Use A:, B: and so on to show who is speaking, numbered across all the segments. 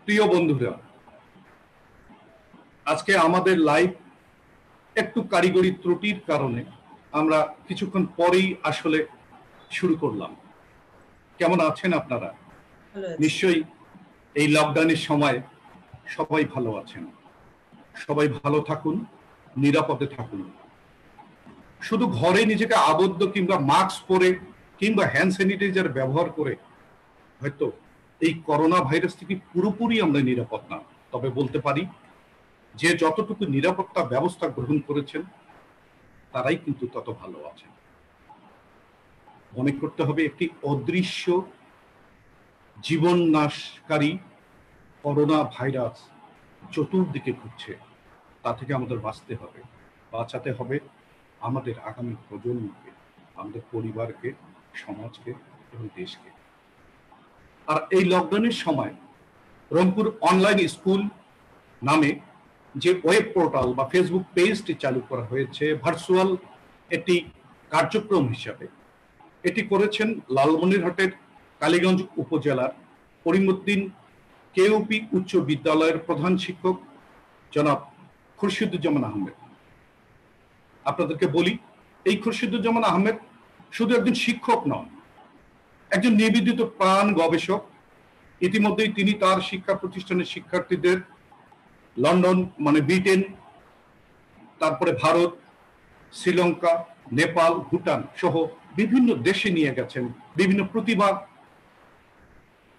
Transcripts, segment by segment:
A: প্রিয় বন্ধুরা, আজকে আমাদের লাইভ একটু কারিগরি ত্রুটির কারণে আমরা কিছুক্ষণ পরেই আসলে শুরু করলাম। কেমন আছেন আপনারা? নিশ্চয়ই এই লকডাউনের সময় সবাই ভালো আছেন। সবাই ভালো থাকুন, নিরাপদে থাকুন। শুধু ঘরে নিজেকে আবদ্ধ কিংবা মাস্ক পরে কিংবা হ্যান্ড স্যানিটাইজার ব্যবহার করে হয়তো এই করোনা ভাইরাস থেকে পুরোপুরি আমরা নিরাপদ না, তবে বলতে পারি যে যতটুকু নিরাপত্তা ব্যবস্থা গ্রহণ করেছেন তারাই কিন্তু তত ভালো আছেন। মনে করতে হবে একটি অদৃশ্য জীবন নাশকারী করোনা ভাইরাস চতুর্দিকে ঘুরছে। তা থেকে আমাদের বাঁচতে হবে, বাঁচাতে হবে আমাদের আগামী প্রজন্মকে, আমাদের পরিবারকে, সমাজকে এবং দেশকে। আর এই লকডাউনের সময় রংপুর অনলাইন স্কুল নামে যে ওয়েব পোর্টাল বা ফেসবুক পেজটি চালু করা হয়েছে ভার্চুয়াল একটি কার্যক্রম হিসাবে, এটি করেছেন লালমনিরহাটের কালীগঞ্জ উপজেলার করিমউদ্দিন কেইউপি উচ্চ বিদ্যালয়ের প্রধান শিক্ষক জনাব খুরশিদুজ্জামান আহমেদ। আপনাদেরকে বলি, এই খুরশিদুজ্জামান আহমেদ শুধু একজন শিক্ষক নন, একজন নিবেদিত প্রাণ গবেষক। ইতিমধ্যেই তিনি তার শিক্ষা প্রতিষ্ঠানের শিক্ষার্থীদের লন্ডন মানে ব্রিটেন, তারপরে ভারত, শ্রীলঙ্কা, নেপাল, ভুটান সহ বিভিন্ন দেশে নিয়ে গেছেন বিভিন্ন প্রতিভা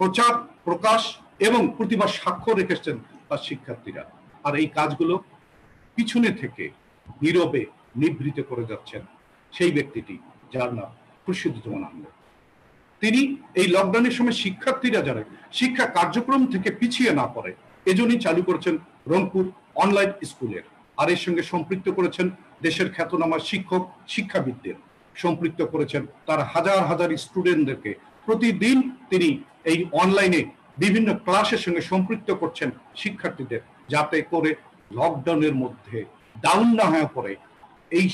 A: প্রচার প্রকাশ এবং প্রতিভা সাক্ষ্য রেখেছেন তার শিক্ষার্থীরা। আর এই কাজগুলো পিছনে থেকে নীরবে নিবৃত করে যাচ্ছেন সেই ব্যক্তিটি, যার নাম খুরশিদুজ্জামান আহমেদ। তিনি এই লকডাউনের সময় শিক্ষার্থীরা যারা শিক্ষা কার্যক্রম থেকে পিছিয়ে না পড়ে এজন্যই চালু করেছেন রংপুর অনলাইন স্কুলের। আর এর সঙ্গে সম্পৃক্ত করেছেন দেশের খ্যাতনামা শিক্ষক শিক্ষাবিদদের, সম্পৃক্ত করেছেন তার হাজার হাজার স্টুডেন্টদেরকে। প্রতিদিন তিনি এই অনলাইনে বিভিন্ন ক্লাসের সঙ্গে সম্পৃক্ত করছেন শিক্ষার্থীদের, যাতে করে লকডাউনের মধ্যে ডাউন না হয়ে পড়ে এই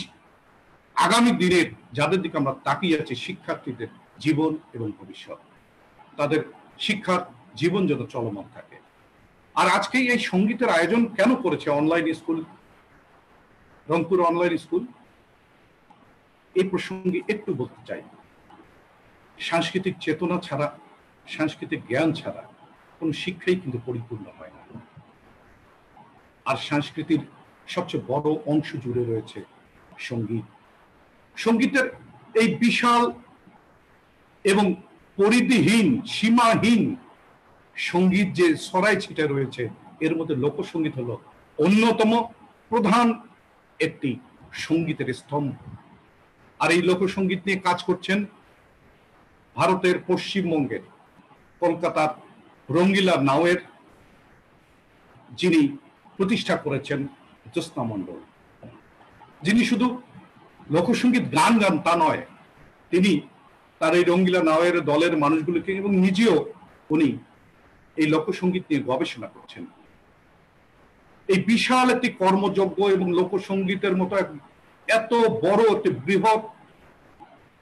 A: আগামী দিনের যাদের দিকে আমরা তাকিয়ে আছি শিক্ষার্থীদের জীবন এবং ভবিষ্যৎ, তাদের শিক্ষার জীবন যেন চলমান থাকে। আর আজকে এই সঙ্গীতের আয়োজন কেন করেছে online school, Rangpur online school, এই প্রসঙ্গে একটু বলতে চাই। সাংস্কৃতিক চেতনা ছাড়া, সাংস্কৃতিক জ্ঞান ছাড়া কোনো শিক্ষাই কিন্তু পরিপূর্ণ হয় না। আর সংস্কৃতির সবচেয়ে বড় অংশ জুড়ে রয়েছে সঙ্গীত। সঙ্গীতের এই বিশাল এবং পরিধিহীন সীমাহীন সঙ্গীত যে ছড়াই ছিটে রয়েছে, এর মধ্যে লোকসঙ্গীত হলো অন্যতম প্রধান একটি সঙ্গীতের স্তম্ভ। আর এই লোকসঙ্গীত নিয়ে কাজ করছেন ভারতের পশ্চিমবঙ্গের কলকাতার রঙ্গিলা নাওয়ের যিনি প্রতিষ্ঠা করেছেন জ্যোৎস্না মণ্ডল, যিনি শুধু লোকসঙ্গীত গান গান তা নয়, তিনি তার এই রঙ্গিলা নাওয়ের দলের মানুষগুলোকে এবং নিজেও উনি এই লোকসঙ্গীত নিয়ে গবেষণা করছেন। এই বিশাল একটি কর্মযজ্ঞ এবং লোকসঙ্গীতের মতো এত বড় একটি বৃহৎ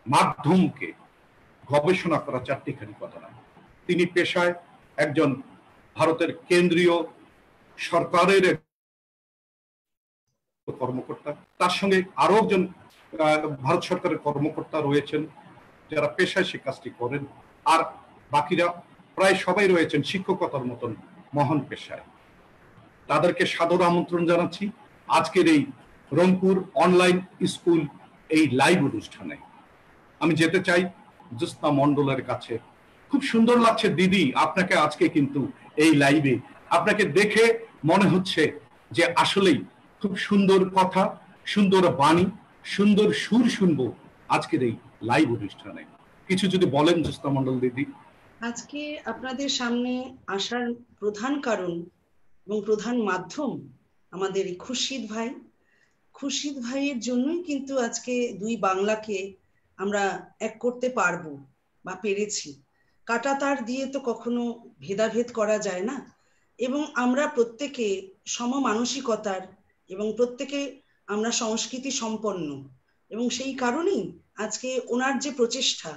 A: মাধ্যমকে গবেষণা করা চারটিখানি কথা না। তিনি পেশায় একজন ভারতের কেন্দ্রীয় সরকারের কর্মকর্তা, তার সঙ্গে আরো একজন ভারত সরকারের কর্মকর্তা রয়েছেন যারা পেশায় সে কাজটি করেন, আর বাকিরা প্রায় সবাই রয়েছেন শিক্ষকতার মতন মহান পেশায়। তাদেরকে সাদর আমন্ত্রণ জানাচ্ছি আজকের এই রংপুর অনলাইন স্কুল এই লাইভ অনুষ্ঠানে। আমি যেতে চাই জ্যোৎস্না মণ্ডলের কাছে। খুব সুন্দর লাগছে দিদি আপনাকে আজকে কিন্তু এই লাইভে, আপনাকে দেখে মনে হচ্ছে যে আসলেই খুব সুন্দর কথা, সুন্দর বাণী, সুন্দর সুর শুনবো আজকের এই লাইভ অনুষ্ঠানে। কিছু যদি বলেন জ্যোৎস্না মণ্ডল দিদি।
B: আজকে আপনাদের সামনে আসার প্রধান কারণ এবং প্রধান মাধ্যম আমাদের খুরশিদ ভাই। খুরশিদ ভাইয়ের জন্যই কিন্তু আজকে দুই বাংলাকে আমরা এক করতে পারবো বা পেরেছি। কাঁটাতার দিয়ে তো কখনো ভেদাভেদ করা যায় না, এবং আমরা প্রত্যেকে সমমানসিকতার এবং প্রত্যেকে আমরা সংস্কৃতি সম্পন্ন, এবং সেই কারণেই আজকে ওনার যে প্রচেষ্টা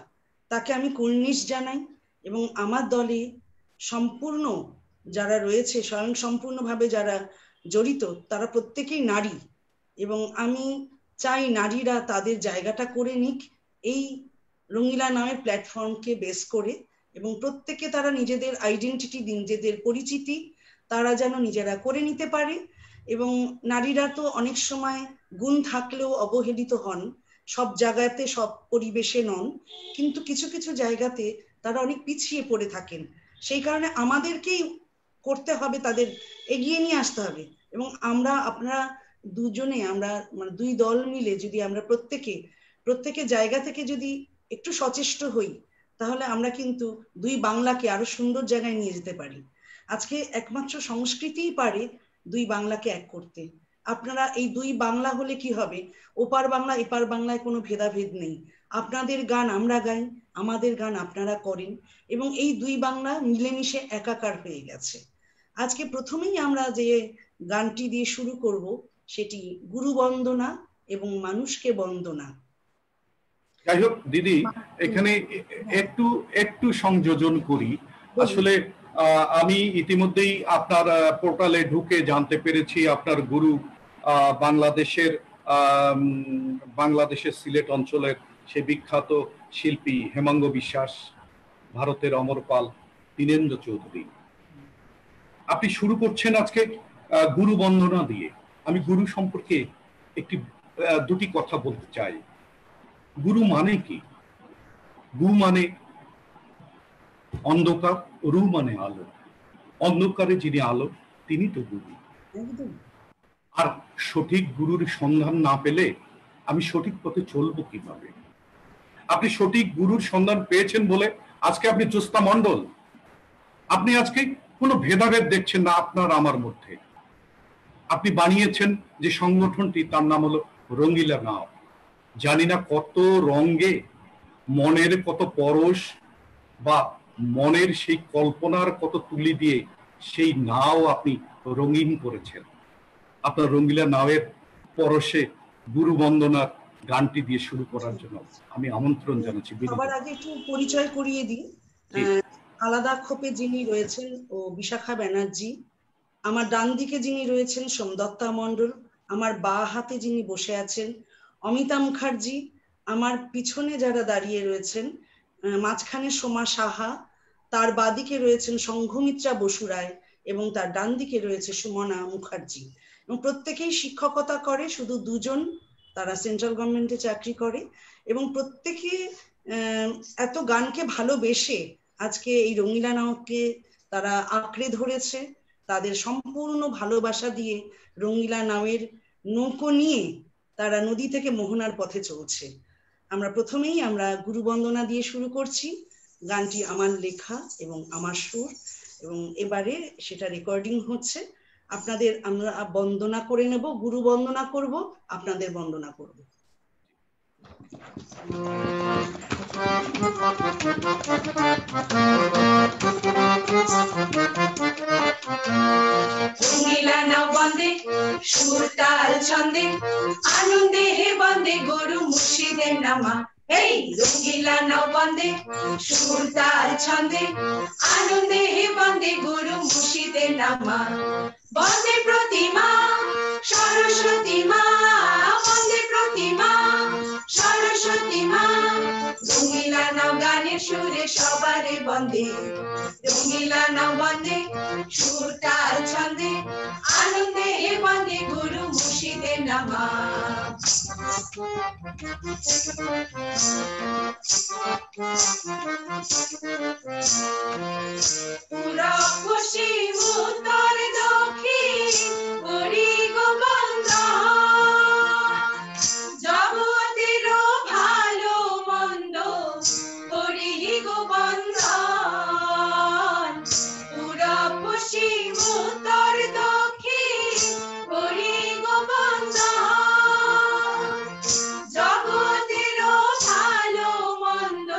B: তাকে আমি কুর্নিশ জানাই। এবং আমার দলে সম্পূর্ণ যারা রয়েছে স্বয়ংসম্পূর্ণভাবে যারা জড়িত তারা প্রত্যেকেই নারী, এবং আমি চাই নারীরা তাদের জায়গাটা করে নিক এই রঙিলা নামের প্ল্যাটফর্মকে বেস করে, এবং প্রত্যেকে তারা নিজেদের আইডেন্টিটি, নিজেদের পরিচিতি তারা যেন নিজেরা করে নিতে পারে। এবং নারীরা তো অনেক সময় গুণ থাকলেও অবহেলিত হন, সব জায়গাতে সব পরিবেশে নন, কিন্তু কিছু কিছু জায়গাতে তারা অনেক পিছিয়ে পড়ে থাকেন। সেই কারণে আমাদেরকেই করতে হবে, তাদের এগিয়ে নিয়ে আসতে হবে। এবং আপনারা দুজনে, আমরা মানে দুই দল মিলে যদি আমরা প্রত্যেকে জায়গা থেকে যদি একটু সচেষ্ট হই, তাহলে আমরা কিন্তু দুই বাংলাকে আরো সুন্দর জায়গায় নিয়ে যেতে পারি। আজকে একমাত্র সংস্কৃতিই পারে দুই বাংলাকে এক করতে। আপনারা এই দুই বাংলা হলে কি হবে, ওপার বাংলা এপার বাংলায় কোনো ভেদাভেদ নেই। আপনাদের গান আমরা গাই, আমাদের গান আপনারা করেন, এবং এই দুই বাংলা মিলেমিশে একাকার হয়ে গেছে। আজকে প্রথমেই আমরা যে গানটি দিয়ে শুরু করব সেটি গুরু বন্দনা এবং মানুষকে বন্দনা।
A: যাই হোক দিদি, এখানে একটু সংযোজন করি। আসলে আমি ইতিমধ্যেই আপনার পোর্টালে ঢুকে জানতে পেরেছি আপনার গুরু বাংলাদেশের সিলেট অঞ্চলের সে বিখ্যাত শিল্পী হেমাঙ্গ বিশ্বাস, ভারতের অমর পাল, দীনেন্দ্র চৌধুরী। আপনি শুরু করছেন আজকে গুরু বন্দনা দিয়ে। আমি গুরু সম্পর্কে দুটি কথা বলতে চাই। গুরু মানে কি? গু মানে অন্ধকার, রু মানে আলো। অন্ধকারে যিনি আলো তিনি তো গুরু। আর সঠিক গুরুর সন্ধান না পেলে আমি সঠিক পথে চলবো কিভাবে? আপনি সঠিক গুরুর সন্ধান পেয়েছেন বলে আজকে আপনি জ্যোৎস্না মণ্ডল, আপনি আজকে কোনো ভেদাভেদ দেখছেন না আপনার আমার মধ্যে। আপনি বানিয়েছেন যে সংগঠনটি, তার নাম হলো রঙিলা নাও। জানি না কত রঙে, মনের কত পরশ বা মনের সেই কল্পনার কত তুলি দিয়ে সেই নাও আপনি রঙিন করেছেন। আপনার রঙিলা নাওয়ের পরশে গুরু বন্দনার গানটি দিয়ে শুরু করার জন্য আমি আমন্ত্রণ জানাচ্ছি।
B: সবার আগে একটু পরিচয় করিয়ে দিই। আলাদা খোপে যিনি রয়েছেন ও বিশাখা ব্যানার্জি, আমার ডান দিকে যিনি রয়েছেন সোমদত্তা মণ্ডল, আমার বাঁ হাতে যিনি বসে আছেন অমিতা মুখার্জি, আমার পিছনে যারা দাঁড়িয়ে রয়েছেন, মাঝখানে সোমা সাহা, তার বাদিকে রয়েছেন সংঘমিত্রা বসু রায়, এবং তার ডান দিকে রয়েছে সুমনা মুখার্জি। এবং প্রত্যেকেই শিক্ষকতা করে, শুধু দুজন তারা সেন্ট্রাল গভর্নমেন্টে চাকরি করে, এবং প্রত্যেকে এত গানকে ভালোবেসে আজকে এই রঙিলা নাওকে তারা আঁকড়ে ধরেছে। তাদের সম্পূর্ণ ভালোবাসা দিয়ে রঙিলা নাওয়ের নৌকো নিয়ে তারা নদী থেকে মোহনার পথে চলছে। প্রথমেই আমরা গুরু বন্দনা দিয়ে শুরু করছি। গানটি আমার লেখা এবং আমার সুর, এবং এবারে সেটা রেকর্ডিং হচ্ছে। আপনাদের আমরা বন্দনা করে নেব, গুরু বন্দনা করব, আপনাদের বন্দনা করব। রঙিলা নাও বন্দে সুর তাল ছন্দে, আনন্দে হে বন্দে গুরু মুর্শিদের নামা। এই রঙিলা নাও বন্দে সুর তাল ছন্দে, আনন্দে হে বন্দে গুরু মুর্শিদের নামা। বন্দে প্রতিমা সরস্বতী মা, বন্দে প্রতিমা সরস্বতী মা। রঙিলা নাও গানের সুরে সবারে বন্দে, রঙিলা নাও বন্দে সুর তাল ছন্দে, আনন্দে হে বন্দে গুরু মুর্শিদের নামা। পূরব পশ্চিম উত্তর দক্ষিণ করি গো বন্দন, জগতের ভালো মন্দ করি গো বন্দন। পূরব পশ্চিম উত্তর দক্ষিণ করি গো বন্দন, জগতের ভালো মন্দ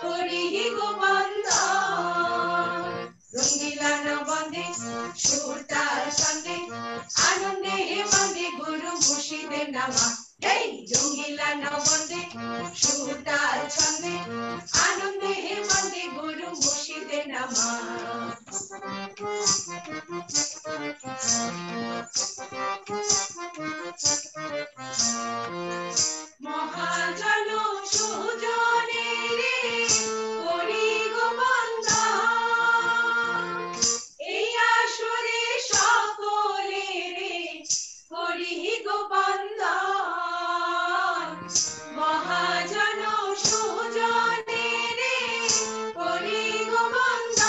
B: করি গো বন্দন। রঙিলা নাও বন্দে সুর তাল ছন্দে, আনন্দে হে বন্দে গুরু মুর্শিদের নামা। এই রঙিলা নাও বন্দে সুর তাল ছন্দে, আনন্দে হে বন্দে
C: নামা মহাজন সুজনে রে করি গো বন্দন এই আসরে সকলে রে করি গো বন্দন মহাজন সুজনে রে করি গো বন্দন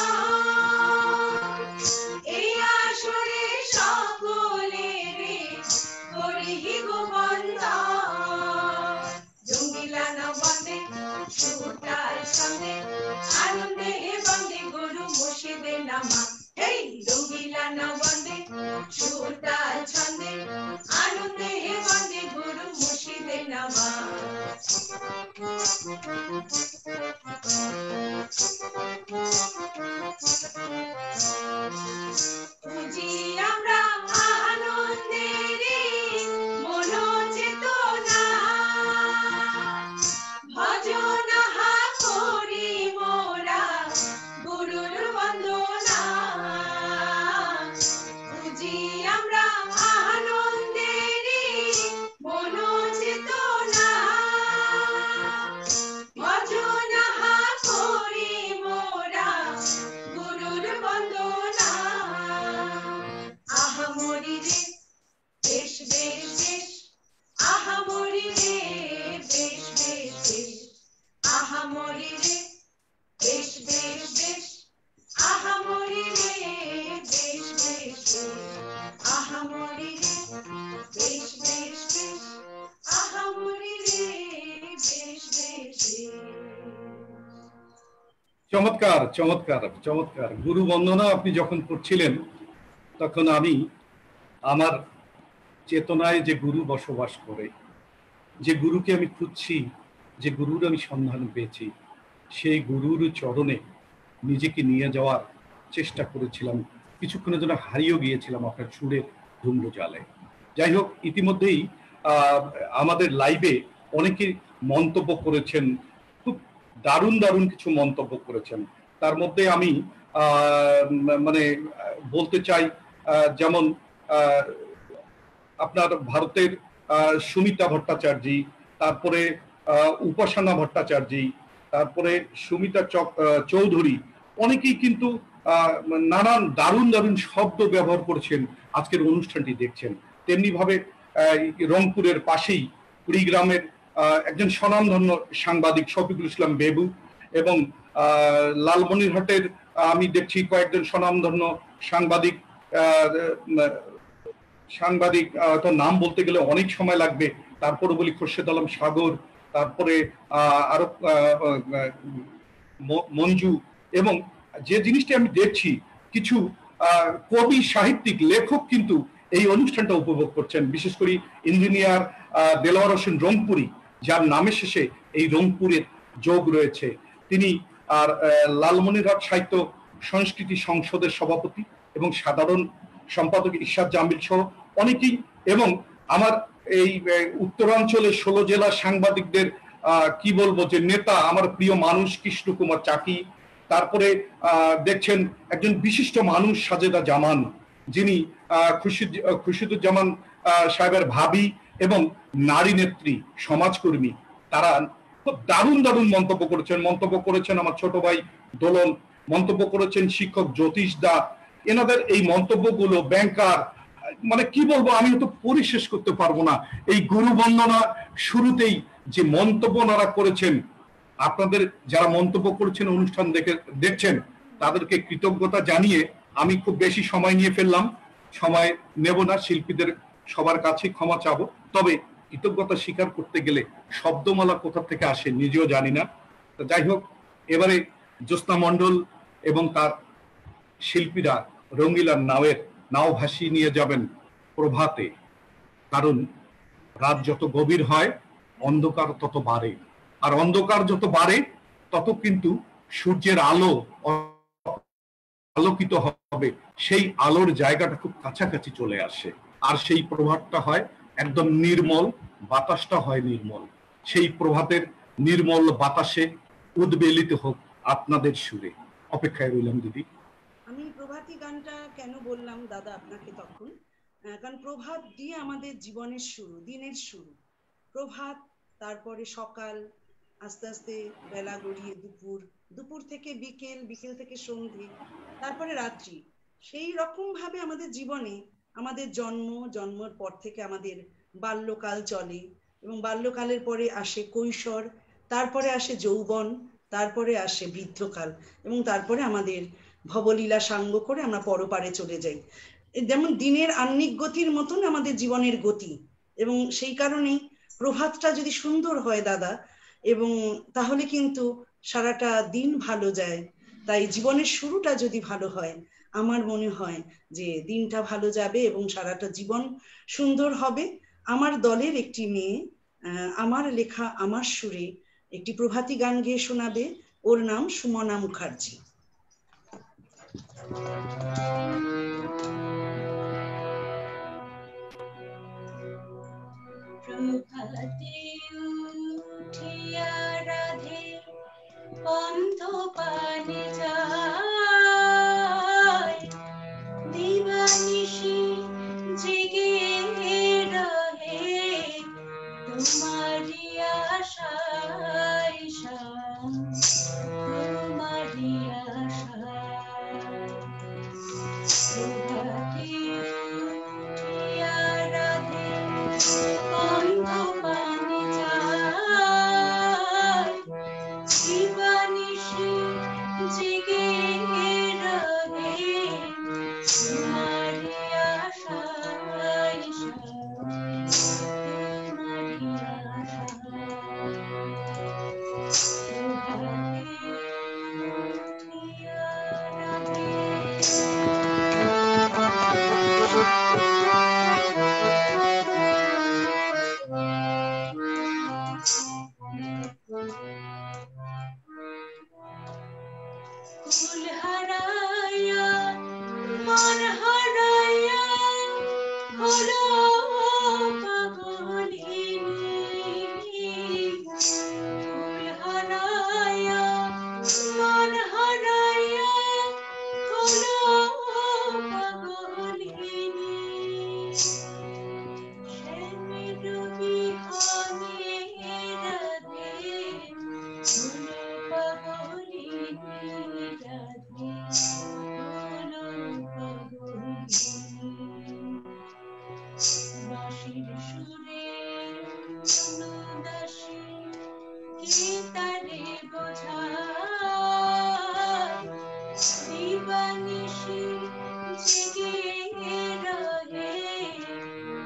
C: এই আসরে সকলে রে করি গো বন্দন জঙ্গিলা না বন্দে সুরতাল ছন্দে আনন্দে বন্দে গুরু মুর্শিদে নামা এই জঙ্গিলা না বন্দে সুরতাল ছন্দে আনন্দে বন্দে গুরু মুর্শিদে নামা বুঝি আমরা আনন্দেরে মন চেতনা ভজন হা করি মোরা গুরুর বন্দনা বুঝি আমরা আনন্দেরে মন চেতনা ভজন হা করি মোরা গুরুর বন্দনা আহা মরি রে বেশ বেশ বেশ আহা মরি রে বেশ বেশ বেশ আহা মরি রে বেশ বেশ বেশ আহা মরি রে বেশ বেশ বেশ আহা মরি রে বেশ বেশ বেশ আহা মরি রে বেশ বেশ বেশ
A: চমৎকার চমৎকার চমৎকার। গুরু বন্দনা আপনি যখন করছিলেন তখন আমি আমার চেতনায় যে গুরু বসবাস করে, যে গুরুকে আমি খুঁজছি, যে গুরুর আমি সন্ধান পেয়েছি, সেই গুরুর চরণে নিজেকে নিয়ে যাওয়ার চেষ্টা করেছিলাম। কিছুক্ষণের জন্য হারিয়েও গিয়েছিলাম আপনার সুরের ধুম্র জালে। যাই হোক, ইতিমধ্যেই আমাদের লাইভে অনেকে মন্তব্য করেছেন, খুব দারুণ দারুণ কিছু মন্তব্য করেছেন। তার মধ্যে আমি মানে বলতে চাই, যেমন আপনার ভারতের সুমিতা ভট্টাচার্যী, তারপরে উপাসনা ভট্টাচার্যী, তারপরে সুমিতা চৌধুরী, অনেকেই কিন্তু নানান দারুণ দারুণ শব্দ ব্যবহার করেছেন আজকের অনুষ্ঠানটি দেখছেন। তেমনি ভাবে রংপুরের পাশেই কুড়িগ্রামের একজন স্বনামধন্য সাংবাদিক শফিকুল ইসলাম বেবু এবং লালমনিরহাটের আমি দেখছি কয়েকজন স্বনামধন্য সাংবাদিক তো নাম বলতে গেলে অনেক সময় লাগবে, তারপরে বলি খোরশেদ আলম সাগর, তারপরে আরো মঞ্জু, এবং যে জিনিসটি আমি দেখছি কিছু কবি সাহিত্যিক লেখক কিন্তু এই অনুষ্ঠানটা উপভোগ করছেন। বিশেষ করে ইঞ্জিনিয়ার দেলোয়ার হোসেন রংপুরি, যার নামের শেষে এই রংপুরের যোগ রয়েছে, তিনি আর লালমনিরহাট সাহিত্য সংস্কৃতি সংসদের সভাপতি এবং সাধারণ সম্পাদক ইরশাদ জামিল সহ অনেকেই, এবং আমার এই উত্তরাঞ্চলের 16 জেলা সাংবাদিকদের কি বলবো যে নেতা, আমার প্রিয় মানুষ কৃষ্ণ কুমার চাকি, তারপরে দেখছেন একজন বিশিষ্ট মানুষ সাজেদা জামান, যিনি খুরশিদুজ্জামান সাহেবের ভাবি এবং নারী নেত্রী, সমাজকর্মী। তারা খুব দারুণ দারুণ মন্তব্য করেছেন আমার ছোট ভাই দোলন, মন্তব্য করেছেন শিক্ষক জ্যোতিষ দা। এনাদের এই মন্তব্যগুলো ব্যাংকার, মানে কি বলবো, আমি তো পরিশেষ করতে পারবো না। এই গুরু বন্দনা শুরুতেই যে মন্তব্য ওনারা করেছেন, আপনাদের যারা মন্তব্য করেছেন অনুষ্ঠান দেখছেন তাদেরকে কৃতজ্ঞতা জানিয়ে আমি খুব বেশি সময় নিয়ে ফেললাম, সময় নেব না, শিল্পীদের সবার কাছে ক্ষমা চাবো। তবে কৃতজ্ঞতা স্বীকার করতে গেলে শব্দমালা কোথা থেকে আসে নিজেও জানি না। তো যাই হোক, এবারে জ্যোৎস্না মণ্ডল এবং তার শিল্পীরা রঙ্গিলার নাও ভাসিয়ে নিয়ে যাবেন প্রভাতে, কারণ রাত যত গভীর হয় অন্ধকার তত বাড়ে, আর অন্ধকার যত বাড়ে তত কিন্তু সূর্যের আলো আলোকিত হবে, সেই আলোর জায়গাটা খুব কাছাকাছি চলে আসে, আর সেই প্রভাতটা হয় একদম নির্মল, বাতাসটা হয় নির্মল। সেই প্রভাতের নির্মল বাতাসে উদ্বেলিত হোক আপনাদের সুরে, অপেক্ষায় রইলাম দিদি।
B: আমি প্রভাতী গানটা কেন বললাম দাদা আপনাকে তখন, কারণ প্রভাত দিয়ে আমাদের জীবনের শুরু, দিনের শুরু। প্রভাত, তারপরে সকাল, আস্তে আস্তে বেলা গড়িয়ে দুপুর, দুপুর থেকে বিকেল, বিকেল থেকে সন্ধে, তারপরে রাত্রি। সেই রকম ভাবে আমাদের জীবনে আমাদের জন্ম, জন্মের পর থেকে আমাদের বাল্যকাল চলে, এবং বাল্যকালের পরে আসে কৈশোর, তারপরে আসে যৌবন, তারপরে আসে বৃদ্ধকাল, এবং তারপরে আমাদের ভবলীলা সাঙ্গ করে আমরা পরপারে চলে যাই। যেমন দিনের আহ্নিক গতির মতন আমাদের জীবনের গতি, এবং সেই কারণেই প্রভাতটা যদি সুন্দর হয় দাদা, এবং তাহলে কিন্তু সারাটা দিন ভালো যায়। তাই জীবনের শুরুটা যদি ভালো হয়, আমার মনে হয় যে দিনটা ভালো যাবে এবং সারাটা জীবন সুন্দর হবে। আমার দলের একটি মেয়ে আমার লেখা আমার সুরে একটি প্রভাতী গান গেয়ে শোনাবে। ওর নাম সুমনা মুখার্জি।
C: প্রভাতে উঠিয়া রাধে পন্থ পানে যায়, দিবানিশি জেগে রহে তোমারি আশায়, তোমারি আশায়। প্রভাতে উঠিয়া রাধে পন্থ পানে যায়, দিবানিশি জেগে রহে তোমারি আশায়, তোমারি আশায়। প্রভাতে উঠিয়া রাধে কুল হারাইয়া মন হারাইয়া হলো পাগলিনী, কুল হারাইয়া মন হারাইয়া হলো পাগলিনী, শ্যামের বিহনে রাধে হলো পাগলিনী, রাধে হলো পাগলিনী। বাঁশির সুরে অনুদাসী কে তারে বোঝায়, দিবানিশি জেগে রহে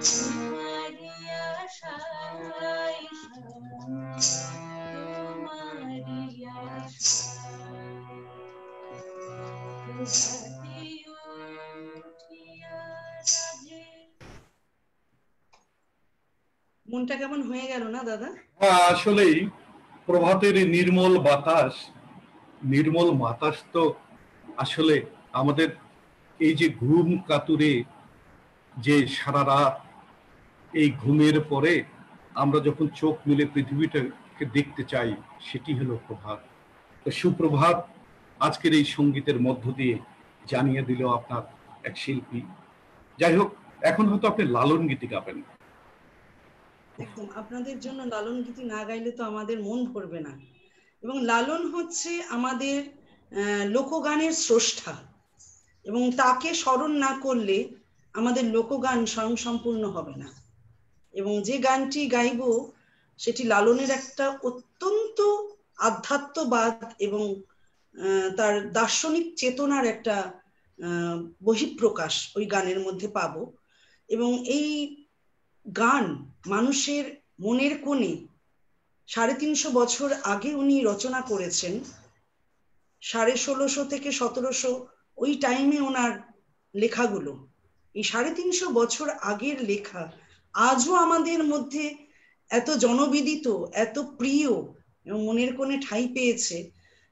C: তোমারি আশায়, তোমারি আশায়। প্রভাতে উঠিয়া রাধে।
B: মনটা কেমন হয়ে গেল না দাদা?
A: আসলেই প্রভাতের নির্মল বাতাস তো আসলে আমাদের এই যে ঘুম কাতুরে যে সারা রাত, এই ঘুমের পরে আমরা যখন চোখ মেলে পৃথিবীটাকে দেখতে চাই, সেটি হলো প্রভাত। তো সুপ্রভাত আজকের এই সঙ্গীতের মধ্য দিয়ে জানিয়ে দিল আপনার এক শিল্পী। যাই হোক, এখন হয়তো আপনি লালন গীতি গাবেন।
B: একদম, আপনাদের জন্য লালন গীতি না গাইলে তো আমাদের মন ভরবে না। এবং লালন হচ্ছে আমাদের লোকগানের স্রষ্টা, এবং তাকে স্মরণ না করলে আমাদের লোকগান স্বয়ংসম্পূর্ণ হবে না। এবং যে গানটি গাইব সেটি লালনের একটা অত্যন্ত আধ্যাত্মবাদ এবং তার দার্শনিক চেতনার একটা বহিঃপ্রকাশ ওই গানের মধ্যে পাবো। এবং এই গান মানুষের মনের কোণে 350 বছর আগে উনি রচনা করেছেন। 1650 থেকে 1700 ওই টাইমে ওনার লেখাগুলো, এই 350 বছর আগের লেখা আজও আমাদের মধ্যে এত জনবিদিত, এত প্রিয় এবং মনের কোণে ঠাঁই পেয়েছে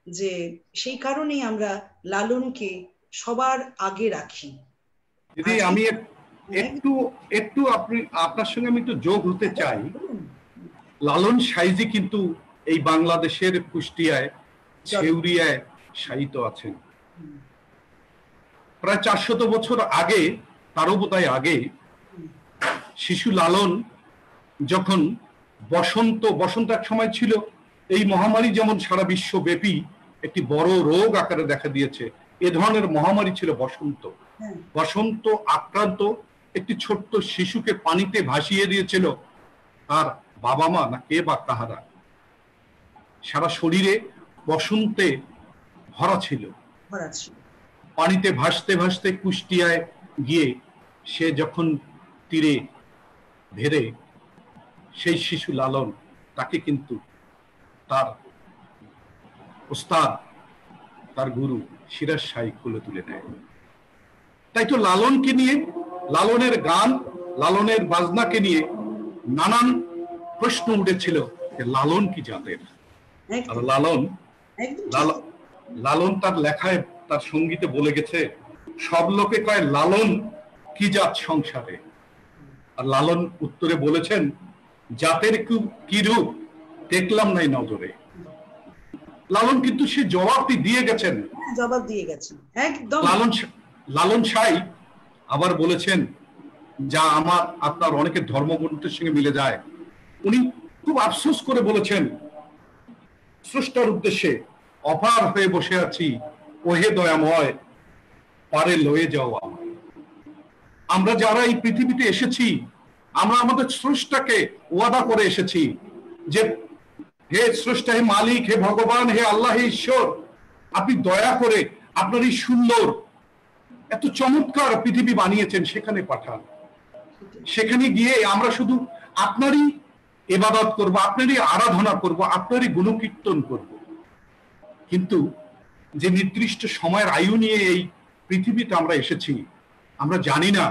B: যে সেই কারণেই আমরা লালনকে সবার আগে রাখি।
A: দিদি, আমি একটু আপনার সঙ্গে আমি একটু যোগ হতে চাই। লালন সাইজি কিন্তু এই বাংলাদেশের কুষ্টিয়ায়, ছেউরিয়ায় শায়িত আছেন। প্রায় 400 বছর আগে, তারও বোধহয় আগে, শিশু লালন যখন বসন্ত এক সময় ছিল, এই মহামারী যেমন সারা বিশ্বব্যাপী একটি বড় রোগ আকারে দেখা দিয়েছে, এ ধরনের মহামারী ছিল বসন্ত। বসন্ত আক্রান্ত একটি ছোট্ট শিশুকে পানিতে ভাসিয়ে দিয়েছিল তার বাবা মা না কে বা কাহারা। সারা শরীরে বসন্তে ভরা ছিল। পানিতে ভাসতে ভাসতে কুষ্টিয়ায় গিয়ে সে যখন তীরে ভেরে, সেই শিশু লালন তাকে কিন্তু তার ওস্তাদ, তার গুরু সিরাজ শাহী কোলে তুলে নেয়। তাই তো লালনকে নিয়ে, লালনের গান, লালনের বাজনাকে নিয়ে নানান প্রশ্ন উঠেছিল যে লালন কি জাতের। আর লালন তার লেখায়, তার সঙ্গীতে বলে গেছে, সব লোকে কয় লালন কি জাত সংসারে। আর লালন উত্তরে বলেছেন, জাতের কি রূপ দেখলাম নাই নজরে। লালন কিন্তু সে জবাবটি দিয়ে গেছেন,
B: জবাব দিয়ে গেছেন একদম।
A: লালন শাহী আবার বলেছেন, যা আমার আপনার অনেকের ধর্মগ্রন্থের সঙ্গে মিলে যায়। উনি খুব আফসোস করে বলেছেন, স্রষ্টার উদ্দেশ্যে অপার হয়ে বসে আছি, ওহে দয়াময় পারে লয়ে যাও আমায়। আমরা যারা এই পৃথিবীতে এসেছি, আমরা আমাদের স্রষ্টাকে ওয়াদা করে এসেছি যে হে স্রষ্টা, হে মালিক, হে ভগবান, হে আল্লাহ, হে ঈশ্বর, আপনি দয়া করে আপনার এই সুন্দর এত চমৎকার পৃথিবী বানিয়েছেন, সেখানে পাঠান। সেখানে গিয়ে আমরা শুধু আপনারই ইবাদত করব, আপনারই আরাধনা করব, আপনারই গুণকীর্তন করব। কিন্তু যে নির্দিষ্ট সময়ের আয়ু নিয়ে এই পৃথিবীতে আমরা এসেছি, আমরা জানি না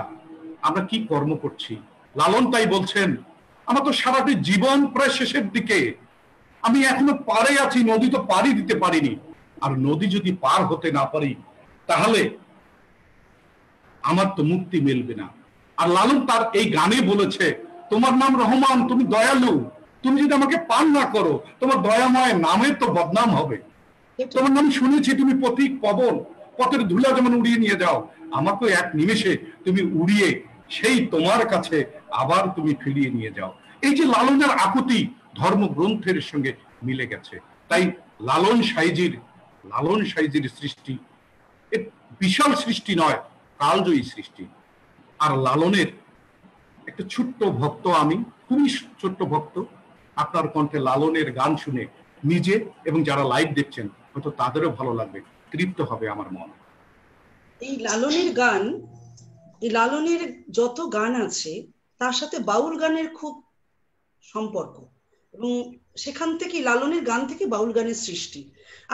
A: আমরা কি কর্ম করছি। লালন তাই বলছেন, আমার তো সারাটি জীবন প্রায় শেষের দিকে, আমি এখনো পারে আছি, নদী তো পাড়ি দিতে পারিনি। আর নদী যদি পার হতে না পারি, তাহলে আমার তো মুক্তি মিলবে না। আর লালন তার এই গানে বলেছে, তোমার নাম রহমান, তুমি দয়ালু, তুমি যদি আমাকে পার না করো, তোমার দয়াময় নামের তো বদনাম হবে। তোমার নাম শুনেছি তুমি পথিক পবন, পথের ধুলা যেমন উড়িয়ে নিয়ে যাও, আমাকে এক নিমেষে তুমি উড়িয়ে সেই তোমার কাছে আবার তুমি ফিরিয়ে নিয়ে যাও। এই যে লালনের আকুতি ধর্মগ্রন্থের সঙ্গে মিলে গেছে। তাই লালন শাহীজির সৃষ্টি বিশাল সৃষ্টি নয়, কালজয়ী সৃষ্টি। আর লালনের একটা ছোট্ট ভক্ত আমি, খুবই ছোট্ট ভক্ত। আপনার কণ্ঠে লালনের গান শুনে নিজে এবং যারা লাইভ দেখছেন হয়তো তাদেরও ভালো লাগবে, তৃপ্ত হবে আমার মন।
B: এই লালনের গান, এই লালনের যত গান আছে তার সাথে বাউল গানের খুব সম্পর্ক, এবং সেখান থেকে লালনের গান থেকে বাউল গানের সৃষ্টি।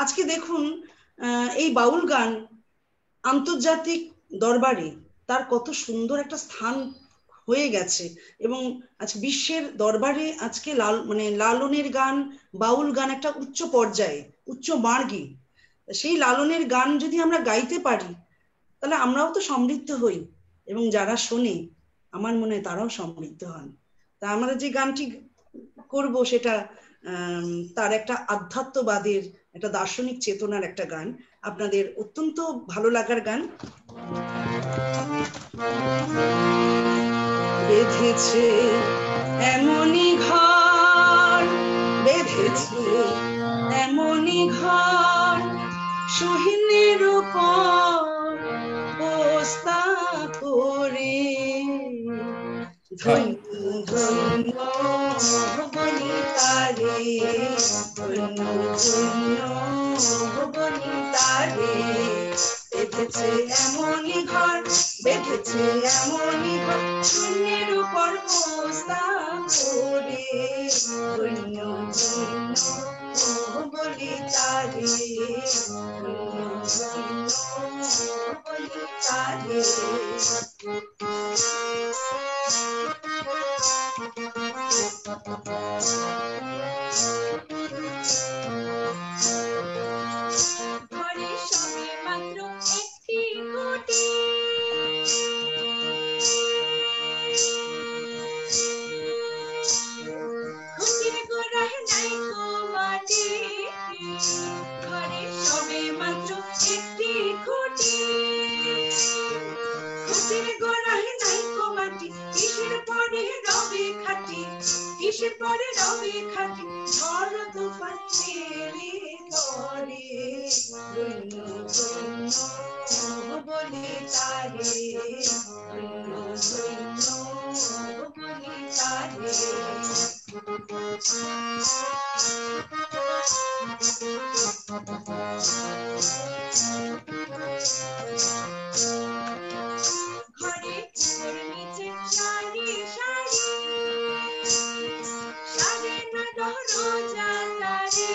B: আজকে দেখুন এই বাউল গান আন্তর্জাতিক দরবারে তার কত সুন্দর একটা স্থান হয়ে গেছে, এবং আজ বিশ্বের দরবারে আজকে লালনের গান, বাউল গান একটা উচ্চ পর্যায়ে, উচ্চ মার্গে। সেই লালনের গান যদি আমরা গাইতে পারি, তাহলে আমরাও তো সমৃদ্ধ হই, এবং যারা শোনে আমার মনে হয় তারাও সমৃদ্ধ হন। তা আমরা যে গানটি করব সেটা তার একটা আধ্যাত্মবাদের, একটা দার্শনিক চেতনার একটা গান, আপনাদের অত্যন্ত ভালো লাগার গান। বেঁধেছে এমনই ঘর, বেঁধেছে এমনই ঘর, সোহিনীর উপর পোস্তা করে, ধন্য ধন্য বনিতারে, ধন্য ধন্য বনিতারে। বেঁধেছে এমনই ঘর, বেঁধেছে এমনই ঘর, শূন্যের উপর পোস্তা করে, ধন্য ধন্য বনিতারে, ধন্য ধন্য বনিতারে। ঘরে সবে মাত্র একটি কোটি, খুঁটির গোড়ায় নাই তো মাটি, ঘরে সবে মাত্র একটি
C: এসে পরে রবে খাটি ঝড় তুফান মেলে ধরে ধন্য ধন্য বলি তারে ধন্য ধন্য বলি তারে ঘরে কুয়োর নিচে সারি সারি সারে না দরজা তারে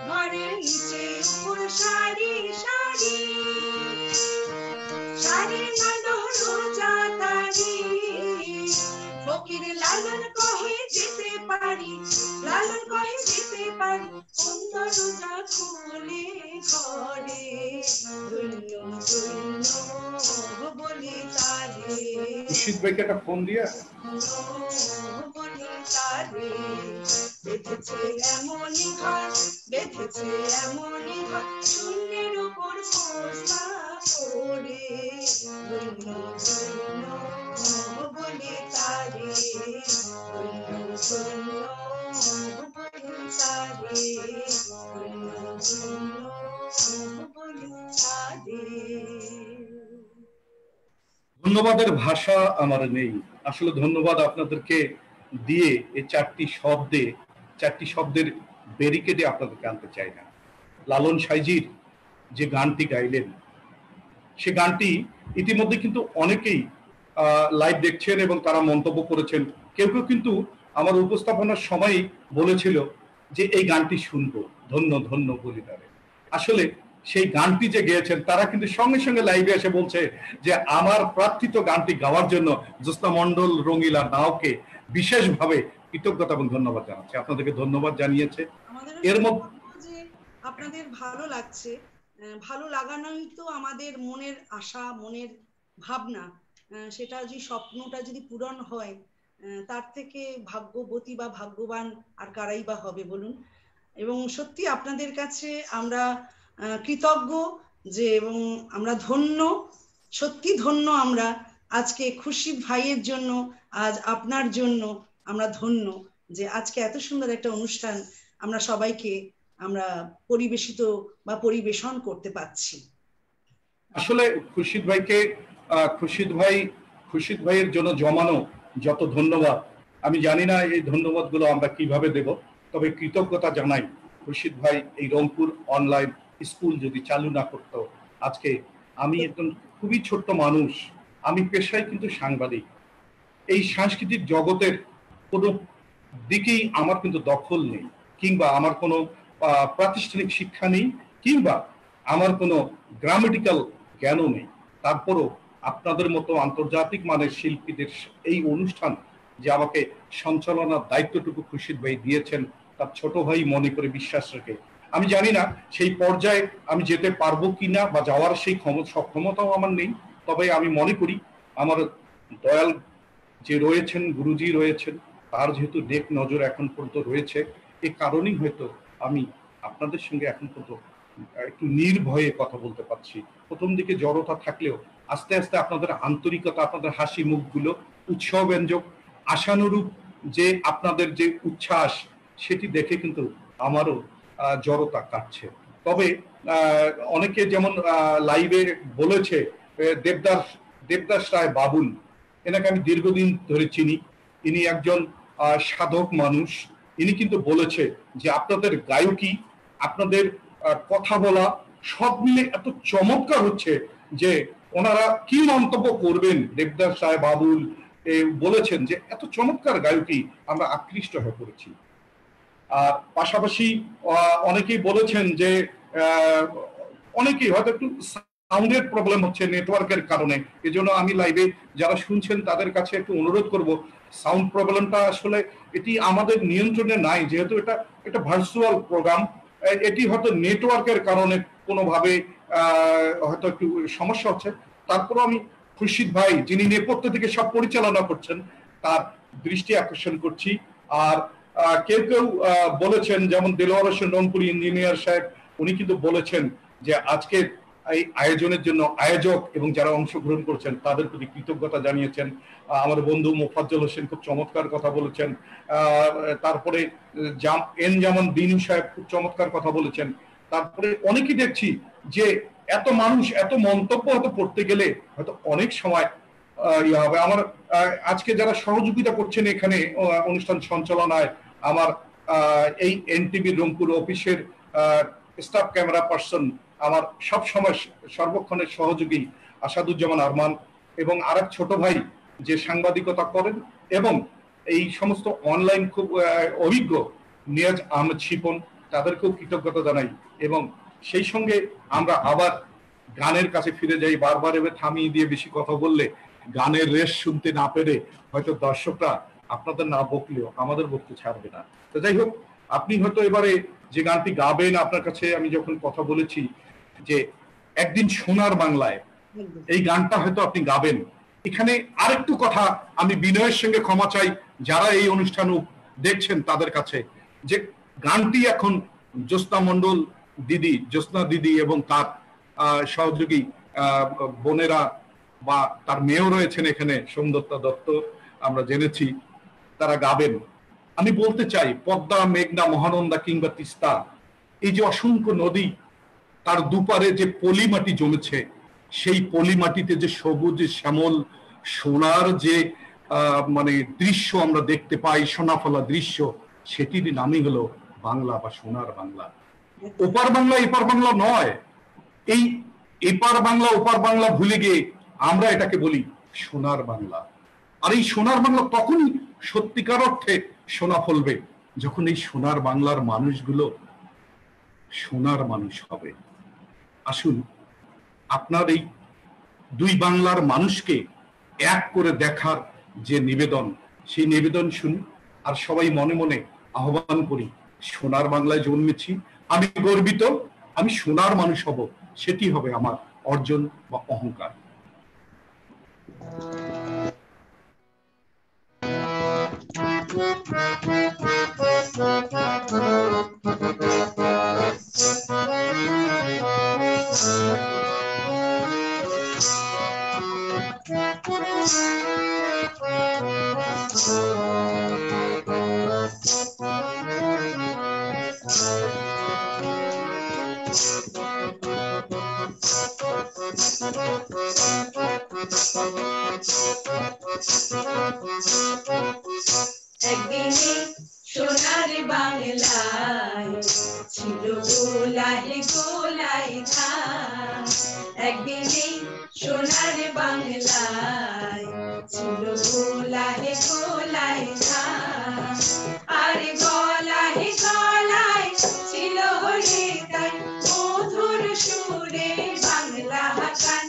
C: ঘরের নিচে উপর সারি সারি সারে না দরজা তারে ফকির লালন কহে যেতে পারি লালন কহে যেতে পারি কোন দরজা খুলে ঘরে ধন্য ধন্য বলি তারে
A: খুরশিদ ভাইকে একটা ফোন দিয়ে
C: বলি তারে বেঁধেছে এমনই ঘর বেঁধেছে এমনই ঘর শূন্যের উপর বস্তা পড়ে ধন্য ধন্য বলি তারে ধন্য ধন্য বলি তারে ধন্য ধন্য বলি তারে।
A: ধন্যবাদের ভাষা আমার নেই আসলে। ধন্যবাদ আপনাদেরকে দিয়ে এই চারটি শব্দের ব্যারিকেডে আপনাদেরকে আনতে চাই না। লালন সাইজির যে গানটি গাইলেন সে গানটি ইতিমধ্যে কিন্তু অনেকেই লাইভ দেখছেন এবং তারা মন্তব্য করেছেন। কেউ কেউ কিন্তু আমার উপস্থাপনার সময় বলেছিল যে এই গানটি শুনবো, ধন্য ধন্য বলি তারে। আসলে সেই গানটি যে গেয়েছেন তারা কিন্তু সঙ্গে সঙ্গে লাইভে এসে বলছে যে আমার প্রার্থিত গানটি গাওয়ার জন্য জ্যোৎস্না মণ্ডল রঙিলা নাওকে বিশেষভাবে কৃতজ্ঞতা এবং ধন্যবাদ জানাচ্ছি। আপনাদেরকে ধন্যবাদ জানিয়েছে। এর মধ্যে
B: আপনাদের ভালো লাগছে, ভালো লাগানোই তো আমাদের মনের আশা, মনের ভাবনা। সেটা যদি স্বপ্নটা যদি পূরণ হয় তার থেকে ভাগ্যবতী বা ভাগ্যবান আর কারাই বা হবে বলুন। এবং সত্যি আপনাদের কাছে আমরা কৃতজ্ঞ যে, এবং আমরা ধন্য, সত্যি ধন্য আমরা আজকে খুরশিদ ভাইয়ের জন্য, আজ আপনার জন্য আমরা ধন্য যে আজকে এত সুন্দর একটা অনুষ্ঠান আমরা সবাইকে আমরা পরিবেশিত বা পরিবেশন করতে পারছি।
A: আসলে খুরশিদ ভাইয়ের জন্য জমানো যত ধন্যবাদ, আমি জানি না এই ধন্যবাদগুলো আমরা কিভাবে দেব, তবে কৃতজ্ঞতা জানাই। খুরশিদ ভাই এই রংপুর অনলাইন স্কুল যদি চালু না করতো, আজকে আমি একজন খুবই ছোট্ট মানুষ, আমি পেশায় কিন্তু সাংবাদিক, এই সাংস্কৃতিক জগতের কোনো দিকেই আমার কিন্তু দখল নেই, কিংবা আমার কোনো প্রাতিষ্ঠানিক শিক্ষা নেই, কিংবা আমার কোনো গ্রামেটিক্যাল জ্ঞানও নেই। তারপরও আপনাদের মতো আন্তর্জাতিক মানের শিল্পীদের এই অনুষ্ঠান যে আমাকে সঞ্চালনার দায়িত্বটুকু খুরশিদ ভাই দিয়েছেন, তার ছোট ভাই মনে করে বিশ্বাস রেখে, আমি জানি না সেই পর্যায়ে আমি যেতে পারবো কিনা বা যাওয়ার সেই সক্ষমতাও আমার নেই, তবে আমি মনে করি আমার দয়াল যে রয়েছেন, গুরুজি রয়েছেন, তার যেহেতু নেক নজর এখন পর্যন্ত রয়েছে, এ কারণেই হয়তো আমি আপনাদের সঙ্গে এখন পর্যন্ত একটু নির্ভয়ে কথা বলতে পারছি। প্রথম দিকে জড়তা থাকলেও আস্তে আস্তে আপনাদের আন্তরিকতা, আপনাদের হাসি মুখগুলো উৎসবব্যঞ্জক, আশানুরূপ যে আপনাদের যে উচ্ছ্বাস, সেটি দেখে কিন্তু আমারও জড়তা কাটছে। তবে অনেকে যেমন লাইভে বলেছে, দেবদাস রায় বাবুল, এনাকে আমি দীর্ঘদিন ধরে চিনি, ইনি একজন সাধক মানুষ। ইনি কিন্তু বলেছে যে আপনাদের গায়কী, আপনাদের কথা বলা সব মিলে এত চমৎকার হচ্ছে যে ওনারা কি মন্তব্য করবেন। দেবদাস রায় বাবুল বলেছেন যে এত চমৎকার গায়কী, আমরা আকৃষ্ট হয়ে পড়েছি। আর পাশাপাশি অনেকেই বলেছেন যে অনেকেই হয়তো একটু সাউন্ডের প্রবলেম হচ্ছে নেটওয়ার্কের কারণে, এজন্য আমি লাইভে যারা শুনছেন তাদের কাছে একটু অনুরোধ করব, সাউন্ড প্রবলেমটা আসলে এটি আমাদের নিয়ন্ত্রণে নাই, যেহেতু এটা ভার্চুয়াল প্রোগ্রাম, এটি হয়তো নেটওয়ার্কের কারণে কোনোভাবে হয়তো একটু সমস্যা হচ্ছে। তারপরও আমি খুরশিদ ভাই, যিনি নেপথ্য থেকে সব পরিচালনা করছেন, তার দৃষ্টি আকর্ষণ করছি। আর কেউ কেউ বলেছেন, যেমন দেলোয়ার হোসেন রংপুরি ইঞ্জিনিয়ার সাহেব, উনি কিন্তু বলেছেন যে আজকে এই আয়োজনের জন্য আয়োজক এবং যারা অংশগ্রহণ করছেন তাদের প্রতি কৃতজ্ঞতা জানিয়েছেন। আমার বন্ধু মোফাজ্জল হোসেন খুব চমৎকার কথা বলেছেন, তারপরে জামান দিন সাহেব খুব চমৎকার কথা বলেছেন। তারপরে অনেকেই দেখছি যে এত মানুষ এত মন্তব্য হয়তো পড়তে গেলে হয়তো অনেক সময় ইয়ে হবে। আমার আজকে যারা সহযোগিতা করছেন এখানে অনুষ্ঠান সঞ্চালনায়, আমার এই এনটিভি রংপুর অফিসের স্টাফ ক্যামেরা পার্সন, আমার সব সময় সর্বক্ষণের সহযোগী আসাদুজ্জামান আরমান, এবং আরেক ছোট ভাই যে সাংবাদিকতা করেন এবং এই সমস্ত অনলাইন খুব অভিজ্ঞ নিয়াজ আহমেদ শিপন, তাদেরকেও কৃতজ্ঞতা জানাই। এবং সেই সঙ্গে আমরা আবার গানের কাছে ফিরে যাই। বারবার এবার থামিয়ে দিয়ে বেশি কথা বললে গানের রেশ শুনতে না পেরে হয়তো দর্শকরা আপনাদের না বকলেও আমাদের বকতে ছাড়বে না। তো যাই হোক, আপনি হয়তো এবারে যে গানটি গাবেন, আপনার কাছে আমি যখন কথা বলেছি যে একদিন সোনার বাংলায়, এই গানটা হয়তো আপনি গাবেন। এখানে আরেকটু কথা আমি বিনয়ের সঙ্গে ক্ষমা চাই যারা এই অনুষ্ঠান দেখছেন তাদের কাছে, যে গানটি এখন জ্যোৎস্না দিদি এবং তার সহযোগী বোনেরা বা তার মেয়েও রয়েছেন এখানে, সোমদত্তা দত্ত, আমরা জেনেছি তারা গাবেন। আমি বলতে চাই পদ্মা, মেঘনা, মহানন্দা কিংবা তিস্তা, এই যে অসংখ্য নদী, তার দুপারে যে পলি মাটি জমেছে, সেই পলি মাটিতে যে সবুজ শ্যামল সোনার যে মানে দৃশ্য আমরা দেখতে পাই, সোনাফলা দৃশ্য, সেটির নামই হলো বাংলা বা সোনার বাংলা। ওপার বাংলা এপার বাংলা নয়, এই এপার বাংলা ওপার বাংলা ভুলে গিয়ে আমরা এটাকে বলি সোনার বাংলা। আর এই সোনার বাংলা তখনই সত্যিকার অর্থে সোনা ফলবে যখন এই সোনার বাংলার মানুষগুলো সোনার মানুষ হবে। আসুন আপনার এই দুই বাংলার মানুষকে এক করে দেখার যে নিবেদন, সেই নিবেদন শুনি আর সবাই মনে মনে আহ্বান করি, সোনার বাংলায় জন্মেছি, আমি গর্বিত, আমি সোনার মানুষ হব, সেটি হবে আমার অর্জন বা অহংকার।
C: একদিনে সোনার বাংলায় ছিল গোলায় গোলায় ধান, একদিনে সোনার বাংলায় ছিল গোলায় গোলায় ধান, আর গলায় গলায় ছিল হরে তাই মধুর সুরে বাংলা গান।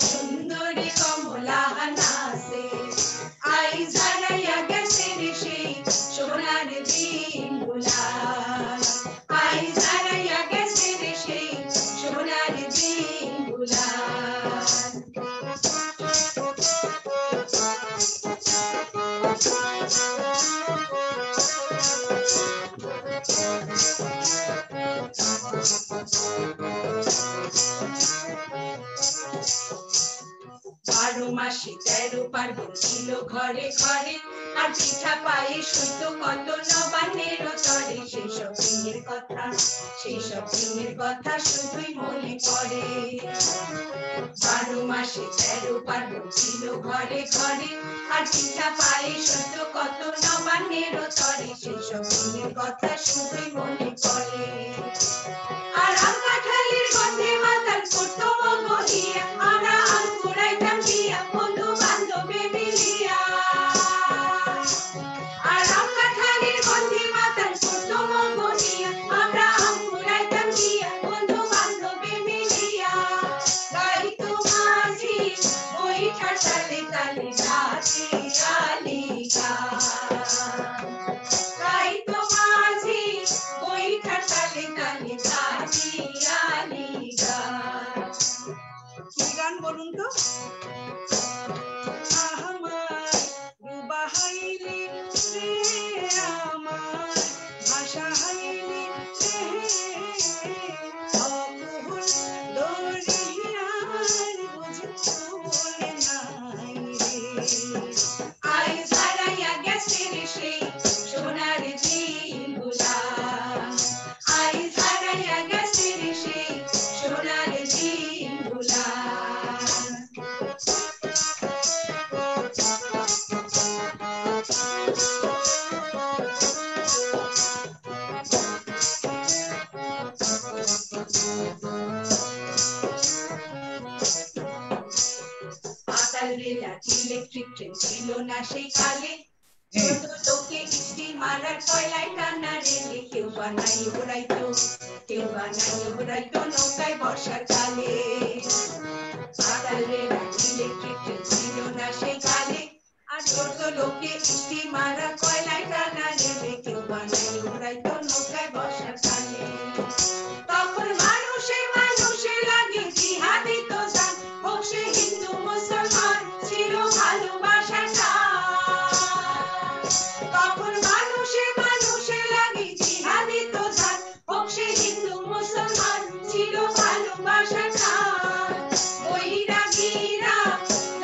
C: সুন্দরী কমলা নাচে, আই জানাইয়া গেছে রে সেই সোনার দিন গুলা, আই জানাইয়া গেছে রে সেই সোনার দিন গুলা। বারো মাসে 13 পার্বণ ছিল ঘরে ঘরে, আর পিঠা পায়েস হইত কত নবান্নের তরে। সেই সব দিনের কথা শুধুই মনে পড়ে। 12 মাসে 13 পার্বণ ছিল ঘরে ঘরে, আর পিঠা পায়েস হইত কত নবান্নের তরে। সেই সব দিনের কথা শুধুই মনে পড়ে। আর আম কাঁঠালের গন্ধে মাতাল করত মগহিয়া, আমরা আম কুড়াইতাম দিয়া বন্ধু বান্ধবে মিলিয়া। আর আম কাঁঠালের গন্ধে মাতাল করত মগহিয়া, আমরা আম কুড়াইতাম দিয়া বন্ধু বান্ধবে মিলিয়া। গাইতো মাঝি বৈঠা তালে তালে নাচে আলি গান, গাইতো মাঝি বৈঠা তালে তালে নাচে আলি গান।
B: কি গান বলুন তো?
C: ইলেকট্রিক ট্রেন ছিল না সেই কালে ছোট লোকে স্টিমার আর কয়লায় টানা রেলে কেউ বানাই উড়াইতো নৌকায় বর্ষাকালে পাতালের ইলেকট্রিক ট্রেন ছিল না সেই কালে আর ছোট লোকে স্টিমার আর কয়লায় টানা রেলে কেউ বানাই উড়াইতো নৌকায় বর্ষাকালে তখন মানুষে লাগে জিহাদি তো জান হোক সে হিন্দু মুসলমান ছিল ভালোবাসাটা তখন মানুষে লাগে জিহাদি তো জান হোক সে হিন্দু মুসলমান ছিল ভালোবাসাটা বৈরাগীরা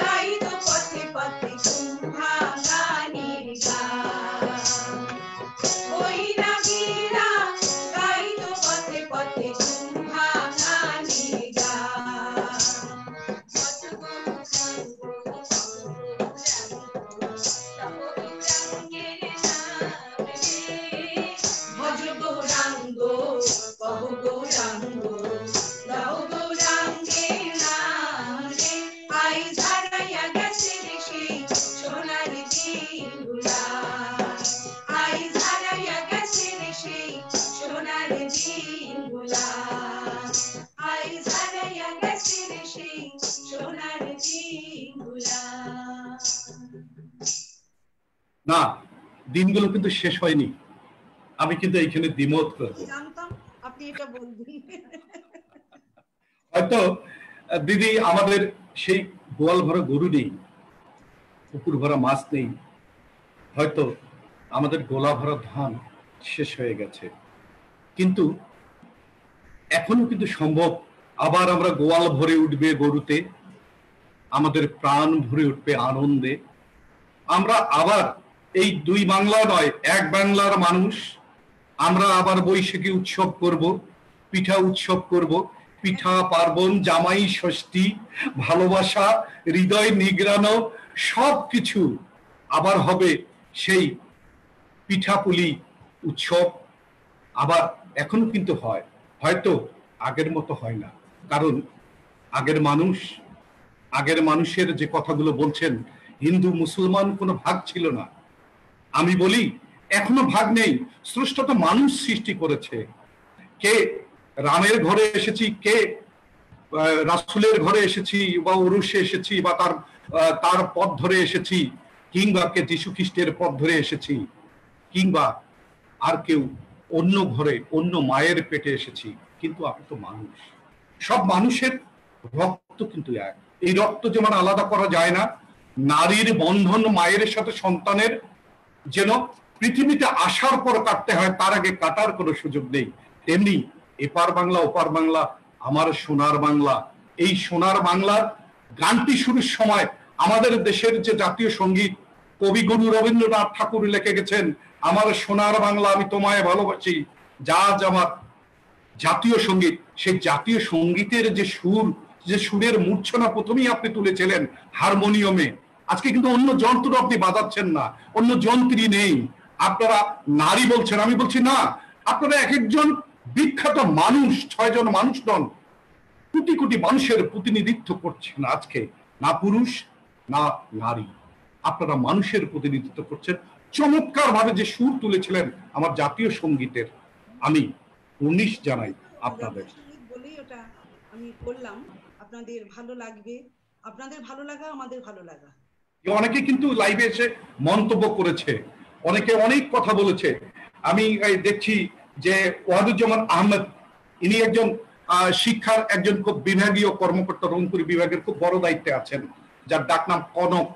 C: গাইতো পথে পথে কুম্ভাঙ্গানির গান বৈরাগীরা গাইতো পথে পথে কুম্ভাঙ্গানির গান ভজ গৌরাঙ্গ কহ গৌরাঙ্গ গাও গৌরাঙ্গের নাম রে আই ঝাড়াইয়া গেছে রে সেই সোনার দিনগুলা আই ঝাড়াইয়া গেছে রে সেই সোনার দিনগুলা আই ঝাড়াইয়া গেছে রে সেই সোনার দিনগুলা
A: না, দিনগুলো কিন্তু শেষ হয়নি। আমি কিন্তু এইখানে দ্বিমত করব।
B: জানতাম আপনি এটা বলবেন।
A: হয়তো দিদি আমাদের সেই গোয়াল ভরা গরু নেই, পুকুর ভরা মাছ নেই, হয়তো আমাদের গোলা ভরা ধান শেষ হয়ে গেছে, কিন্তু এখনো কিন্তু সম্ভব আবার আমরা গোয়াল ভরে উঠবে গরুতে, আমাদের প্রাণ ভরে উঠবে আনন্দে। আমরা আবার এই দুই বাংলা নয়, এক বাংলার মানুষ, আমরা আবার বৈশাখী উৎসব করব, পিঠা উৎসব করব, পিঠা পার্বণ জামাই ষষ্ঠী ভালোবাসা হৃদয় নিগ্রানো সবকিছু আবার হবে সেই পিঠাপুলি উৎসব। আবার এখনো কিন্তু হয়, হয়তো আগের মতো হয় না, কারণ আগের মানুষের যে কথাগুলো বলছেন, হিন্দু মুসলমান কোনো ভাগ ছিল না। আমি বলি এখনো ভাগ নেই, স্রষ্টা তো মানুষ সৃষ্টি করেছে। কে রামের ঘরে এসেছি, কে রাসূলের ঘরে এসেছি বা উরুষে এসেছি বা তার পথ ধরে এসেছি, কিংবা কে যীশু খ্রিস্টের পথ ধরে এসেছি, কিংবা আর কেউ অন্য ঘরে অন্য মায়ের পেটে এসেছি, কিন্তু আপনি তো মানুষ। সব মানুষের রক্ত কিন্তু এক, এই রক্ত যেমন আলাদা করা যায় না, নারীর বন্ধন মায়ের সাথে সন্তানের যেন পৃথিবীতে আসার পর কাটতে হয়, তার আগে কাটার কোনো সুযোগ নেই, তেমনি এপার বাংলা ওপার বাংলা আমার সোনার বাংলা। এই সোনার বাংলার গানটি শুরুর সময় আমাদের দেশের যে জাতীয় সঙ্গীত কবিগুরু রবীন্দ্রনাথ ঠাকুর লিখে গেছেন, আমার সোনার বাংলা আমি তোমায় ভালোবাসি, যা আমার জাতীয় সঙ্গীত। সেই জাতীয় সঙ্গীতের যে সুরের মূর্ছনা প্রথমেই আপনি তুলেছিলেন হারমোনিয়ামে, আজকে কিন্তু অন্য যন্ত্র আপনি বাজাচ্ছেন না, অন্য যন্ত্রই নেই। আপনারা নারী বলছেন, আমি বলছি না, আপনারা এক একজন বিখ্যাত মানুষ, 6 জন মানুষ নন, কোটি কোটি মানুষের প্রতিনিধিত্ব করছেন আজকে, না পুরুষ না নারী, আপনারা মানুষের প্রতিনিধিত্ব করছেন। চমৎকার ভাবে যে সুর তুলেছিলেন আমার জাতীয় সঙ্গীতের, আমি উনিশ জানাই আপনাদের।
B: বলেই ওটা আমি করলাম, আপনাদের ভালো লাগবে, আপনাদের ভালো লাগা আমাদের ভালো লাগা।
A: অনেকে কিন্তু লাইভে এসে মন্তব্য করেছে, অনেকে অনেক কথা বলেছে। আমি দেখছি যে ওয়াদুজ্জামান আহমেদ, ইনি একজন শিক্ষার একজন খুব বিভাগীয় কর্মকর্তা, রংপুর বিভাগের খুব বড় দায়িত্বে আছেন, যার ডাকনাম কনক।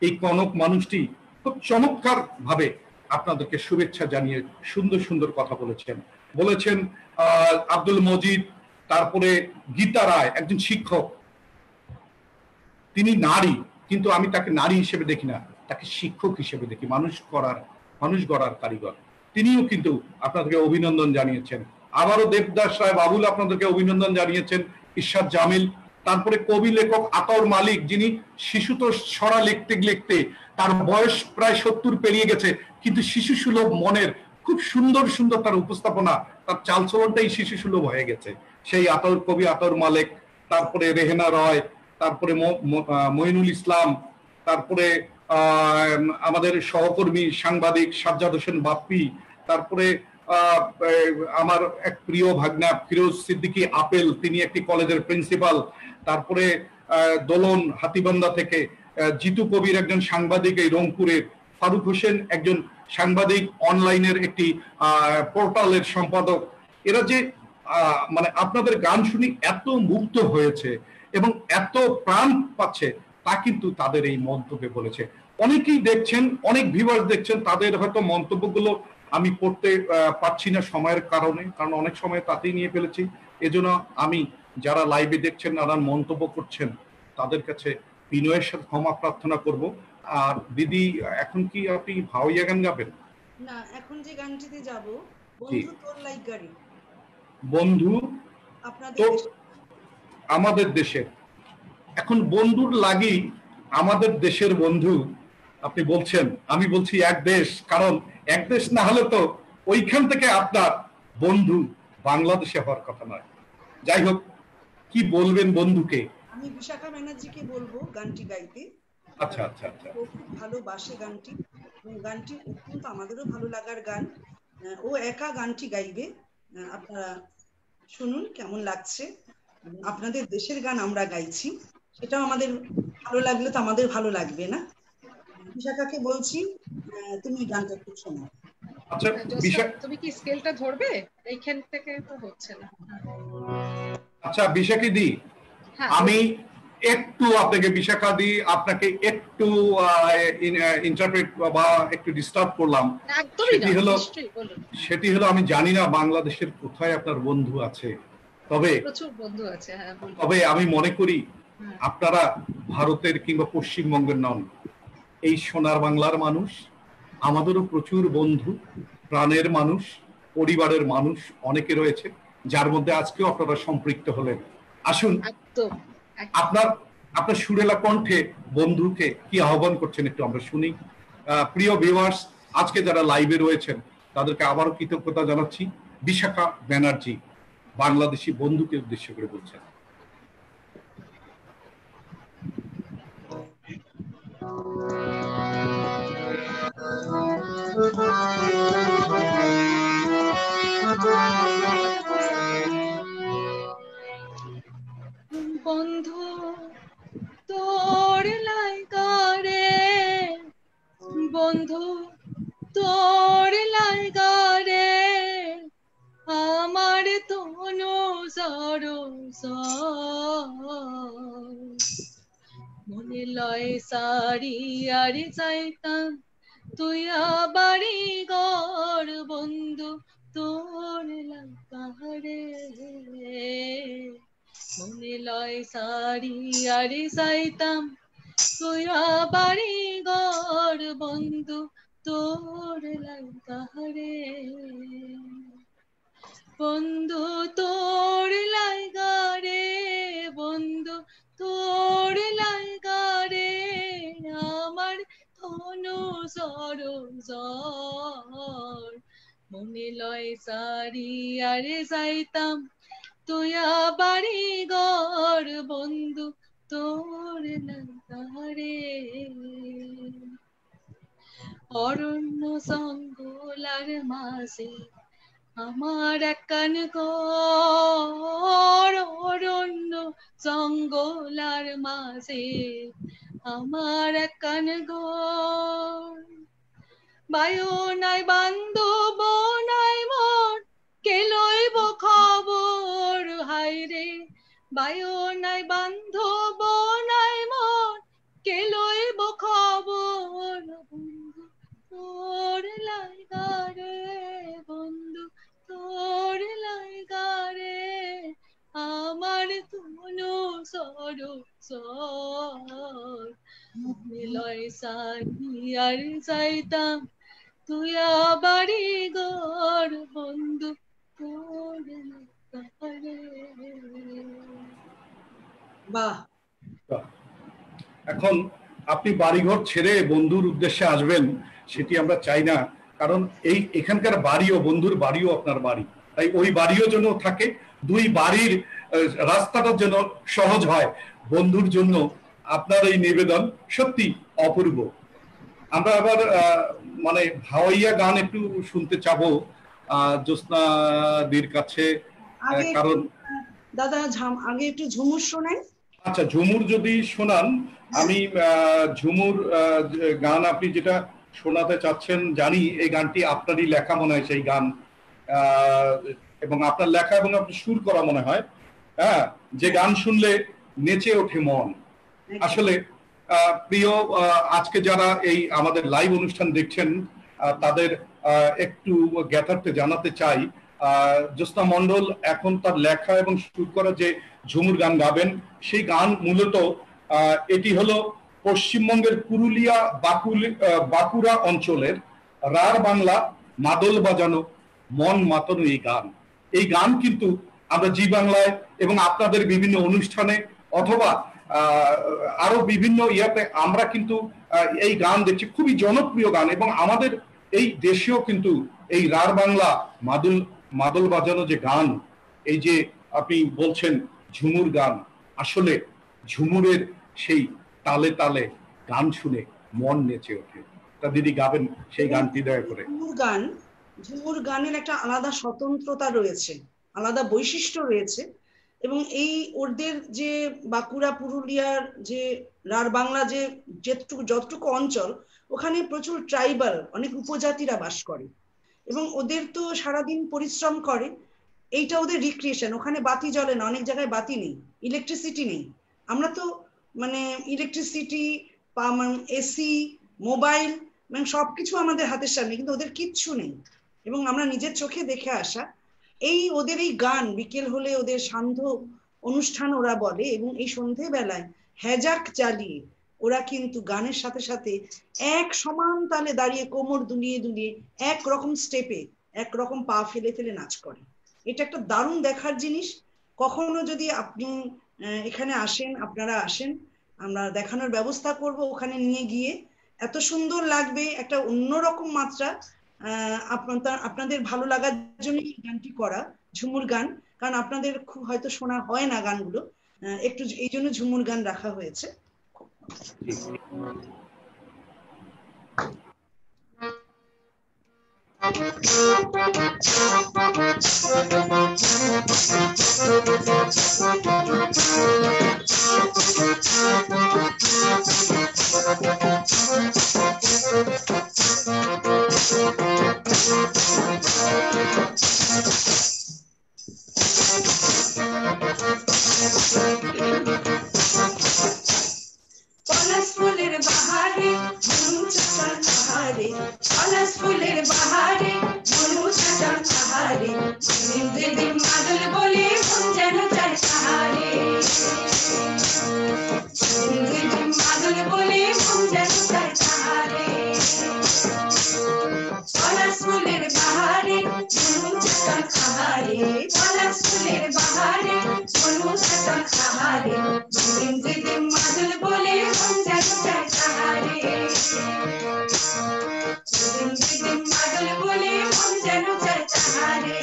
A: এই কনক মানুষটি খুব চমৎকার ভাবে আপনাদেরকে শুভেচ্ছা জানিয়ে সুন্দর সুন্দর কথা বলেছেন। আব্দুল মজিদ, তারপরে গীতা রায় একজন শিক্ষক, তিনি নারী, কিন্তু আমি তাকে নারী হিসেবে দেখি না, তাকে শিক্ষক হিসেবে দেখি, মানুষ গড়ার কারিগর। তিনিও কিন্তু আপনাদেরকে অভিনন্দন জানিয়েছেন। আবারও দেবদাস রায় বাবুল আপনাদেরকে অভিনন্দন জানিয়েছেন, ইরশাদ জামিল, তারপরে কবি লেখক আতাউর মালিক, যিনি শিশুতোষ ছড়া লিখতে লিখতে তার বয়স প্রায় 70 পেরিয়ে গেছে, কিন্তু শিশু সুলভ মনের খুব সুন্দর সুন্দর তার উপস্থাপনা, তার চালচলনটাই শিশু সুলভ হয়ে গেছে। সেই কবি আতাউর মালিক, তারপরে রেহেনা রয়, তারপরে মইনুল ইসলাম, তারপরে আমাদের সহকর্মী সাংবাদিক সাজ্জাদ হোসেন বাপ্পি, তারপরে আমার এক প্রিয় ভাগনা ফিরোজ সিদ্দিকী আপেল, তিনি একটি কলেজের প্রিন্সিপাল, তারপরে দোলন হাতিবান্ধা থেকে জিতু কবির একজন সাংবাদিক এই রংপুরের, ফারুক হোসেন একজন সাংবাদিক, অনলাইনের একটি পোর্টালের সম্পাদক। এরা যে মানে আপনাদের গান শুনি এত মুগ্ধ হয়েছে এবং এত প্রাণ পাচ্ছে, তা কিন্তু তাদের এই মন্তব্যে বলেছে। অনেকেই দেখছেন, অনেক ভিউয়ার্স দেখছেন, তাদের হয়তো মন্তব্যগুলো আমি পড়তে পারছি না সময়ের কারণে, কারণ অনেক সময় তাতেই নিয়ে ফেলেছি। এজন্য আমি যারা লাইভে দেখছেন, নানান মন্তব্য করছেন, তাদের কাছে বিনয়ের সাথে ক্ষমা প্রার্থনা করব। আর দিদি, এখন কি আপনি ভাওয়াইয়া গান গাবেন?
B: না, এখন যে গানটিতে যাব, বন্ধু তোর লাইক গাড়ি।
A: বন্ধু
B: আপনাদের
A: আমাদের দেশের, এখন বন্ধুর লাগি আমাদের দেশের বন্ধু আপনি বলছেন, আমি বলছি এক দেশ, কারণ এক দেশ না হলে তো ওইখান থেকে আপনার বন্ধু বাংলাদেশে হওয়ার কথা নয়। যাই হোক, কি বলবেন বন্ধুকে?
B: আমি বিশাখা ব্যানার্জিকে বলবো গানটি গাইতে।
A: আচ্ছা আচ্ছা আচ্ছা।
B: ও খুব ভালোবাসে গানটি, এবং গানটি অত্যন্ত আমাদেরও ভালো লাগার গান। ও একা গানটি গাইবে, আপনারা শুনুন কেমন লাগছে। আপনাদের দেশের গান আমরা গাইছি, সেটাও আমাদের ভালো লাগলে তো আমাদের ভালো লাগবে না। বিশাখাকে বলছি, তুমি গানটা একটু শোনাও।
A: আচ্ছা,
D: তুমি কি স্কেলটা ধরবে? এইখান থেকে তো হচ্ছে না।
A: আচ্ছা বিশাখা দি, আমি একটু আপনাকে বিশাখা দি আপনাকে একটু ইন্টারপ্রেট বা একটু ডিস্টার্ব করলাম। সেটি হলো আমি জানি না বাংলাদেশের কোথায় আপনার বন্ধু আছে, তবে
D: প্রচুর বন্ধু আছে।
A: তবে আমি মনে করি আপনারা ভারতের কিংবা পশ্চিমবঙ্গের নন, এই সোনার বাংলার মানুষ। আমাদেরও প্রচুর বন্ধু, প্রাণের মানুষ, পরিবারের মানুষ অনেকে রয়েছে, যার মধ্যে আজকেও আপনারা সম্পৃক্ত হলেন। আসুন, আপনার সুরেলা কণ্ঠে বন্ধুকে কি আহ্বান করছেন একটু আমরা শুনি। প্রিয় ভিউয়ার্স, আজকে যারা লাইভে রয়েছেন তাদেরকে আবারও কৃতজ্ঞতা জানাচ্ছি। বিশাখা ব্যানার্জি বাংলাদেশি বন্ধুকে উদ্দেশ্য করে বলছেন।
D: বন্ধু তোর লাইগারে, বন্ধু তোর লাইগারে, আমার তনু সরস মনে লয় সারি আর যাইতাম তুই বাড়ি ঘর, বন্ধু তোর লাইগারে, মনে লয় সারি আর যাইতাম তুই বাড়ি ঘর, বন্ধু তোর লাইগারে, বন্ধু তোর লাইগারে, বন্ধু তোর লাইগারে, আমার ধনু সরস মনে লয় সারি আর যাইতাম তুই বাড়ি ঘর, বন্ধু তোর লাইগারে, অরণ্য জঙ্গলার মাঝে আমার একখান ঘর, অরণ্য জঙ্গলার মাঝে আমার একখান ঘর, বায়ু নাই বান্ধব নাই মোর, কে লইব খবর, হায় রে বায়ু নাই বান্ধব নাই মোর, কে লইব খবর, বন্ধু তোর লাইগারে, বন্ধু তোর লাইগারে, আমার তনু সরস মনে লয় সারি আর যাইতাম তুই বাড়ি ঘর, বন্ধু তোর লাইগারে।
B: বাহ!
A: এখন আপনি বাড়িঘর ছেড়ে বন্ধুর উদ্দেশ্যে আসবেন সেটি আমরা চাই না, কারণ এই এখানকার বাড়িও বন্ধুর বাড়িও আপনার বাড়ি, তাই ওই বাড়িও যেন থাকে, দুই বাড়ির রাস্তাটার জন্য সহজ হয়, বন্ধুর জন্য আপনার এই নিবেদন সত্যি অপূর্ব। আমরা আবার মানে ভাওয়াইয়া গান একটু শুনতে চাবো জ্যোৎস্নাদির কাছে, কারণ
B: দাদা আগে একটু ঝুমুর শোনাই।
A: আচ্ছা, ঝুমুর যদি শোনান, আমি ঝুমুর গান আপনি যেটা শোনাতে চাচ্ছেন জানি, এই গানটি আপনারই লেখা মনে হয় সেই গান, এবং আপনার লেখা এবং আপনি সুর করা মনে হয়। হ্যাঁ, যে গান শুনলে নেচে ওঠে মন। আসলে প্রিয় আজকে যারা এই আমাদের লাইভ অনুষ্ঠান দেখছেন তাদের একটু জ্ঞাতার্থে জানাতে চাই, জ্যোৎস্না মণ্ডল এখন তার লেখা এবং সুর করা যে ঝুমুর গান গাবেন, সেই গান মূলত এটি হলো পশ্চিমবঙ্গের পুরুলিয়া বাঁকুড়া অঞ্চলের রার বাংলা মাদল বাজানো মন মাতানো এই গান। এই গান কিন্তু আমরা জি বাংলায় এবং আপনাদের বিভিন্ন অনুষ্ঠানে অথবা আরো বিভিন্ন ইয়াতে আমরা কিন্তু এই গান দেখছি, খুবই জনপ্রিয় গান। এবং আমাদের এই দেশেও কিন্তু এই রার বাংলা মাদল বাজানো যে গান, এই যে আপনি বলছেন ঝুমুর গান, আসলে ঝুমুরের সেই তালে তালে গান শুনে মন নেচে ওঠে। তা দিদি গাবেন সেই গানটি দয়া করে।
B: ঝুমুর গানের একটা আলাদা স্বতন্ত্রতা রয়েছে, আলাদা বৈশিষ্ট্য রয়েছে। এবং এই ওদের যে বাঁকুড়া পুরুলিয়ার যে রার বাংলা যে যতটুকু অঞ্চল, ওখানে প্রচুর ট্রাইবাল অনেক উপজাতিরা বাস করে এবং ওদের তো সারাদিন পরিশ্রম করে, এইটা ওদের রিক্রিয়েশন। ওখানে বাতি জ্বলে না, অনেক জায়গায় বাতি নেই, ইলেকট্রিসিটি নেই। আমরা তো মানে ইলেকট্রিসিটি, এসি, মোবাইল, মানে সবকিছু আমাদের হাতের সামনে, কিন্তু ওদের কিচ্ছু নেই। এবং আমরা নিজের চোখে দেখে আসা এই ওদের এই গান বিকেল হলে ওদের সান্ধ্য অনুষ্ঠান ওরা বলে, এবং এই সন্ধে বেলায় হ্যাজাক চালিয়ে ওরা কিন্তু গানের সাথে সাথে এক সমান তালে দাঁড়িয়ে কোমর দুলিয়ে দুলিয়ে একরকম স্টেপে একরকম পা ফেলে ফেলে নাচ করে। এটা একটা দারুণ দেখার জিনিস। কখনো যদি আপনি এখানে আসেন, আপনারা আসেন, আমরা দেখানোর ব্যবস্থা করব। ওখানে নিয়ে গিয়ে এত সুন্দর লাগবে, একটা অন্যরকম মাত্রা। আপনাদের ভালো লাগার জন্য এই গানটি করা, ঝুমুর গান, কারণ আপনাদের খুব হয়তো শোনা হয় না গানগুলো, একটু এই জন্য ঝুমুর গান রাখা হয়েছে।
C: পলাশ ফুলের বাহারে মনু চাচার পাহাড়ে, পলাশ ফুলের বাহারে মনু চাচার পাহাড়ে, দিদি মাদল বলে মন যেন চায় তাহারে, দিদি মাদল বলে মন যেন চায় তাহারে। পলাশ ফুলের বাহারে মনু চাচার পাহাড়ে, পলাশ ফুলের বাহারে মনু চাচার পাহাড়ে, দিদি মাদল বলে মন যেন চায় তাহারে, দিদি মাদল বলে মন যেন চায় তাহারে।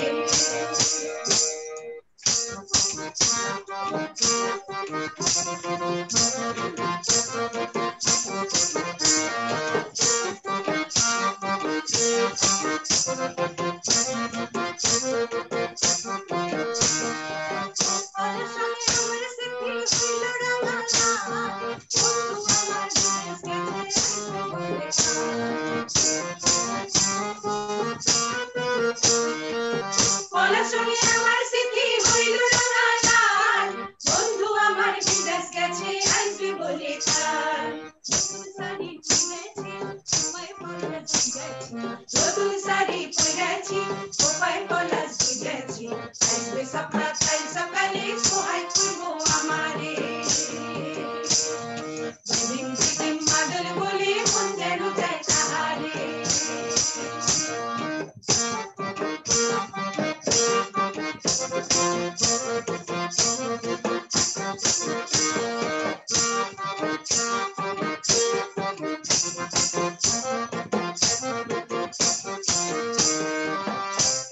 C: পলাশনে আমার স্মৃতি হইল রাঙা লাল, বন্ধু আমার বিদেশ গেছে আসবে বলে তার, নতুন শাড়ি পরেছি কোপায় পলাশ বুঝেছি, আসবে সকাল সকালে সহায় করবো আমারে, দিদিম দিদিম মাদল বলে মন যেন যায় তাহারে।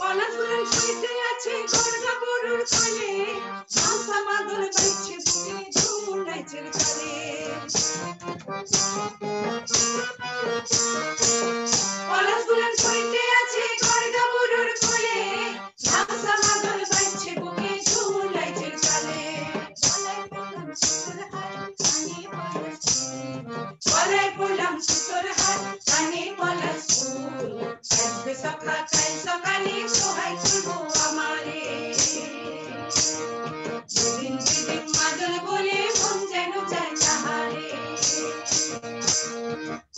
C: পলাশপুরের সইতে আছে গড়গা গরুর তলে, মাংসা মাদল বাইছে বুকে ঝুমুর নাচের তালে, পলাশ বুলান ছড়িতে আছে খড়গা বুড়োর কোলে, ঝামসা মাদল বাজছে বুকে ঝুলাইছে চালে। গলায় পড়লাম সুতোর হার, কানে পলাশ ফুল, আসবে সকাল সকালে সোহাই তুলবো আমারে। যেদিন যেদিন মাদল বলে মন যেন চায় তাহারে,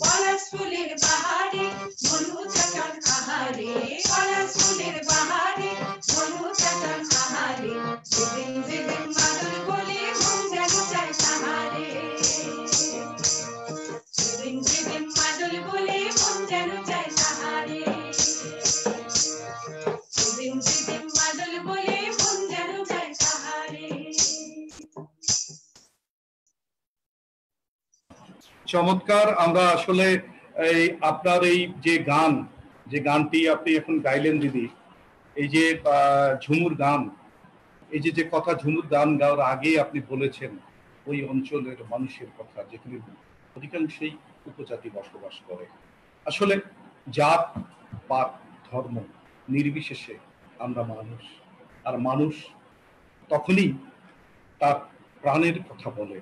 C: পলাশ ফুলের বাহারে মনু চাটান আহারে, পলাশ ফুলের বাহারে মনু চাটান আহারে। যেদিন যেদিন মাদল বলে মন যেন চায় তাহারে, যেদিন যেদিন মাদল বলে মন যেন চায় তাহারে, যেদিন যেদিন মাদল বলে মন যেন চায় তাহারে।
A: চমৎকার। আমরা আসলে এই আপনার এই যে গানটি আপনি এখন গাইলেন দিদি, এই যে ঝুমুর গান, এই যে কথা ঝুমুর গান গাওয়ার আগে আপনি বলেছেন ওই অঞ্চলের মানুষের কথা, যেখানে অধিকাংশই উপজাতি বসবাস করে। আসলে জাত পাত ধর্ম নির্বিশেষে আমরা মানুষ, আর মানুষ তখনই তার প্রাণের কথা বলে,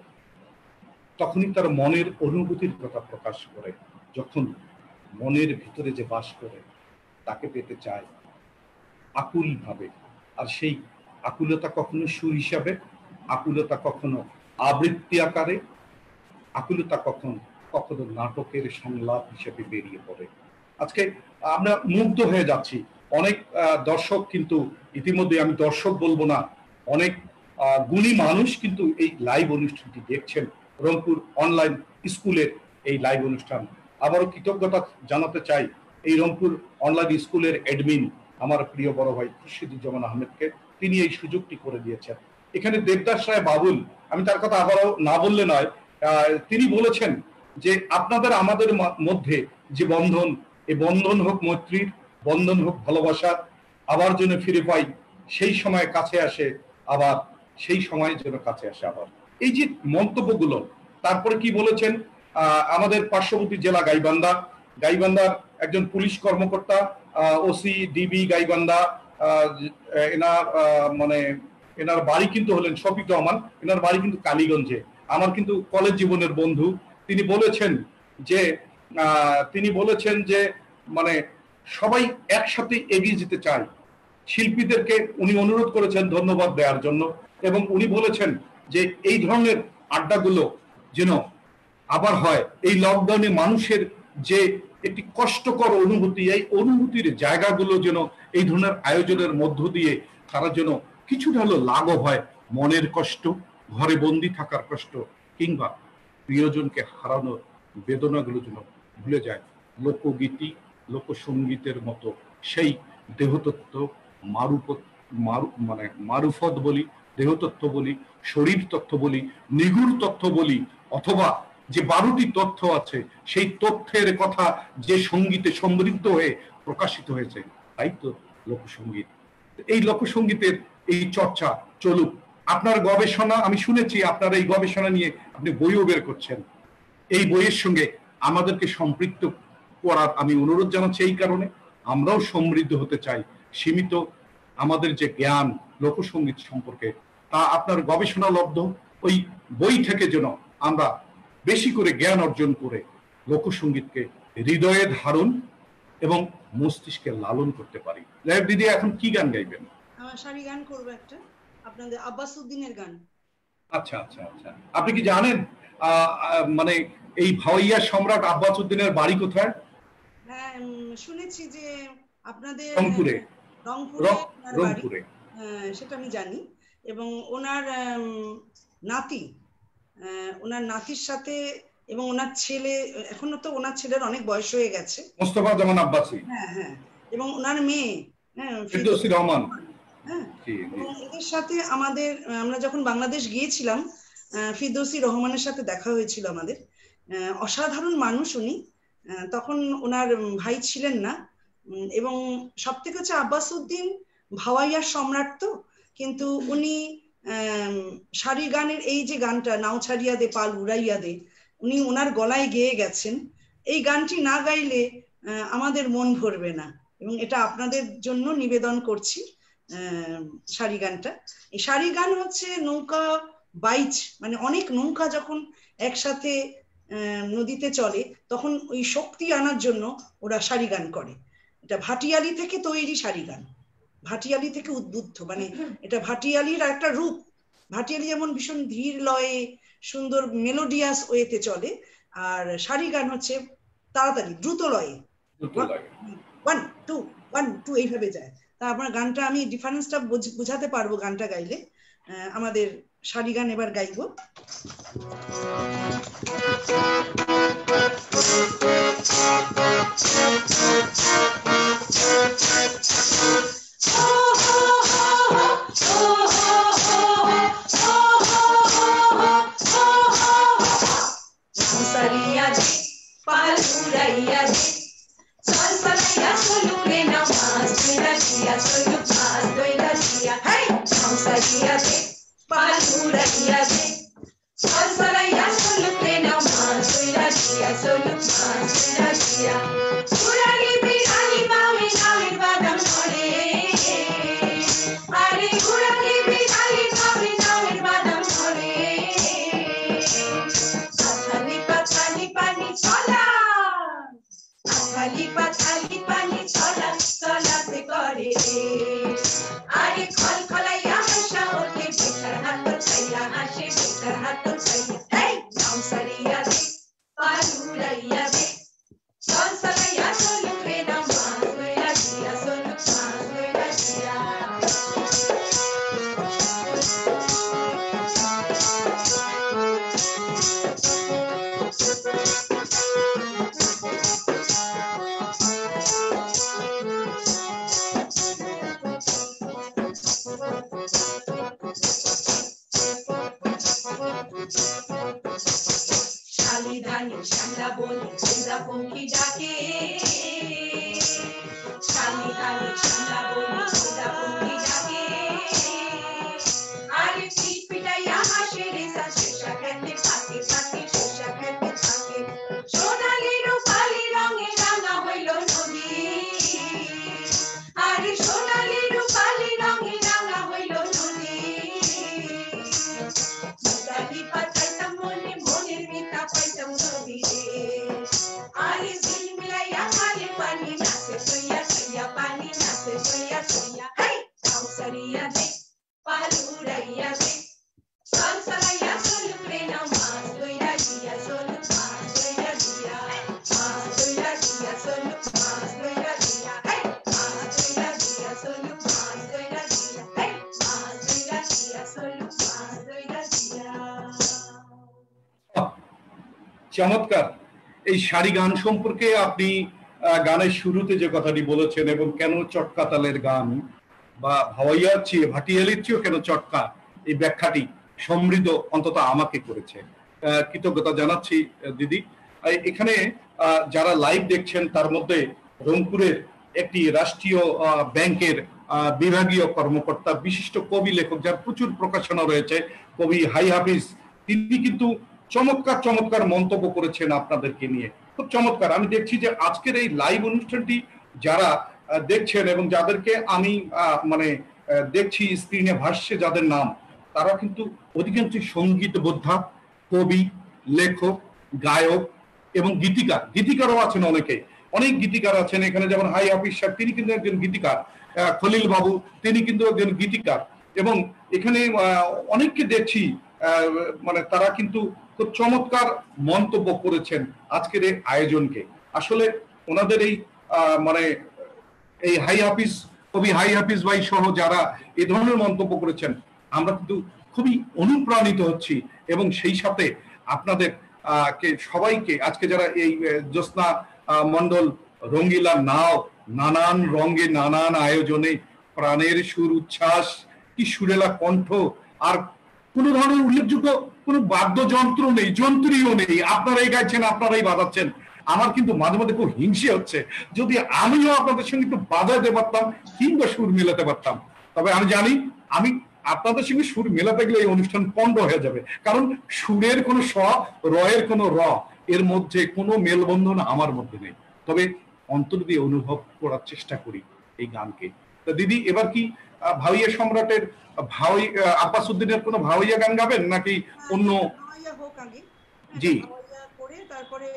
A: তখনই তার মনের অনুভূতির কথা প্রকাশ করে, যখন মনের ভিতরে যে বাস করে তাকে পেতে চায় আকুল ভাবে। আর সেই আকুলতা কখনো সুর হিসাবে, আকুলতা কখনো আবৃত্তি আকারে, আকুলতা কখনো কখনো নাটকের সংলাপ হিসেবে বেরিয়ে পড়ে। আজকে আমরা মুগ্ধ হয়ে যাচ্ছি। অনেক দর্শক কিন্তু ইতিমধ্যে, আমি দর্শক বলবো না, অনেক গুণী মানুষ কিন্তু এই লাইভ অনুষ্ঠানটি দেখছেন। রংপুর অনলাইন স্কুলের এই লাইভ অনুষ্ঠান, আবারও কৃতজ্ঞতা জানাতে চাই এই রংপুর অনলাইন স্কুলের অ্যাডমিন আমার প্রিয় বড় ভাই খুরশিদুজ্জামান আহমেদকে। তিনি এই সুযোগটি করে দিয়েছেন। এখানে দেবদাস রায় বাবুল, আমি তার কথা আবারও না বললে নয়, তিনি বলেছেন যে আপনাদের আমাদের মধ্যে যে বন্ধন, এই বন্ধন হোক মৈত্রীর, বন্ধন হোক ভালোবাসার, আবার যেন ফিরে পাই সেই সময় কাছে আসে আবার, সেই সময় যেন কাছে আসে আবার। এই যে মন্তব্যগুলো, তারপরে কি বলেছেন আমাদের পার্শ্ববর্তী জেলা গাইবান্ধার একজন পুলিশ কর্মকর্তা, ওসি ডিবি গাইবান্ধা, এনার বাড়ি কিন্তু হলেন শফিক রহমান, এনার বাড়ি কিন্তু কালীগঞ্জে, আমার কিন্তু কলেজ জীবনের বন্ধু। তিনি বলেছেন যে মানে সবাই একসাথে এগিয়ে যেতে চায়। শিল্পীদেরকে উনি অনুরোধ করেছেন ধন্যবাদ দেওয়ার জন্য, এবং উনি বলেছেন যে এই ধরনের আড্ডাগুলো যেন আবার হয়। এই লকডাউনে মানুষের যে একটি কষ্টকর অনুভূতি, এই অনুভূতির জায়গাগুলো যেন এই ধরনের আয়োজনের মধ্য দিয়ে তারা যেন কিছুটা হলো লাঘব হয়। মনের কষ্ট, ঘরে বন্দি থাকার কষ্ট, কিংবা প্রিয়জনকে হারানোর বেদনাগুলো যেন ভুলে যায়। লোকগীতি, লোকসঙ্গীতের মতো সেই দেহতত্ত্ব, মারুফত বলি, দেহতত্ত্ব বলি, শরীর তত্ত্ব বলি, নিগুড় তত্ত্ব বলি, অথবা যে 12টি তথ্য আছে, সেই তথ্যের কথা যে সঙ্গীতে সমৃদ্ধ হয়ে প্রকাশিত হয়েছে, তাই তো লোকসঙ্গীত। এই লোকসঙ্গীতের এই চর্চা চলুক। আপনার গবেষণা, আমি শুনেছি আপনার এই গবেষণা নিয়ে আপনি বইও বের করছেন। এই বইয়ের সঙ্গে আমাদেরকে সম্পৃক্ত করার আমি অনুরোধ জানাচ্ছি। এই কারণে আমরাও সমৃদ্ধ হতে চাই। সীমিত আমাদের যে জ্ঞান লোকসঙ্গীত সম্পর্কে, তা আপনার গবেষণালব্ধ ওই বই থেকে যেন আমরা বেশি করে জ্ঞান অর্জন করে লোকসঙ্গীতকে হৃদয়ে ধারণ এবং মস্তিষ্কে লালন করতে পারি। দিদি, এখন কি গান গাইবেন?
B: সারি গান করবো একটা, আপনাদের আব্বাস উদ্দিনের গান।
A: আচ্ছা আচ্ছা আচ্ছা। আপনি কি জানেন মানে এই ভাওয়াইয়া সম্রাট আব্বাস উদ্দিনের বাড়ি কোথায়?
B: হ্যাঁ, শুনেছি যে আপনাদের
A: রংপুরে,
B: সেটা আমি জানি। এবং ওনার নাতির সাথে এবং ওনার ছেলে, এখনো তো ওনার ছেলের অনেক বয়স হয়ে গেছে, মোস্তফা জামান আব্বাসী, হ্যাঁ, এবং ওনার মেয়ে ফিরদৌসী রহমান, হ্যাঁ, এদের সাথে আমরা যখন বাংলাদেশ গিয়েছিলাম, ফিরদৌসী রহমানের সাথে দেখা হয়েছিল আমাদের। অসাধারণ মানুষ উনি। তখন ওনার ভাই ছিলেন না, এবং সব থেকে হচ্ছে আব্বাস উদ্দিন ভাওয়াইয়ার সম্রাট তো, কিন্তু উনি সারি গানের এই যে গানটা, নাও ছাড়িয়া দে পাল উড়াইয়া দে, উনি ওনার গলায় গেয়ে গেছেন। এই গানটি না গাইলে আমাদের মন ভরবে না, এবং এটা আপনাদের জন্য নিবেদন করছি সারি গানটা। এই সারি গান হচ্ছে নৌকা বাইচ, মানে অনেক নৌকা যখন একসাথে নদীতে চলে তখন ওই শক্তি আনার জন্য ওরা সারি গান করে। এটা ভাটিয়ালি থেকে তৈরি সারি গান, ভাটিয়ালি থেকে উদ্বুদ্ধ, মানে এটা ভাটিয়ালির একটা রূপ। ভাটিয়ালি যেমন ভীষণ ধীর লয়ে সুন্দর মেলোডিয়াস ওয়েতে চলে, আর সারি গান হচ্ছে তাড়াতাড়ি দ্রুত লয়ে 1 2 1 2 এইভাবে যায়। তা আপনার গানটা আমি ডিফারেন্সটা বোঝাতে পারবো গানটা গাইলে। আমাদের সারি গান এবার গাইবো।
A: চমৎকার। এই সারি গান সম্পর্কে আপনি গানের শুরুতে যে কথাটি বলেছেন, এবং কেন চটকা তালের গান বা ভাওয়াইয়ার চেয়ে ভাটিয়ালির চেয়েও কেন চটকা, এই ব্যাখ্যাটি সমৃদ্ধ অন্তত আমাকে করেছে। কৃতজ্ঞতা জানাচ্ছি দিদি। এখানে যারা লাইভ দেখছেন তার মধ্যে রংপুরের একটি রাষ্ট্রীয় ব্যাংকের বিভাগীয় কর্মকর্তা, বিশিষ্ট কবি লেখক, যার প্রচুর প্রকাশনা রয়েছে, কবি হাই হাফিজ, তিনি কিন্তু চমৎকার চমৎকার মন্তব্য করেছেন আপনাদেরকে নিয়ে, খুব চমৎকার। আমি দেখছি যে আজকের এই লাইভ অনুষ্ঠানটি যারা দেখছেন এবং যাদেরকে আমি দেখছি স্ক্রিনে ভাসছে যাদের নাম, তারা কিন্তু অধিকাংশ সঙ্গীত বোদ্ধা, কবি, লেখক, গায়ক এবং গীতিকার। গীতিকারও আছেন অনেকে, অনেক গীতিকার আছেন এখানে, যেমন হাই হাফিজ সাহেব, তিনি কিন্তু একজন গীতিকার, খলিল বাবু তিনি কিন্তু একজন গীতিকার, এবং এখানে অনেককে দেখছি তারা কিন্তু খুব চমৎকার মন্তব্য করেছেন আজকের এই আয়োজনকে। আসলে ওনাদের এই এই হাই হাফিজ, কবি হাই হাফিজ ভাই সহ যারা এই ধরনের মন্তব্য করেছেন, আমরা কিন্তু খুবই অনুপ্রাণিত হচ্ছি, এবং সেই সাথে আপনাদের সবাইকে আজকে যারা এই জ্যোৎস্না মন্ডল রঙ্গিলা নাও, নানান রঙে নানান আয়োজনে প্রাণের সুর উচ্ছ্বাস, কি সুরেলা কণ্ঠ, আর কোন ধরনের উল্লেখযোগ্য কোন বাদ্যযন্ত্র নেই, যন্ত্রীও নেই, আপনারাই গাইছেন, আপনারাই বাজাচ্ছেন। আমার কিন্তু মাঝে মাঝে খুব হিংসে হচ্ছে, যদি আমিও আপনাদের সঙ্গে একটু বাজাতে পারতাম কিংবা সুর মিলাতে পারতাম। তবে আমি জানি আমি আপনাদের সঙ্গে সুর মেলাতে গেলে এই অনুষ্ঠান পণ্ড হয়ে যাবে, কারণ সুরের কোনো স, রয়ের কোনো র, এর মধ্যে কোনো মেলবন্ধন আমার মধ্যে নেই। তবে অন্তর দিয়ে অনুভব করার চেষ্টা করি এই গানকে। তা দিদি, এবার কি ভাওয়াইয়া সম্রাটের ভাওয়াই আব্বাস উদ্দিনের কোনো ভাওয়াইয়া গান গাবেন নাকি অন্য?
B: ভাওয়াইয়া হোক আগে,
A: জি,
B: ভাওয়াইয়া করে তারপরে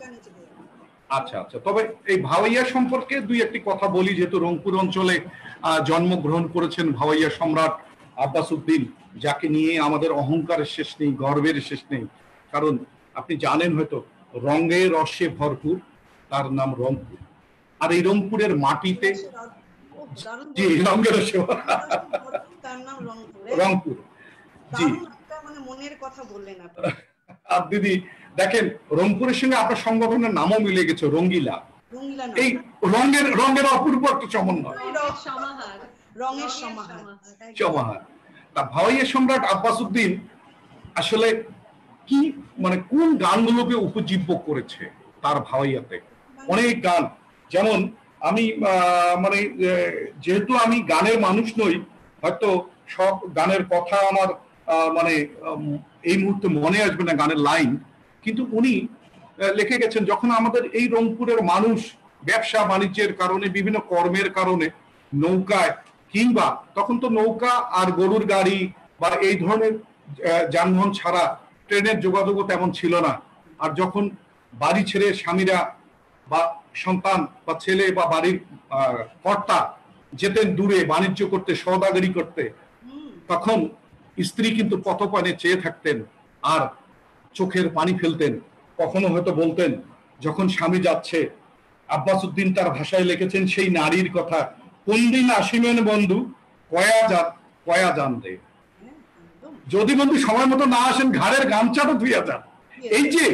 B: গানে চলে যাবো।
A: আচ্ছা আচ্ছা। তবে এই ভাওয়াইয়া সম্পর্কে দুই একটি কথা বলি, যেহেতু রংপুর অঞ্চলে জন্মগ্রহণ করেছেন ভাওয়াইয়া সম্রাট আব্বাস উদ্দিন, যাকে নিয়ে আমাদের অহংকারের শেষ নেই, গর্বের শেষ নেই। কারণ আপনি জানেন হয়তো, রঙে রসে ভরপুর, তার নাম রংপুর। আর এই রংপুরের মাটিতে, জি, রঙের রসে
B: তার নাম রংপুর।
A: রংপুর, জি,
B: মানে মনের কথা বললেন আপনি।
A: আর দিদি দেখেন, রংপুরের সঙ্গে আপনার সংগঠনের নামও মিলে গেছে, রঙ্গিলা। এই রঙের অপূর্ব একটা সমন্বয়,
B: রঙের সমাহার।
A: সমাহার। তা ভাওয়াইয়া সম্রাট আব্বাস উদ্দিন আসলে কি, মানে কোন গানগুলোকে উপজীব্য করেছে তার ভাওয়াইয়াতে? অনেক গান, যেমন আমি মানে যেহেতু আমি গানের মানুষ নই, হয়তো সব গানের কথা আমার মানে এই মুহূর্তে মনে আসবে না গানের লাইন, কিন্তু উনি লিখে গেছেন, যখন আমাদের এই রংপুরের মানুষ ব্যবসা বাণিজ্যের কারণে, বিভিন্ন কর্মের কারণে নৌকায়, কিংবা তখন তো নৌকা আর গরুর গাড়ি বা এই ধরনের যানবাহন ছাড়া ট্রেনের যোগাযোগও তেমন ছিল না, আর যখন বাড়ি ছেড়ে স্বামীরা বা সন্তান বা ছেলে বা বাড়ির কর্তা যেতেন দূরে বাণিজ্য করতে, সওদাগরি করতে, তখন স্ত্রী কিন্তু পথপানে চেয়ে থাকতেন আর চোখের পানি ফেলতেন। কখনো হয়তো বলতেন, যখন স্বামী যাচ্ছে, আব্বাস উদ্দিন তার ভাষায় লিখেছেন সেই নারীর কথা, কোন দিন আসিবেন বন্ধু, কয়া যান দে, যদি বন্ধু সময় মতো না আসেন ঘাড়ের গামছাটা ধুইয়া যান। এই যে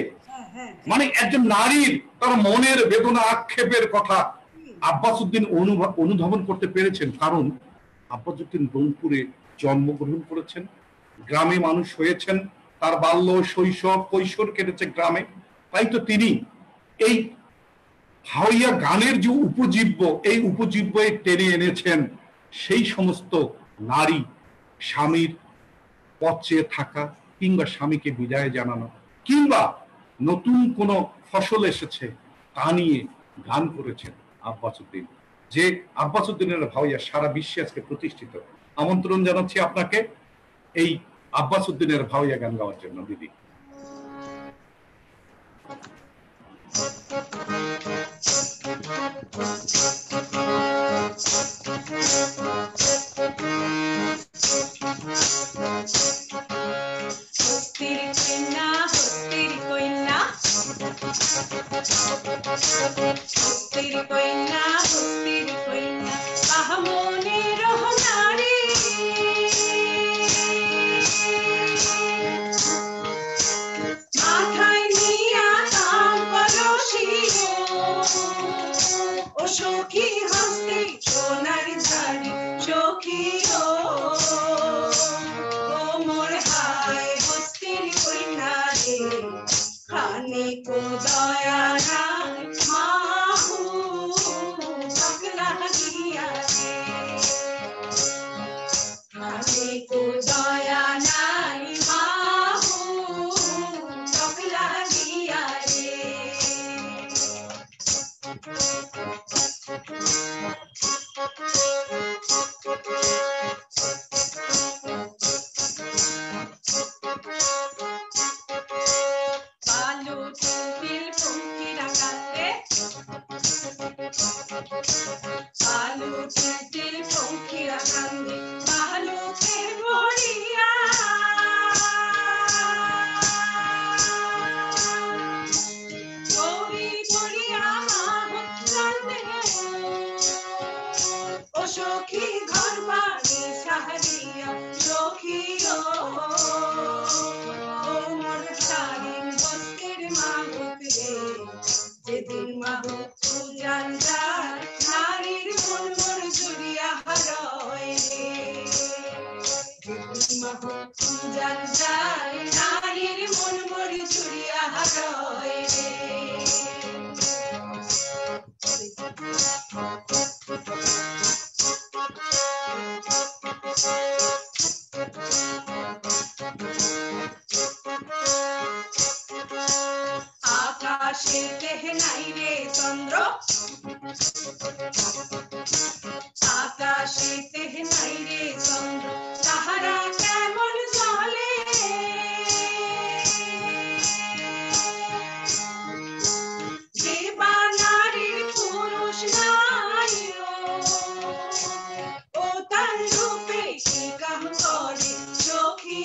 A: মানে একজন নারীর তার মনের বেদনা আক্ষেপের কথা আব্বাস উদ্দিন অনুধাবন করতে পেরেছেন, কারণ আব্বাস উদ্দিন রংপুরে জন্মগ্রহণ করেছেন, গ্রামে মানুষ হয়েছেন, তার বাল্য শৈশব কৈশোর কেটেছে গ্রামে। তাই তো তিনি এই ভাওয়াইয়া গানের যে উপজীব্য, এই উপজীব্য টেনে এনেছেন সেই সমস্ত নারী, স্বামীর পথ চেয়ে থাকা, কিংবা স্বামীকে বিদায় জানানো, কিংবা নতুন কোনো ফসল এসেছে তা নিয়ে গান করেছেন আব্বাস উদ্দিন, যে আব্বাস উদ্দিনের ভাওয়াইয়া সারা বিশ্বে আজকে প্রতিষ্ঠিত। আমন্ত্রণ জানাচ্ছি আপনাকে এই আব্বাস উদ্দিনের ভাওয়াইয়া গান গাওয়ার জন্য দিদি।
C: সখী হাসতে সোনার ঝাড়ি, সখী ও মোর হায় বস্তির কইনা রে, খানে কো দয়া নাই মাহু পাগলা গিয়া রে, খানে কো দয়া নাই মাহু পাগলা গিয়া রে। বালু টুপিল পঙ্কিরা কাঁদে, বালু টুপিল পঙ্কিরা কাঁদে, বালুকে ভরিয়া গৌরী ভরিয়া কাঁদে, ও সখী ঘর বাড়ি সাহারিয়া, সখী ও মোর স্বাধীন বস্তির মাহুত রে, যেদিন মাহুত পূজান যায় নারীর মন মোর জুড়িয়া হারয় রে, যেদিন মাহুত পূজান যায় নারীর মন মোর জুড়িয়া হারয় রে। আকাশেতে নাই রে চন্দ্র, আকাশেতে নাই রে চন্দ্র, তাহারা কেমন চলে যে বা নারীর পুরুষ নাই ও তার রূপে কি কাম করে সখী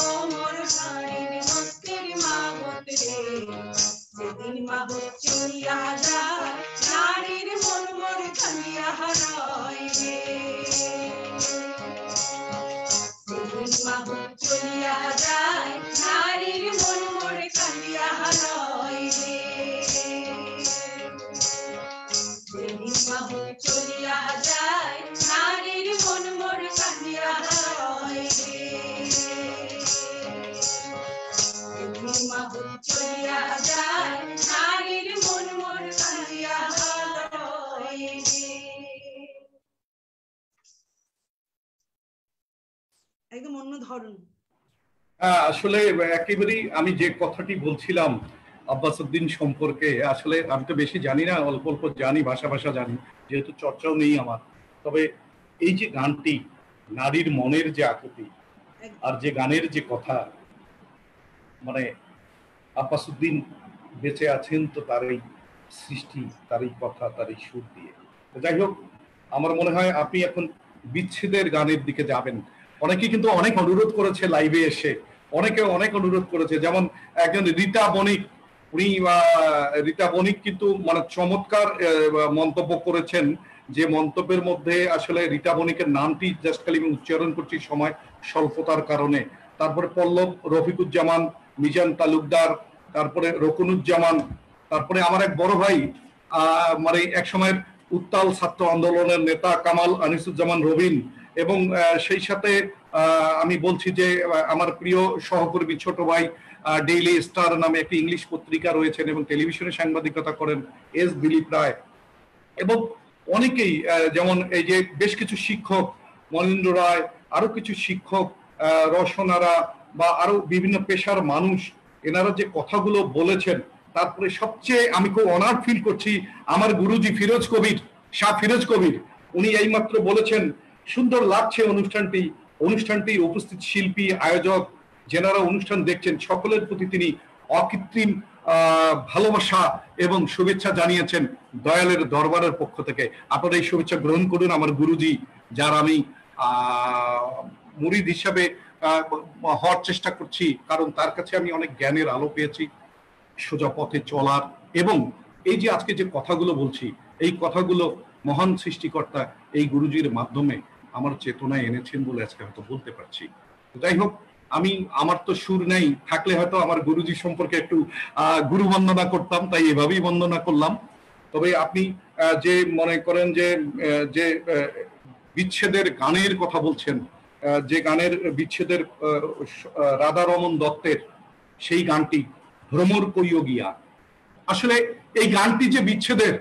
C: ও মোর নারীর মস্তির মাহত রে, যেদিন মাহত চলিয়া যায় নারীর মন মোর কান্দিয়া হারায় রে, যেদিন মাহত চলিয়া যায় নারীর মন মোর কান্দিয়া হারায় রে, যেদিন মাহত চলিয়া যায় নারীর মন মোর কান্দিয়া হারায় রে, যেদিন মাহত চলিয়া যায় নারীর মন মোর কান্দিয়া হারায় রে।
B: একদম অন্য ধরন।
A: আসলে একেবারেই আমি যে কথাটি বলছিলাম আব্বাস উদ্দিন সম্পর্কে, আসলে আমি তো বেশি জানি না, অল্প অল্প জানি, ভাষা ভাষা জানি, যেহেতু চর্চাও নেই আমার। তবে এই যে গানটি, নারীর মনের যে আকুতি আর যে গানের যে কথা, মানে আব্বাস উদ্দিন বেঁচে আছেন তো তার এই সৃষ্টি, তার এই কথা, তার এই সুর দিয়ে। যাই হোক, আমার মনে হয় আপনি এখন বিচ্ছেদের গানের দিকে যাবেন। অনেকে কিন্তু অনেক অনুরোধ করেছে লাইভে এসে, অনেকে অনেক অনুরোধ করেছে, যেমন একজন রীতা বণিক, উনি রীতা বণিক কিন্তু মানে চমৎকার মন্তব্য করেছেন, যে মন্তব্যের মধ্যে আসলে রীতা বণিকের নামটি জাস্ট খালি আমি উচ্চারণ করছি সময় স্বল্পতার কারণে। তারপরে পল্লব রফিকুজ্জামান, মিজান তালুকদার, তারপরে রকুনুজ্জামান, তারপরে আমার এক বড় ভাই মানে এক সময়ের উত্তাল ছাত্র আন্দোলনের নেতা কামাল আনিসুজ্জামান রবিন, এবং সেই সাথে আমি বলছি যে আমার প্রিয় সহকর্মী ছোট ভাই, ডেইলি স্টার নামে একটি ইংলিশ পত্রিকা রয়েছেন এবং টেলিভিশনে সাংবাদিকতা করেন, এস দিলীপ রায়, এবং অনেকেই, যেমন এই যে বেশ কিছু শিক্ষক, মনীন্দ্র রায়, আরো কিছু শিক্ষক, রসনারা, বা আরো বিভিন্ন পেশার মানুষ, এনারা যে কথাগুলো বলেছেন। তারপরে সবচেয়ে আমি খুব অনার ফিল করছি আমার গুরুজি ফিরোজ কবির, শাহ ফিরোজ কবির, উনি এইমাত্র বলেছেন সুন্দর লাগছে অনুষ্ঠানটি, অনুষ্ঠানটির উপস্থিত শিল্পী, আয়োজক, যেনারা অনুষ্ঠান দেখছেন সকলের প্রতি তিনি অকৃত্রিম ভালোবাসা এবং শুভেচ্ছা জানিয়েছেন দয়ালের দরবারের পক্ষ থেকে। আপনারা এই শুভেচ্ছা গ্রহণ করুন আমার গুরুজি, যার আমি মুরিদ হিসাবে হওয়ার চেষ্টা করছি, কারণ তার কাছে আমি অনেক জ্ঞানের আলো পেয়েছি, সোজা পথে চলার, এবং এই যে আজকে যে কথাগুলো বলছি, এই কথাগুলো মহান সৃষ্টিকর্তা এই গুরুজির মাধ্যমে আমার চেতনায় এনেছেন বলে আজকে হয়তো বলতে পারছি। যাই হোক, আমি, আমার তো সুর নেই, থাকলে হয়তো আমার গুরুজি সম্পর্কে একটু গুরু বন্দনা করতাম, তাই এভাবেই বন্দনা করলাম। তবে আপনি যে মনে করেন যে যে বিচ্ছেদের গানের কথা বলছেন, যে গানের বিচ্ছেদের রাধারমন দত্তের সেই গানটি ভ্রমর কইও গিয়া, আসলে এই গানটি যে বিচ্ছেদের,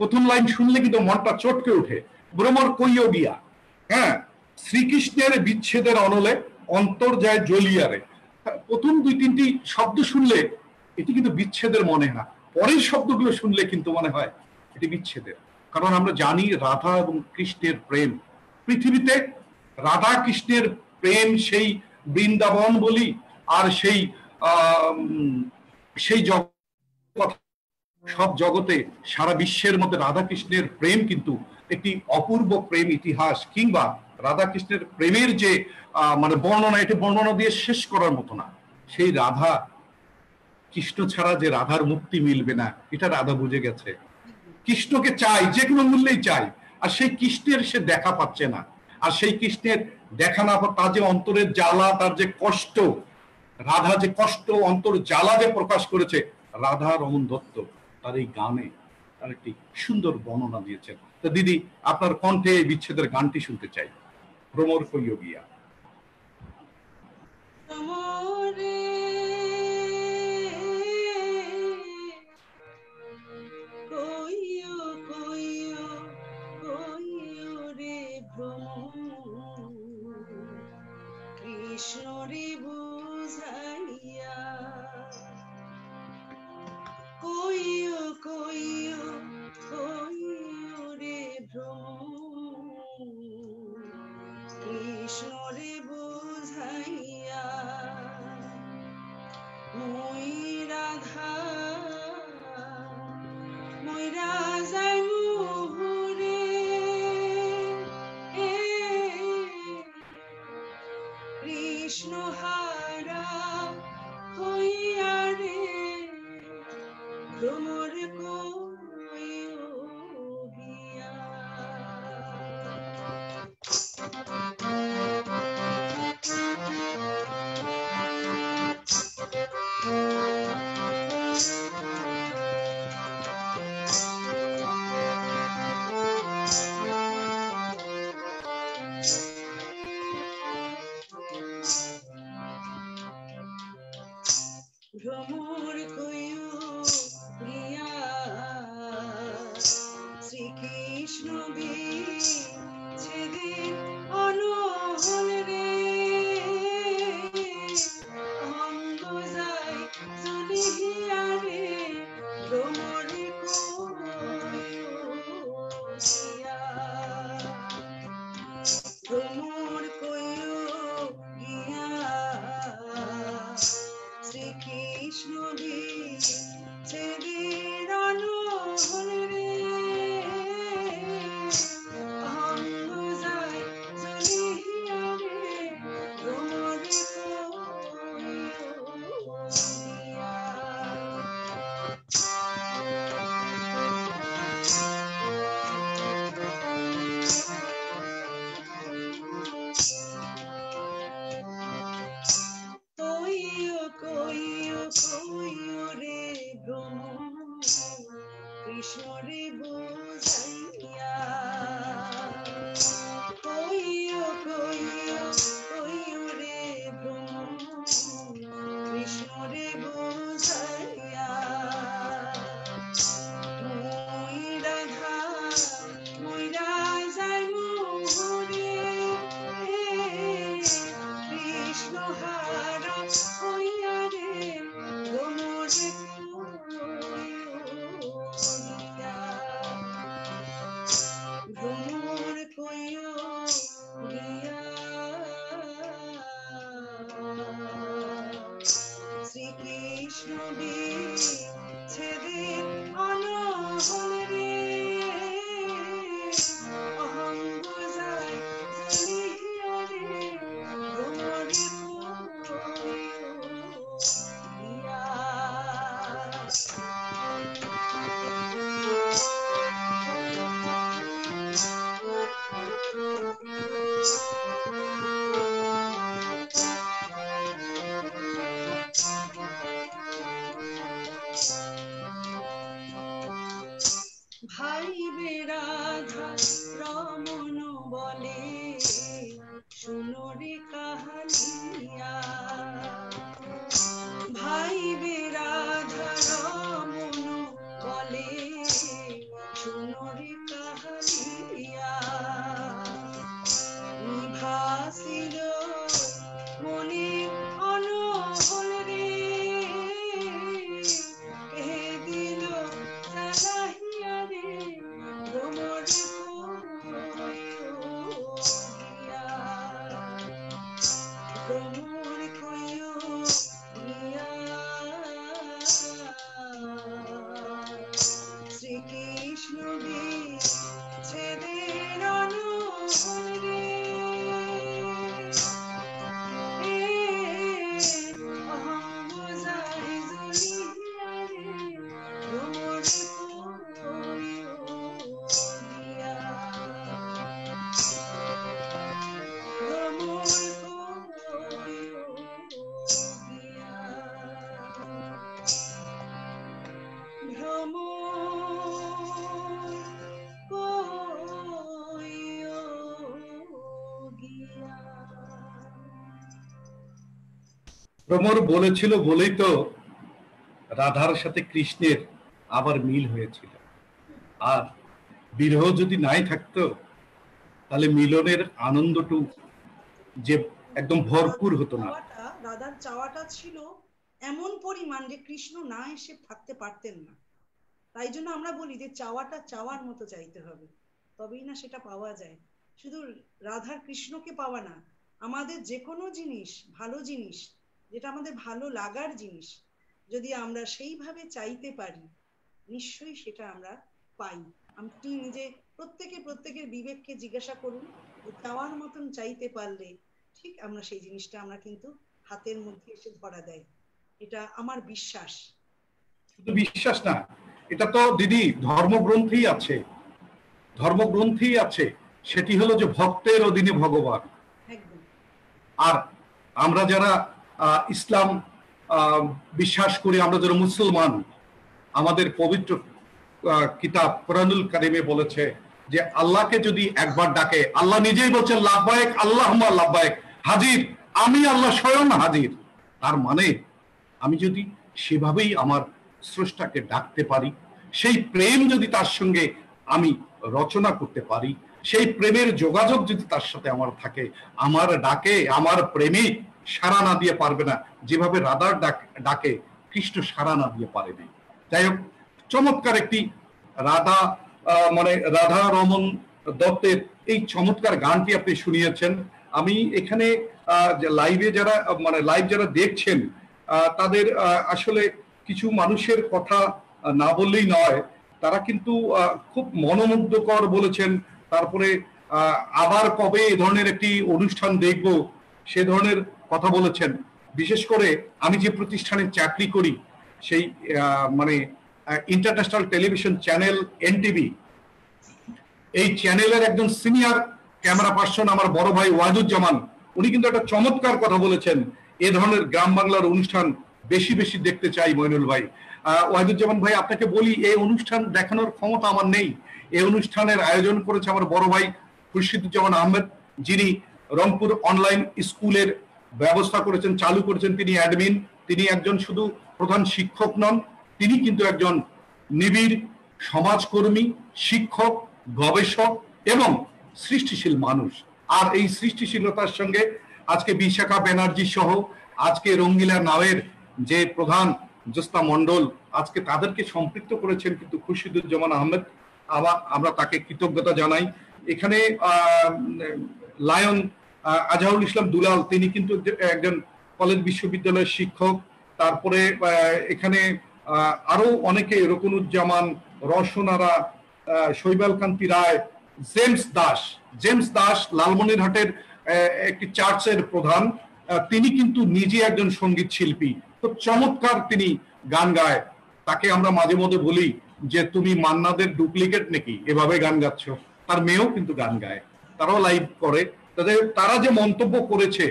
A: প্রথম লাইন শুনলে কিন্তু মনটা চটকে ওঠে, ভ্রমর কইও গিয়া, হ্যাঁ, শ্রীকৃষ্ণের বিচ্ছেদের অনলে অন্তর যায় জ্বলিয়ারে। প্রথম দুই তিনটি শব্দ শুনলে এটি কিন্তু বিচ্ছেদের মনে হয়, পরের শব্দগুলো শুনলে কিন্তু মনে হয় এটি বিচ্ছেদের। কারণ আমরা জানি রাধা এবং কৃষ্ণের প্রেম, পৃথিবীতে রাধা কৃষ্ণের প্রেম সেই বৃন্দাবন বলি, আর সেই সেই জগৎ, সব জগতে সারা বিশ্বের মধ্যে রাধা কৃষ্ণের প্রেম কিন্তু একটি অপূর্ব প্রেম ইতিহাস, কিংবা রাধা কৃষ্ণের প্রেমের যে মানে বর্ণনা, এটি বর্ণনা দিয়ে শেষ করার মতো না। সেই রাধা, কৃষ্ণ ছাড়া যে রাধার মুক্তি মিলবে না, এটা রাধা বুঝে গেছে। কৃষ্ণকে চাই, যে কোনো মূল্যেই চাই, আর সেই কৃষ্ণের সে দেখা পাচ্ছে না। আর সেই কৃষ্ণের দেখা না পাওয়া, তার যে অন্তরের জ্বালা, তার যে কষ্ট, রাধা যে কষ্ট, অন্তর জ্বালা যে প্রকাশ করেছে রাধা রমন দত্ত তার এই গানে, তার একটি সুন্দর বর্ণনা দিয়েছেন। তো দিদি, আপনার কণ্ঠে এই বিচ্ছেদের গানটি শুনতে চাই, ভ্রমর কইও গিয়া।
B: কৃষ্ণ রে বুঝাইয়া কইও কইও কইও রে ভ্রমর কৃষ্ণ রে বুঝাইয়া মই রাধা মইরা যাই মোহরে কৃষ্ণ হারা হইয়া রে ভ্রমর কইও গিয়া ভ্রমর কইও গিয়া শ্রীকৃষ্ণ বিচ্ছেদে অনহল রে অঙ্গ যায় চলিয়া রে ভ্রমর কইও গিয়া ভ্রমর কইও গিয়া শ্রীকৃষ্ণ বিচ্ছেদের অনহল রে অঙ্গ যায় চলিয়া রে ভ্রমর কইও গিয়া কইও কইও কইও রে ভ্রমর কৃষ্ণ রে বুঝাইয়া কইও কইও কইও রে ভ্রমর কৃষ্ণ রে বুঝাইয়া মই রাধা মইরা যাই মোহরে কৃষ্ণ হারা হইয়া রে ভ্রমর কইও গিয়া ভ্রমর কইও গিয়া শ্রীকৃষ্ণ বিচ্ছেদে অনহল রে অঙ্গ যায় চলিয়া রে ভ্রমর কইও গিয়া ভাই বেরাধা রমন বলে শুনো রে কাহালিয়া ভাই বেরাধা রমন বলে শুনো রে কাহালিয়া নিভাসিল মনে অনহল রে কে দিল চালাহিয়া রে ভ্রমর কইও গিয়া ভ্রমর কইও গিয়া শ্রীকৃষ্ণ বিচ্ছেদের অনহল রে অঙ্গ যায় জ্বলিয়া রে ভ্রমর কইও গিয়া ভ্রমর কইও গিয়া ভ্রমর কইও গিয়া
A: ভ্রমর বলেছিল বলেই তো রাধার সাথে কৃষ্ণের আবার মিল হয়েছিল। আর বিরহ যদি নাই থাকতো তাহলে মিলনের আনন্দটুকু যে একদম ভরপুর হতো না।
B: রাধার চাওয়াটা ছিল এমন পরিমাণ যে কৃষ্ণ না এসে থাকতে পারতেন না। তাই জন্য আমরা বলি যে চাওয়াটা চাওয়ার মতো চাইতে হবে, তবেই না সেটা পাওয়া যায়। শুধু রাধার কৃষ্ণকে পাওয়া না, আমাদের যে কোনো জিনিস, ভালো জিনিস, যেটা আমাদের ভালো লাগার জিনিস, যদি আমরা সেইভাবে চাইতে পারি, নিশ্চয়ই সেটা আমরা পাই। আপনি নিজে প্রত্যেকের বিবেককে জিজ্ঞাসা করুন, চাওয়ার মতন চাইতে পারলে ঠিক আমরা সেই জিনিসটা আমরা কিন্তু হাতের মধ্যে এসে ধরা দেয়। এটা আমার বিশ্বাস।
A: শুধু বিশ্বাস না, এটা তো দিদি ধর্মগ্রন্থেই আছে, ধর্মগ্রন্থেই আছে, সেটি হলো যে ভক্তের অধীনে ভগবান। আর আমরা যারা ইসলাম বিশ্বাস করি, আমরা যারা মুসলমান, আমাদের পবিত্র কিতাব কোরআনুল কারিমে বলেছে যে আল্লাহকে যদি একবার ডাকে, আল্লাহ নিজেই বলছেন লাব্বাইক আল্লাহুম্মা লাব্বাইক, হাজির, আমি আল্লাহ স্বয়ং হাজির। তার মানে আমি যদি সেভাবেই আমার স্রষ্টাকে ডাকতে পারি, সেই প্রেম যদি তার সঙ্গে আমি রচনা করতে পারি, সেই প্রেমের যোগাযোগ যদি তার সাথে আমার থাকে, আমার ডাকে আমার প্রেমিক সাড়া না দিয়ে পারবে না, যেভাবে রাধার ডাকে কৃষ্ণ সাড়া না দিয়ে পারে না। যাই হোক, চমৎকার একটি রাধা মানে রাধা রমন দত্তের এই চমৎকার গানটি আপনি শুনিয়েছেন। আমি এখানে লাইভে যারা মানে লাইভ যারা দেখছেন তাদের আসলে কিছু মানুষের কথা না বললেই নয়, তারা কিন্তু খুব মনোমুগ্ধকর বলেছেন। তারপরে আবার কবে এ ধরনের একটি অনুষ্ঠান দেখব সে ধরনের কথা বলেছেন। বিশেষ করে আমি যে প্রতিষ্ঠানে চাকরি করি সেই মানে ইন্টারন্যাশনাল টেলিভিশন চ্যানেল এনটিভি, এই চ্যানেলের একজন সিনিয়র ক্যামেরা পার্সন আমার বড় ভাই ওয়াহিদুজ্জামান, উনি কিন্তু একটা চমৎকার কথা বলেছেন, এ ধরনের গ্রাম বাংলার অনুষ্ঠান বেশি বেশি দেখতে চাই মইনুল ভাই। ওয়াহিদুজ্জামান ভাই, আপনাকে বলি এই অনুষ্ঠান দেখানোর ক্ষমতা আমার নেই। এই অনুষ্ঠানের আয়োজন করেছে আমার বড় ভাই খুরশিদুজ্জামান আহমেদ, যিনি রংপুর অনলাইন স্কুলের ব্যবস্থা করেছেন, চালু করেছেন। তিনি অ্যাডমিন, তিনি একজন শুধু প্রধান শিক্ষক নন, তিনি কিন্তু একজন নিবিড় সমাজকর্মী, শিক্ষক, গবেষক এবং সৃষ্টিশীল মানুষ। আর এই সৃষ্টিশীলতার সঙ্গে আজকে বিশাখা ব্যানার্জি সহ আজকে রঙ্গিলা নাওয়ের যে প্রধান জোস্তা মন্ডল, আজকে তাদেরকে সম্পৃক্ত করেছেন কিন্তু খুরশিদুজ্জামান আহমেদ। আমরা তাকে কৃতজ্ঞতা জানাই। এখানে লায়ন আজহারুল ইসলাম দুলাল, তিনি কিন্তু একজন কলেজ বিশ্ববিদ্যালয়ের শিক্ষক। তারপরে এখানে আরো অনেকে, রকুনুজ্জামান, রসনারা, শৈবাল কান্তি রায়, জেমস দাস লালমনিরহাটের একটি চার্চের প্রধান, তিনি কিন্তু নিজে একজন সঙ্গীত শিল্পী, তো চমৎকার তিনি গান গায়। তাকে আমরা মাঝে মধ্যে বলি যে তুমি মান্নাদের ডুপ্লিকেট নাকি, এভাবে গান গাচ্ছ। তার মেয়েও কিন্তু গান গায়, তারাও লাইভ করে। তারা যে মন্তব্য করেছে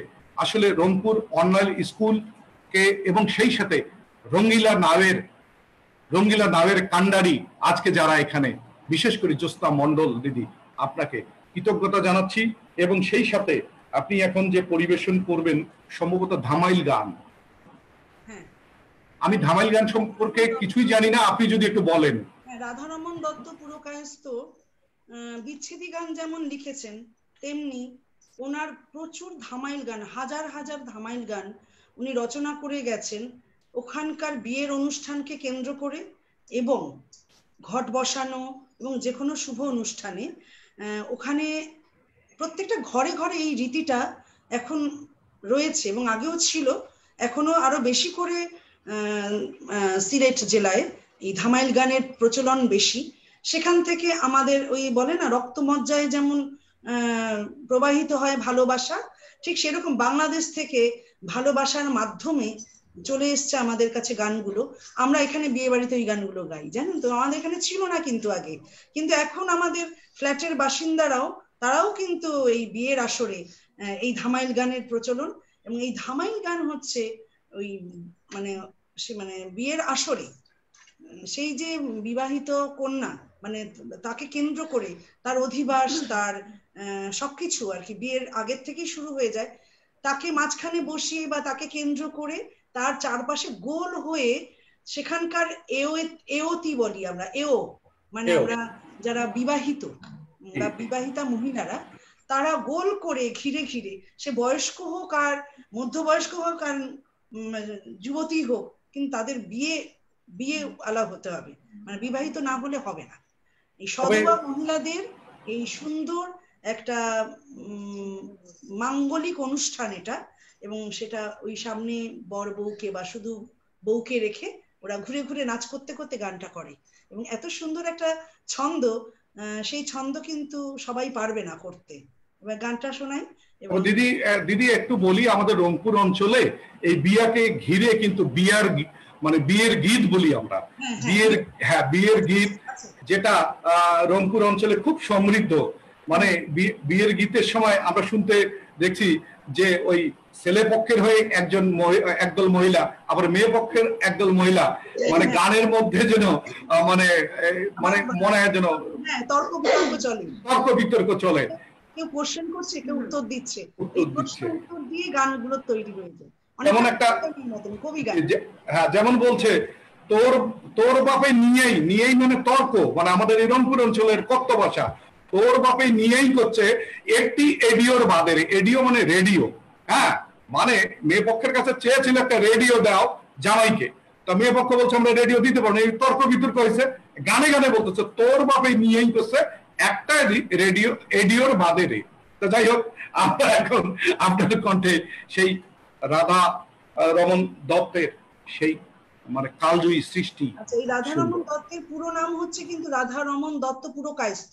A: আসলে রংপুর অনলাইন স্কুলকে এবং সেই সাথে রঙ্গিলা নাওয়ের কান্ডারি আজকে যারা এখানে, বিশেষ করে জোস্তা মন্ডল দিদি, আপনাকে কৃতজ্ঞতা জানাচ্ছি। এবং সেই সাথে আপনি এখন যে পরিবেশন করবেন সম্ভবত ধামাইল গান, আমি ধামাইল গান সম্পর্কে কিছুই জানি না, আপনি যদি একটু বলেন।
B: রাধারমন দত্ত পুরকায়স্থ বিচ্ছেদী গান যেমন লিখেছেন, তেমনি ওনার প্রচুর ধামাইল গান, হাজার হাজার ধামাইল গান উনি রচনা করে গেছেন ওখানকার বিয়ের অনুষ্ঠানকে কেন্দ্র করে, এবং ঘট বসানো এবং যে কোনো শুভ অনুষ্ঠানে ওখানে প্রত্যেকটা ঘরে ঘরে এই রীতিটা এখন রয়েছে এবং আগেও ছিল, এখনো আরো বেশি করে সিলেট জেলায় এই ধামাইল গানের প্রচলন বেশি। সেখান থেকে আমাদের ওই বলে না রক্তমজ্জায় যেমন প্রবাহিত হয় ভালোবাসা, ঠিক সেরকম বাংলাদেশ থেকে ভালোবাসার মাধ্যমে চলে এসছে আমাদের কাছে গানগুলো। আমরা এখানে বিয়ে বাড়িতে ওই গানগুলো গাই, জানেন তো, আমাদের এখানে ছিল না কিন্তু আগে, কিন্তু এখন আমাদের ফ্ল্যাটের বাসিন্দারাও তারাও কিন্তু এই বিয়ের আসরে এই ধামাইল গানের প্রচলন। এবং এই ধামাইল গান হচ্ছে ওই মানে বিয়ের আসরে সেই যে বিবাহিত কন্যা, মানে তাকে কেন্দ্র করে তার অধিবাস, তার সবকিছু আর কি বিয়ের আগের থেকেই শুরু হয়ে যায়। তাকে মাঝখানে বসিয়ে বা তাকে কেন্দ্র করে তার চারপাশে গোল হয়ে সেখানকার এওতি বলি আমরা, মানে আমরা যারা বিবাহিত বা বিবাহিতা মহিলারা, তারা গোল করে ঘিরে ঘিরে, সে বয়স্ক হোক আর মধ্যবয়স্ক হোক আর যুবতী হোক, কিন্তু তাদের বিয়ে বিয়ে আলা হতে হবে, মানে বিবাহিত না হলে হবে না। এই সধবা মহিলাদের এই সুন্দর একটা মাঙ্গলিক অনুষ্ঠান এটা, এবং সেটা ওই সামনে বর বউকে বা শুধু বউকে রেখে ওরা ঘুরে ঘুরে নাচ করতে করতে গানটা করে, এবং এত সুন্দর একটা ছন্দ, সেই ছন্দ কিন্তু সবাই পারবে না করতে। এবার গানটা শোনাই।
A: এবং দিদি দিদি একটু বলি, আমাদের রংপুর অঞ্চলে এই বিয়াকে ঘিরে কিন্তু বিয়ের গীত বলি আমরা, বিয়ের গীত, যেটা রংপুর অঞ্চলে খুব সমৃদ্ধ। মানে বিয়ের গীতের সময় আমরা শুনতে দেখছি যে ওই ছেলে পক্ষের হয়ে একদল মহিলা, আবার মেয়ে পক্ষের একদল মহিলা, মানে গানের মধ্যে যেন মানে মানে মনে হয় যেন
B: তর্ক বিতর্ক চলে, কেউ কোশ্চেন করছে, কেউ উত্তর দিচ্ছে, উত্তর দিয়ে গানগুলো তৈরি হয়েছে।
A: যেমন একটা যেমন বলছে তোর বাপে নিয়েই মানে তর্ক, মানে আমাদের এই রংপুর অঞ্চলের কত্ত ভাষা, তোর বাপে নিয়েই করছে একটি এডিওর বাদের, এডিও মানে রেডিও, হ্যাঁ, মানে মেয়ে পক্ষের কাছে চেয়েছিল একটা রেডিও দাও জামাইকে, তো মেয়ে পক্ষ বলছে আমরা রেডিও দিতে পারবো না, এই তর্ক বিতর্ক হয়েছে, গানে গানে বলতেছে তোর বাপে নিয়েই করছে একটা রেডিও এডিওর বাদেরে। তো যাই হোক, আমরা এখন আপনাদের কণ্ঠে সেই রাধা রমন দত্তের সেই মানে কালজয়ী সৃষ্টি।
B: আচ্ছা, এই রাধা রমন দত্তের পুরো নাম হচ্ছে কিন্তু রাধা রমন দত্ত পুরকায়স্থ।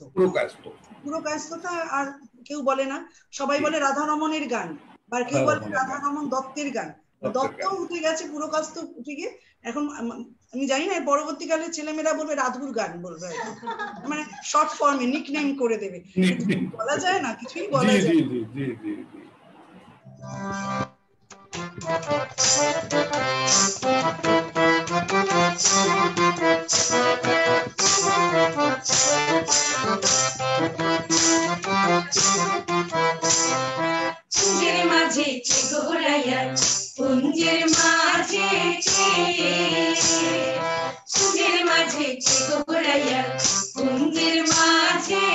B: পুরকায়স্থটা আর কেউ বলে না, সবাই বলে রাধা রমনের গান, বা কেউ বলে রাধা রমন দত্তের গান। দত্ত উঠে গেছে, পুরকায়স্থ উঠে গিয়ে এখন আমি জানি না পরবর্তীকালে ছেলেমেয়েরা বলবে রাধুর গান বলবে, মানে শর্ট ফর্মে নিকনেম করে দেবে, বলা যায় না, কিছুই বলা যায়
C: কুঞ্জের মাঝে ঘোরাইয়া, কুঞ্জের মাঝে কুঞ্জের মাঝে ঘোরাইয়া, কুঞ্জের মাঝে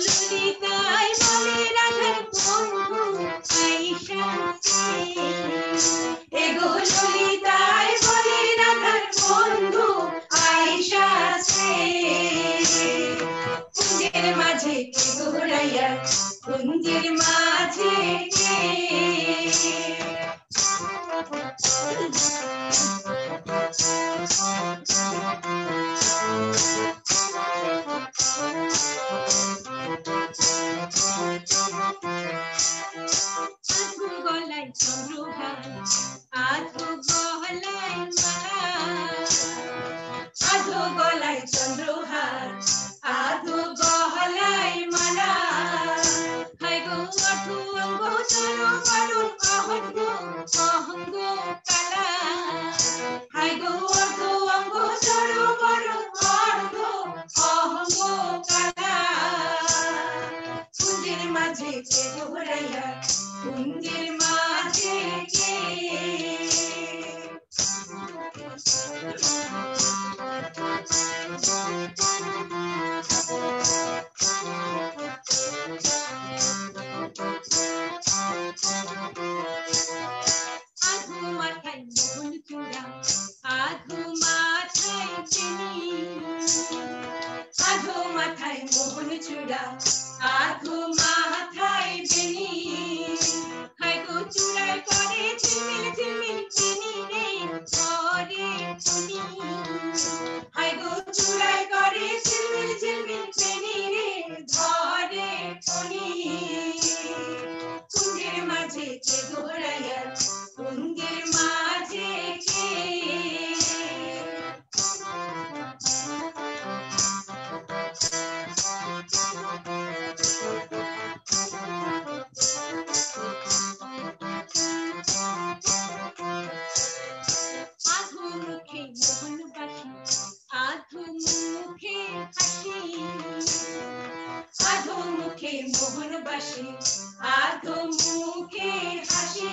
C: ললিতাই বলে রাধার বন্ধু আইসা, এগো ললিতাই বলে রাধার বন্ধু আইসা, কুঞ্জের মাঝে ঘোরাইয়া, কুঞ্জের মাঝে আধু গলায় চন্দ্রহার, আধু গলায় মালা, আধু গলায় চন্দ্রহার, আধু গলায় মালা, হাই গো আধু অঙ্গ চরো করুন অহঙ্গ অহঙ্গ কালা, হাই গো আধু অঙ্গ চরো করুন অহঙ্গ অহঙ্গ কালা, কুঞ্জের মাঝে ঘোরাইয়া, কুঞ্জের মাঝে আধু মাথায় মোহন চূড়া, আধু মাথায় চিনি, আধু মাথায় মোহন চূড়া, আধু মাথায় বেনি, হাই গো চূড়ায় করে ঝিলমিল ঝিলমিল চিনি রে করে চিনি, হাই গো চূড়ায় করে ঝিলমিল ঝিলমিল চিনি রে ধরে চিনি, কুঞ্জের মাঝে ঘোরাইয়া, কুঞ্জের মাঝে আধু মুখে মোহন বাসি, আধু মুখে হাসি, আধু মুখে মোহন বাসি, আধু মুখে হাসি,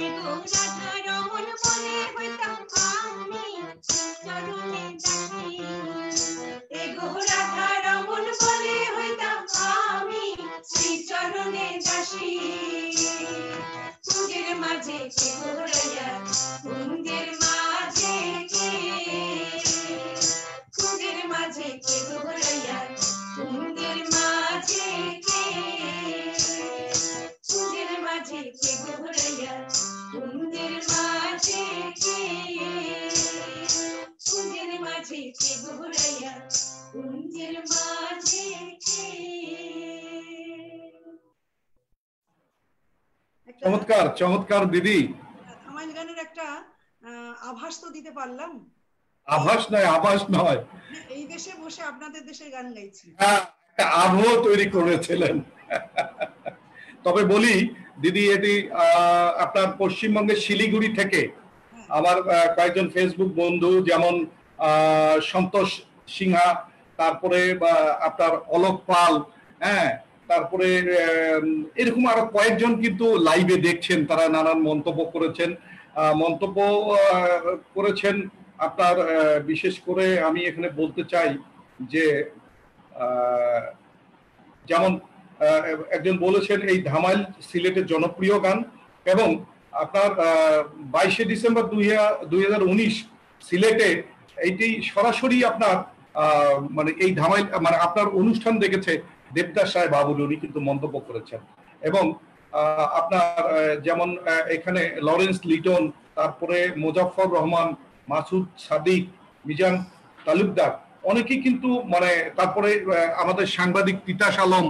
C: এগো রাধা রমন বলে হইতাম আমি চরণে দাসী, এগো রাধা রমন বলে হইতাম আমি শ্রী চরণে দাসী, মাঝে কে ঘুরাইয়া কুঞ্জের মাঝে কে কুঞ্জের মাঝে কে ঘুরাইয়া কুঞ্জের মাঝে কে কুঞ্জের মাঝে কে ঘুরাইয়া কুঞ্জের মাঝে কে কুঞ্জের মাঝে কে ঘুরাইয়া কুঞ্জের মাঝে কে।
A: চমৎকার চমৎকার দিদি।
B: ধামাইল গানের একটা আভাস তো দিতে পারলাম।
A: আভাস নয়, আভাস নয়,
B: এই দেশে বসে আপনাদের দেশের গান গাইছি।
A: একটা আবহ তৈরি করেছিলেন। তবে বলি দিদি, এটি আপনার পশ্চিমবঙ্গের শিলিগুড়ি থেকে আমার কয়েকজন ফেসবুক বন্ধু, যেমন সন্তোষ সিংহা, তারপরে আপনার অলোক পাল, হ্যাঁ, তারপরে এরকম আরো কয়েকজন কিন্তু লাইভে দেখছেন, তারা নানান মন্তব্য করেছেন। আপনার বিশেষ করে আমি এখানে বলতে চাই যে যেমন একজন বলেছেন এই ধামাইল সিলেটের জনপ্রিয় গান, এবং আপনার 22শে ডিসেম্বর 2019 সিলেটে এইটি সরাসরি আপনার মানে এই ধামাইল মানে আপনার অনুষ্ঠান দেখেছে দেবদাস সাহেব বাবুল, উনি কিন্তু মন্তব্য করেছেন। এবং আপনার যেমন এখানে লরেন্স লিটন, তারপরে মোজাফফর রহমান, মাসুদ সাদিক, মিজান তালুকদার, অনেকেই কিন্তু মানে, তারপরে আমাদের সাংবাদিক তিতাস আলম,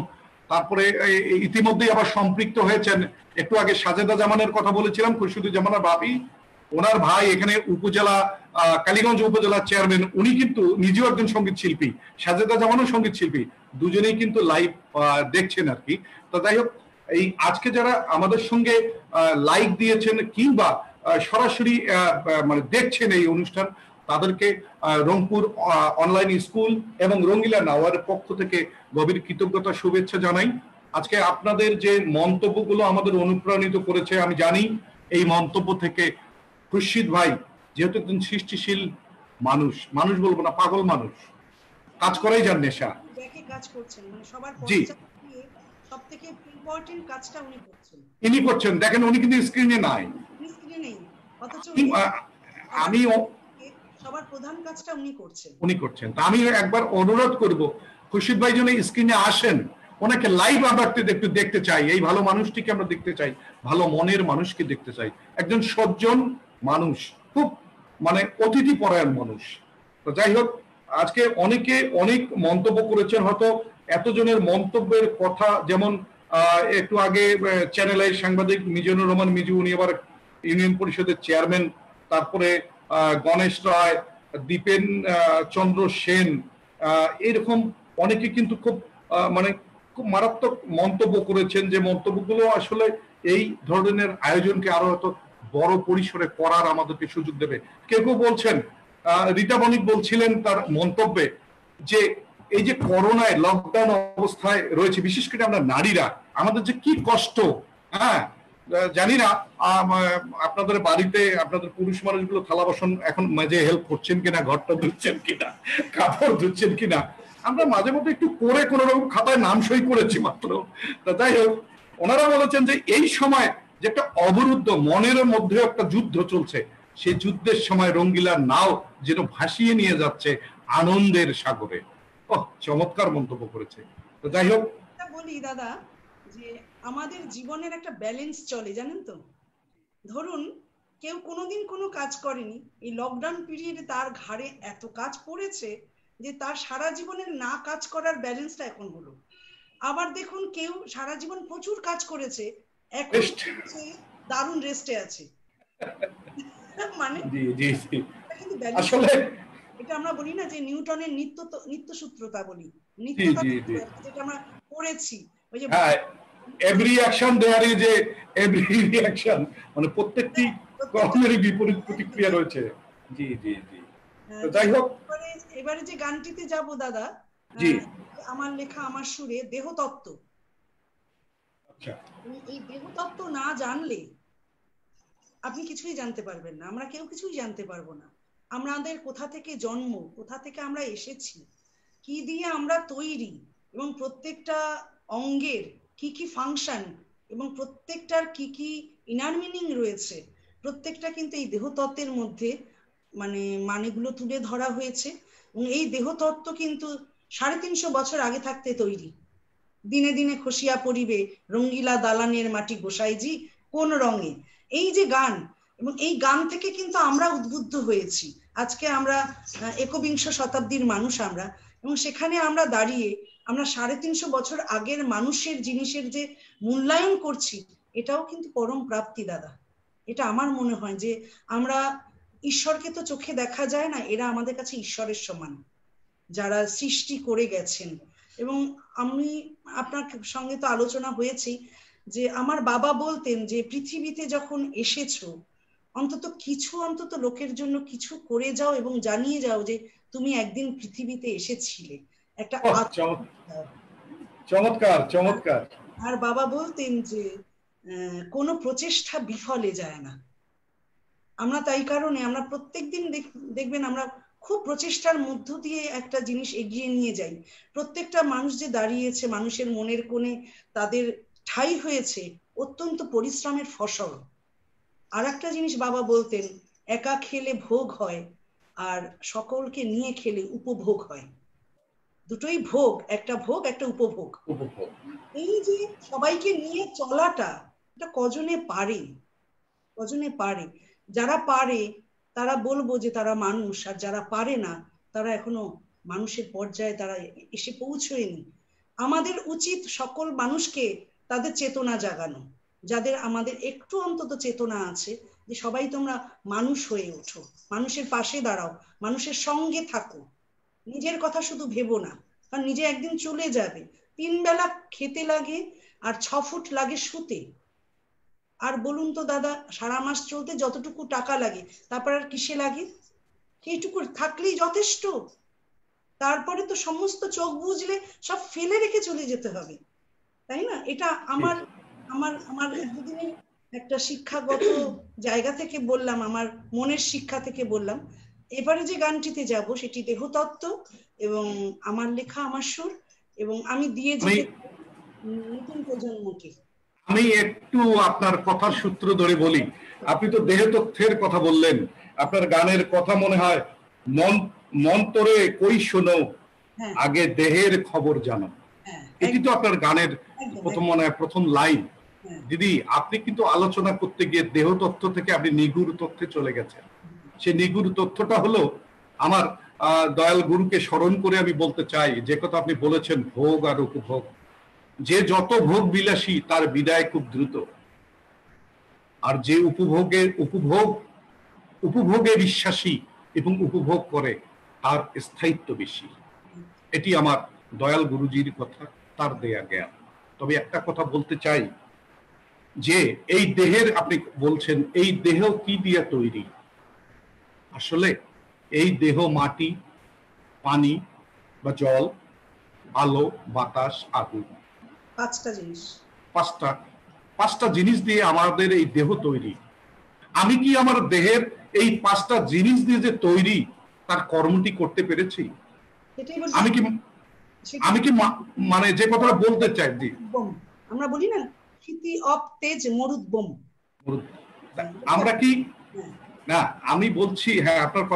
A: তারপরে ইতিমধ্যেই আবার সম্পৃক্ত হয়েছেন। একটু আগে সাজেদা জামানের কথা বলেছিলাম, খুরশিদুজ্জামানের ভাবি, ওনার ভাই এখানে উপজেলা কালীগঞ্জ উপজেলার চেয়ারম্যান, উনি কিন্তু নিজেও একজন সঙ্গীত শিল্পী, সাজেদা জামানও সঙ্গীত শিল্পী, দুজনেই কিন্তু লাইভ দেখছেন আর কি। তো যাই হোক, এই আজকে যারা আমাদের সঙ্গে লাইক দিয়েছেন কিংবা সরাসরি মানে দেখছেন এই অনুষ্ঠান, তাদেরকে রংপুর অনলাইন স্কুল এবং রঙ্গিলা নাওয়ারের পক্ষ থেকে গভীর কৃতজ্ঞতা শুভেচ্ছা জানাই। আজকে আপনাদের যে মন্তব্যগুলো আমাদের অনুপ্রাণিত করেছে, আমি জানি এই মন্তব্য থেকে খুরশিদ ভাই যেহেতু একজন সৃষ্টিশীল মানুষ, মানুষ বলবো না, পাগল মানুষ, কাজ করাই যার নেশা,
B: কাজ করছেন, মানে সবার সবথেকে ইম্পর্টেন্ট কাজটা উনি করছেন। দেখেন উনি কিন্তু স্ক্রিনে নাই, অথচ আমি সবার প্রধান কাজটা উনি করছেন। তা আমি একবার অনুরোধ করব খুরশিদ ভাই যেন স্ক্রিনে আসেন, ওনাকে লাইভ আমরা একটু দেখতে চাই, এই ভালো মানুষটিকে আমরা দেখতে চাই, ভালো মনের মানুষকে দেখতে চাই, একজন সজ্জন মানুষ, খুব মানে অতিথি পরায়ণ মানুষ। তো যাই হোক, আজকে অনেকে অনেক মন্তব্য করেছেন, হয়তো এতজনের মন্তব্যের কথা, যেমন একটু আগে চ্যানেলের সাংবাদিক মিজানুর রহমান মিজু, উনি আবার ইউনিয়ন পরিষদের চেয়ারম্যান, তারপরে গণেশ রায়, দীপেন চন্দ্র সেন, এরকম অনেকে কিন্তু খুব মানে খুব মারাত্মক মন্তব্য করেছেন, যে মন্তব্যগুলো আসলে এই ধরনের আয়োজনকে আরো হয়তো বড় পরিসরে করার আমাদেরকে সুযোগ দেবে। কেউ কেউ বলছেন, রীতা বণিক বলছিলেন তার মন্তব্যে, যে এই যে করোনায় লকডাউন অবস্থায় রয়েছে, বিশেষ করে আমরা নারীরা, আমাদের যে কি কষ্ট, হ্যাঁ, জানি না আপনাদের বাড়িতে আপনাদের পুরুষ মানুষগুলো থালা বাসন এখন মাঝে হেল্প করছেন কিনা, ঘরটা ধুচ্ছেন কিনা, কাপড় ধুচ্ছেন কিনা, আমরা মাঝে মধ্যে একটু করে কোনো রকম খাতায় নাম সই করেছি মাত্র। তা যাই হোক, ওনারা বলেছেন যে এই সময় যে একটা অবরুদ্ধ মনের মধ্যে একটা যুদ্ধ চলছে, সেই যুদ্ধের সময় রঙ্গিলার নাও যেন ভাসিয়ে নিয়ে যাচ্ছে আনন্দের সাগরে। চমৎকার মন্তব্য করেছে। তো যাই হোক, বলি দাদা, যে আমাদের জীবনের একটা ব্যালেন্স চলে, জানেন তো। ধরুন কেউ কোনোদিন কোনো কাজ করেনি, এই লকডাউন পিরিয়ডে তার ঘাড়ে এত কাজ পড়েছে যে তার সারা জীবনের না কাজ করার ব্যালেন্সটা এখন হলো। আবার দেখুন কেউ সারা জীবন প্রচুর কাজ করেছে, এখন দারুণ রেস্টে আছে। মানে
A: আসলে
B: এটা আমরা বলি না যে নিউটনের নিত্য সূত্রতা বলি, যেটা আমরা পড়েছি, ওই যে
A: every action there is every reaction, মানে প্রত্যেকটি কর্মেরই বিপরীত প্রতিক্রিয়া রয়েছে। জি জি জি। তো যাই হোক,
B: এবারে যে গানটিতে যাব দাদা, আমার লেখা আমার সুরে, দেহতত্ত্ব।
A: আচ্ছা,
B: এই দেহতত্ত্ব না জানলে আপনি কিছুই জানতে পারবেন না, আমরা কেউ কিছুই জানতে পারবো না। আমাদের কোথা থেকে জন্ম, কোথা থেকে আমরা এসেছি, কি দিয়ে আমরা তৈরি, এবং প্রত্যেকটা অঙ্গের কি কি ফাংশন, এবং প্রত্যেকটার কি কি ইনার মিনিং রয়েছে, প্রত্যেকটা কিন্তু এই দেহতত্ত্বের মধ্যে মানেগুলো তুলে ধরা হয়েছে। এবং এই দেহতত্ত্ব কিন্তু 350 বছর আগে থাকতে তৈরি। দিনে দিনে খসিয়া পড়িবে রঙ্গিলা দালানের মাটি গোসাইজি কোন রঙে, এই যে গান, এবং এই গান থেকে কিন্তু আমরা উদ্বুদ্ধ হয়েছি। আজকে আমরা একবিংশ শতাব্দীর মানুষ আমরা, এবং সেখানে আমরা দাঁড়িয়ে আমরা 350 বছর আগের মানুষের জিনিসের যে মূল্যায়ন করছি, এটাও কিন্তু পরম প্রাপ্তি দাদা। এটা আমার মনে হয় যে আমরা ঈশ্বরকে তো চোখে দেখা যায় না, এরা আমাদের কাছে ঈশ্বরের সমান, যারা সৃষ্টি করে গেছেন। এবং আমি আপনার সঙ্গে তো আলোচনা হয়েছি যে আমার বাবা বলতেন যে পৃথিবীতে যখন এসেছো অন্তত লোকের জন্য কিছু করে যাও এবং জানিয়ে যাও যে তুমি একদিন পৃথিবীতে এসেছিলে, একটা
A: চমৎকার চমৎকার।
B: আর বাবা বলতেন যে কোনো প্রচেষ্টা বিফলে যায় না। আমরা তাই কারণে আমরা প্রত্যেকদিন দেখবেন আমরা খুব প্রচেষ্টার মধ্য দিয়ে একটা জিনিস এগিয়ে নিয়ে যাই। প্রত্যেকটা মানুষ যে দাঁড়িয়েছে মানুষের মনের কোণে, তাদের ঠাঁই হয়েছে অত্যন্ত পরিশ্রমের ফসল। আর একটা জিনিস বাবা বলতেন, একা খেলে ভোগ হয় আর সকলকে নিয়ে খেলে উপভোগ হয়। দুটোই ভোগ, একটা ভোগ একটা উপভোগ। এই যে সবাইকে নিয়ে চলাটা, এটা কজনে পারে, কজনে পারে? যারা পারে তারা বলবো যে তারা মানুষ, আর যারা পারে না তারা এখনো মানুষের পর্যায়ে তারা এসে পৌঁছয়নি। আমাদের উচিত সকল মানুষকে তাদের চেতনা জাগানো, যাদের আমাদের একটু অন্তত চেতনা আছে যে সবাই তোমরা মানুষ হয়ে ওঠো, মানুষের পাশে দাঁড়াও, মানুষের সঙ্গে থাকো, নিজের কথা শুধু ভেবো না, কারণ নিজে একদিন চলে যাবে। 3 বেলা খেতে লাগে আর 6 ফুট লাগে শুতে। আর বলুন তো দাদা, সারা মাস চলতে যতটুকু টাকা লাগে তারপর আর কিসে লাগে? সেইটুকু থাকলেই যথেষ্ট। তারপরে তো সমস্ত চোখ বুঝলে সব ফেলে রেখে চলে যেতে হবে, তাই না? এটা আমার আমার আমার দুদিনের একটা শিক্ষাগত জায়গা থেকে বললাম, আমার মনের শিক্ষা থেকে বললাম। এবারে যে গানটিতে যাব সেটি দেহতত্ত্ব এবং আমার লেখা, আমার সুর, এবং আমি দিয়ে যেতে নতুন প্রজন্মকে।
A: আমি একটু আপনার কথার সূত্র ধরে বলি। আপনি তো দেহতত্ত্বের কথা বললেন, আপনার গানের কথা মনে হয় মন্তরে কই শোনো আগে দেহের খবর জানো, এটি তো আপনার গানের প্রথম মনে হয় প্রথম লাইন। দিদি, আপনি কিন্তু আলোচনা করতে গিয়ে দেহতত্ত্ব থেকে আপনি নিগুড় তথ্যে চলে গেছেন। সেই নিগুড় তথ্যটা হলো আমার দয়াল গুরুকে স্মরণ করে আমি বলতে চাই, যে কথা আপনি বলেছেন ভোগ আর উপভোগ, যে যত ভোগ বিলাসী তার বিদায় খুব দ্রুত, আর যে উপভোগে বিশ্বাসী এবং উপভোগ করে তার স্থায়িত্ব বেশি। এটি আমার দয়াল গুরুজির কথা, তার দেয়া জ্ঞান। তবে একটা কথা বলতে চাই যে এই দেহের, আপনি বলছেন এই দেহ কি দিয়ে তৈরি, আসলে এই দেহ মাটি, পানি বা জল, আলো, বাতাস, আগুন, পাঁচটা জিনিস দিয়ে আমাদের এই দেহ তৈরি। আমি কি আমার দেহের এই 5টা জিনিস দিয়ে যে তৈরি তার কর্মটি করতে পেরেছি? আমি কি মানে যে কথাটা বলতে চাই,
B: আমরা বলি না ক্ষিতি অপ তেজ মরুদ্বম,
A: আমরা কি না, আমি বলছি হ্যাঁ, আপনার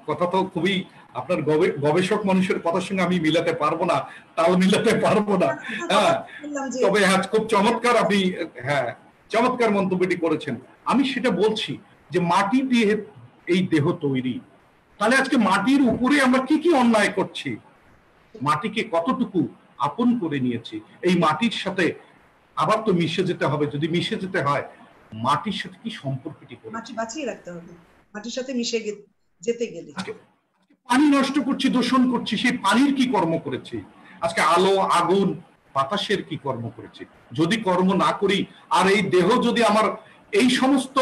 A: কথা তো খুবই, আপনার গবেষক মানুষের কথার সঙ্গে আমি মিলাতে পারবো না, তাল মিলাতে পারবো না। হ্যাঁ, তবে হ্যাঁ, খুব চমৎকার, আপনি হ্যাঁ চমৎকার মন্তব্যটি করেছেন। আমি সেটা বলছি যে মাটি দিয়ে এই দেহ তৈরি, তাহলে আজকে মাটির উপরে আমরা কি কি অন্যায় করছি, মাটিকে কতটুকু আপন করে নিয়েছি, এই মাটির সাথে আবার তো মিশে যেতে হবে। যদি মিশে যেতে হয়, মাটির সাথে কি সম্পর্কটি
B: মাটি বাঁচিয়ে রাখতে হবে। মাটির সাথে মিশে যেতে গেলে
A: পানি নষ্ট করছি, দূষণ করছি, সেই পানির কি কর্ম করেছি? আজকে আলো, আগুন, বাতাসের কি কর্ম করেছি? যদি কর্ম না করি, আর এই দেহ যদি আমার এই সমস্ত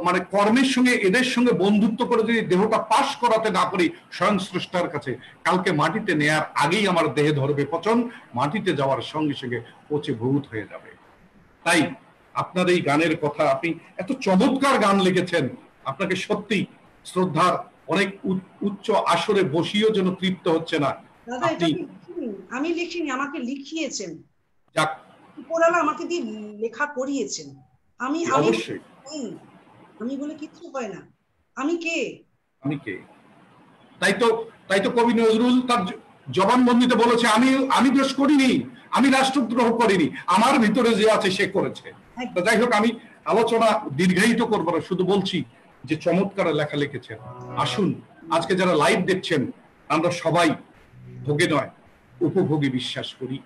A: মানে কর্মের সঙ্গে, এদের সঙ্গে বন্ধুত্ব করে যদি দেহটা পাশ করাতে না পারি স্বয়ং স্রষ্টার কাছে, কালকে মাটিতে নেয়ার আগেই আমার দেহে ধরবে পচন, মাটিতে যাওয়ার সঙ্গে সঙ্গে পচে ভূত হয়ে যাবে। তাই আপনার এই গানের কথা, আপনি এত চমৎকার গান লিখেছেন, আপনাকে সত্যি শ্রদ্ধার অনেক উচ্চ আসরে বসিয়েও যেন তৃপ্ত হচ্ছে না।
B: আমি লিখিনি, আমাকে লিখিয়েছেন।
A: যাক,
B: উপরওয়ালা আমাকে দিয়ে লেখা করিয়েছেন। আমি আমি
A: অবশ্যই
B: আমি বলে কিচ্ছু হয় না। আমি কে?
A: আমি কে? তাই তো কবি নজরুল তার জবানবন্দিতে বলেছে, আমি দোষ করিনি, আমি রাষ্ট্রদ্রোহ করিনি, আমার ভিতরে যে আছে সে করেছে। যাই হোক, আমি আলোচনা দীর্ঘায়িত করবো না, শুধু বলছি যে চমৎকার লেখা লিখেছেন। আসুন, আজকে যারা লাইভ দেখছেন, আমরা সবাই ভোগে নয় উপভোগে বিশ্বাস করি।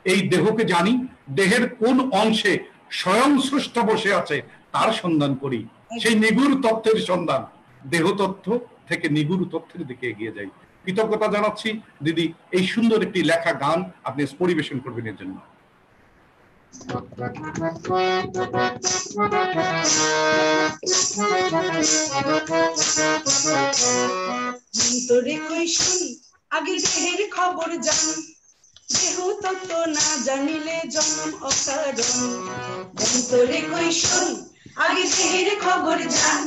A: এই দেহকে জানি, দেহের কোন অংশে স্বয়ং স্রষ্টা বসে আছে তার সন্ধান করি। সেই নিগুড় তথ্যের সন্ধান, দেহ তথ্য থেকে নিগুড় তথ্যের দিকে এগিয়ে যাই। কৃতজ্ঞতা জানাচ্ছি দিদি, এই সুন্দর একটি লেখা গান আপনি পরিবেশন করবেন এর জন্য।
B: তোরে কই শুন আগে দেহের খবর জান, দেহ তত্ত্ব না জানিলে জন্ম অকারণ। তোরে কই শুন আগে দেহের খবর জান,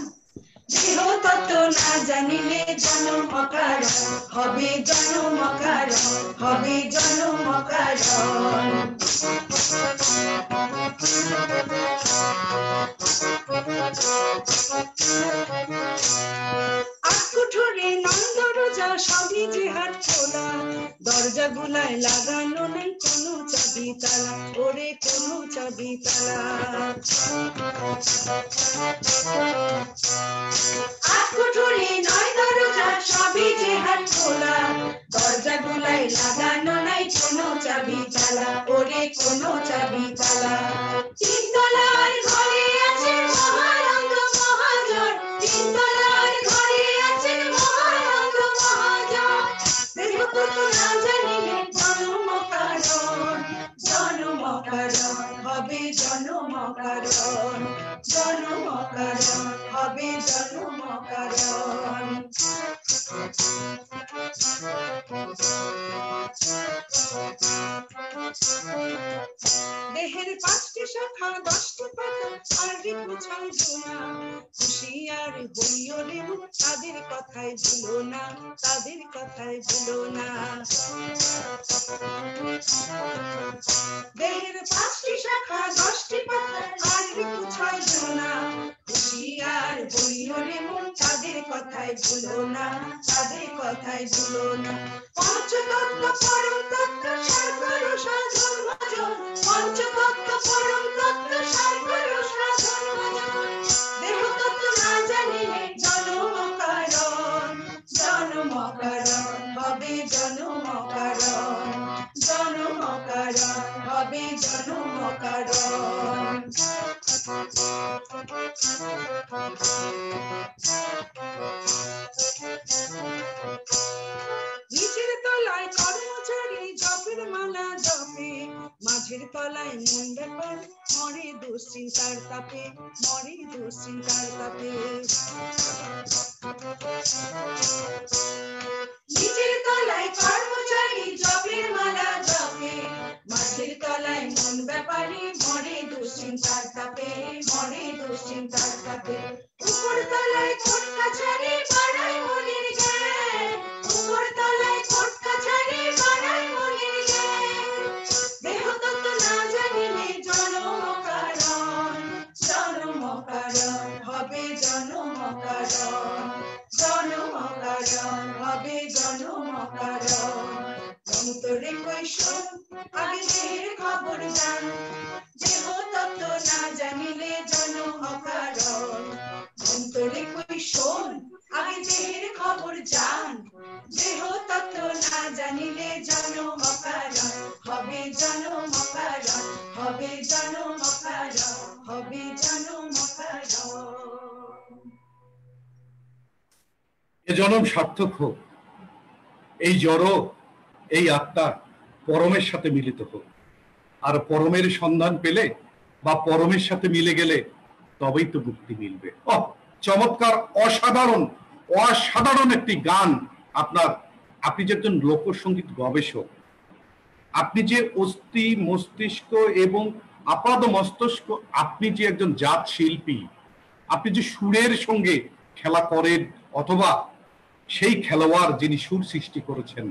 B: দেহ তত্ত্ব না জানিলে জন্ম অকারণ, হবে জন্ম অকারণ, হবে জন্ম অকারণ। আটকুঠুরে নন্দ রোজা সবই যে হাট খোলা, দরজা গুলায় লাগানো নেই কোনো চাবি তালা, ওরে কোনো চাবি তালা। আটকুঠুরে নয় দরজা সবই যে হাট খোলা, দরজা গুলায় লাগানো নাই কোনো চাবি তালা, ওরে কোনো চাবি তালা। তিনতলার ঘরে আছে মহানন্দ মহাজন, তিনতলার ঘরে আছে মহানন্দ মহাজন। দেহ তত্ত্ব না জানিলে জন্ম কারণ, জন্ম কারণ, হবে জন্ম কারণ, জন্ম কারণ, হবে জন্ম কারণ। দেহের 5টি শাখা 10টি পাতা আর রিপুছাল জোনা, হুঁশিয়ার হইও রে মুখ, তাদের কথাই ভুলো না, তাদের কথাই ভুলো না। দেহের 5টি শাখা 10টি পাতা আর রিপুছাল জোনা, হুঁশিয়ার হইও রে মুখ, তাদের কথাই ভুলো না, তাদের কথাই ভুলো না। পঞ্চতত্ত্ব পরম তত্ত্ব সার করো সাধন ভজন, পঞ্চতত্ত্ব পরম তত্ত্ব সার করো সাধন ভজন। দেহ তত্ত্ব না জানিলে জন্ম কারণ, জন্ম কারণ, হবে জন্ম কারণ, জন্ম কারণ, হবে জন্ম কারণ। নিচের তলায় কর্মচারী জপের মালা জপে, মাঝের তলায় মন ব্যাপার মরে দুশ্চিন্তার তাপে, মরে দুশ্চিন্তার তাপে। নিচের তলায় কর্মচারী জপের মালা জপে, মাঝের তলায় মন ব্যাপারে মরে দুশ্চিন্তার তাপে, মরে দুশ্চিন্তার তাপে। উপর তলায় কোর্ট কাছারি বাড়ায় মনের জ্ঞান, উপর তলায় কোর্ট কাছারি বাড়ায় মনের জ্ঞান। দেহ তত্ত্ব না জানিলে জন্ম কারণ, জন্ম কারণ, হবে জন্ম কারণ, জন্ম কারণ, হবে জন্ম কারণ। অন্তরে কই শোন আগে দেহের খবর জান, দেহ তত্ত্ব না জানিলে জন্ম কারণ। অন্তরে কই শোন আগে দেহের খবর জান, দেহ তত্ত্ব না জানিলে জন্ম কারণ, হবে জন্ম কারণ, হবে জন্ম কারণ, হবে জন্ম কারণ।
A: এ জনম সার্থক হোক, এই জড় এই আত্মা পরমের সাথে মিলিত হোক। আর পরমের সন্ধান পেলে বা পরমের সাথে মিলে গেলে তবেই তো মুক্তি মিলবে। চমৎকার, অসাধারণ, অসাধারণ একটি গান আপনার। আপনি যে একজন লোকসঙ্গীত গবেষক, আপনি যে অস্থি মস্তিষ্ক এবং আপাদ মস্তিষ্ক, আপনি যে একজন জাত শিল্পী, আপনি যে সুরের সঙ্গে খেলা করেন, অথবা সেই খেলোয়াড় যিনি সুর সৃষ্টি করেছেন,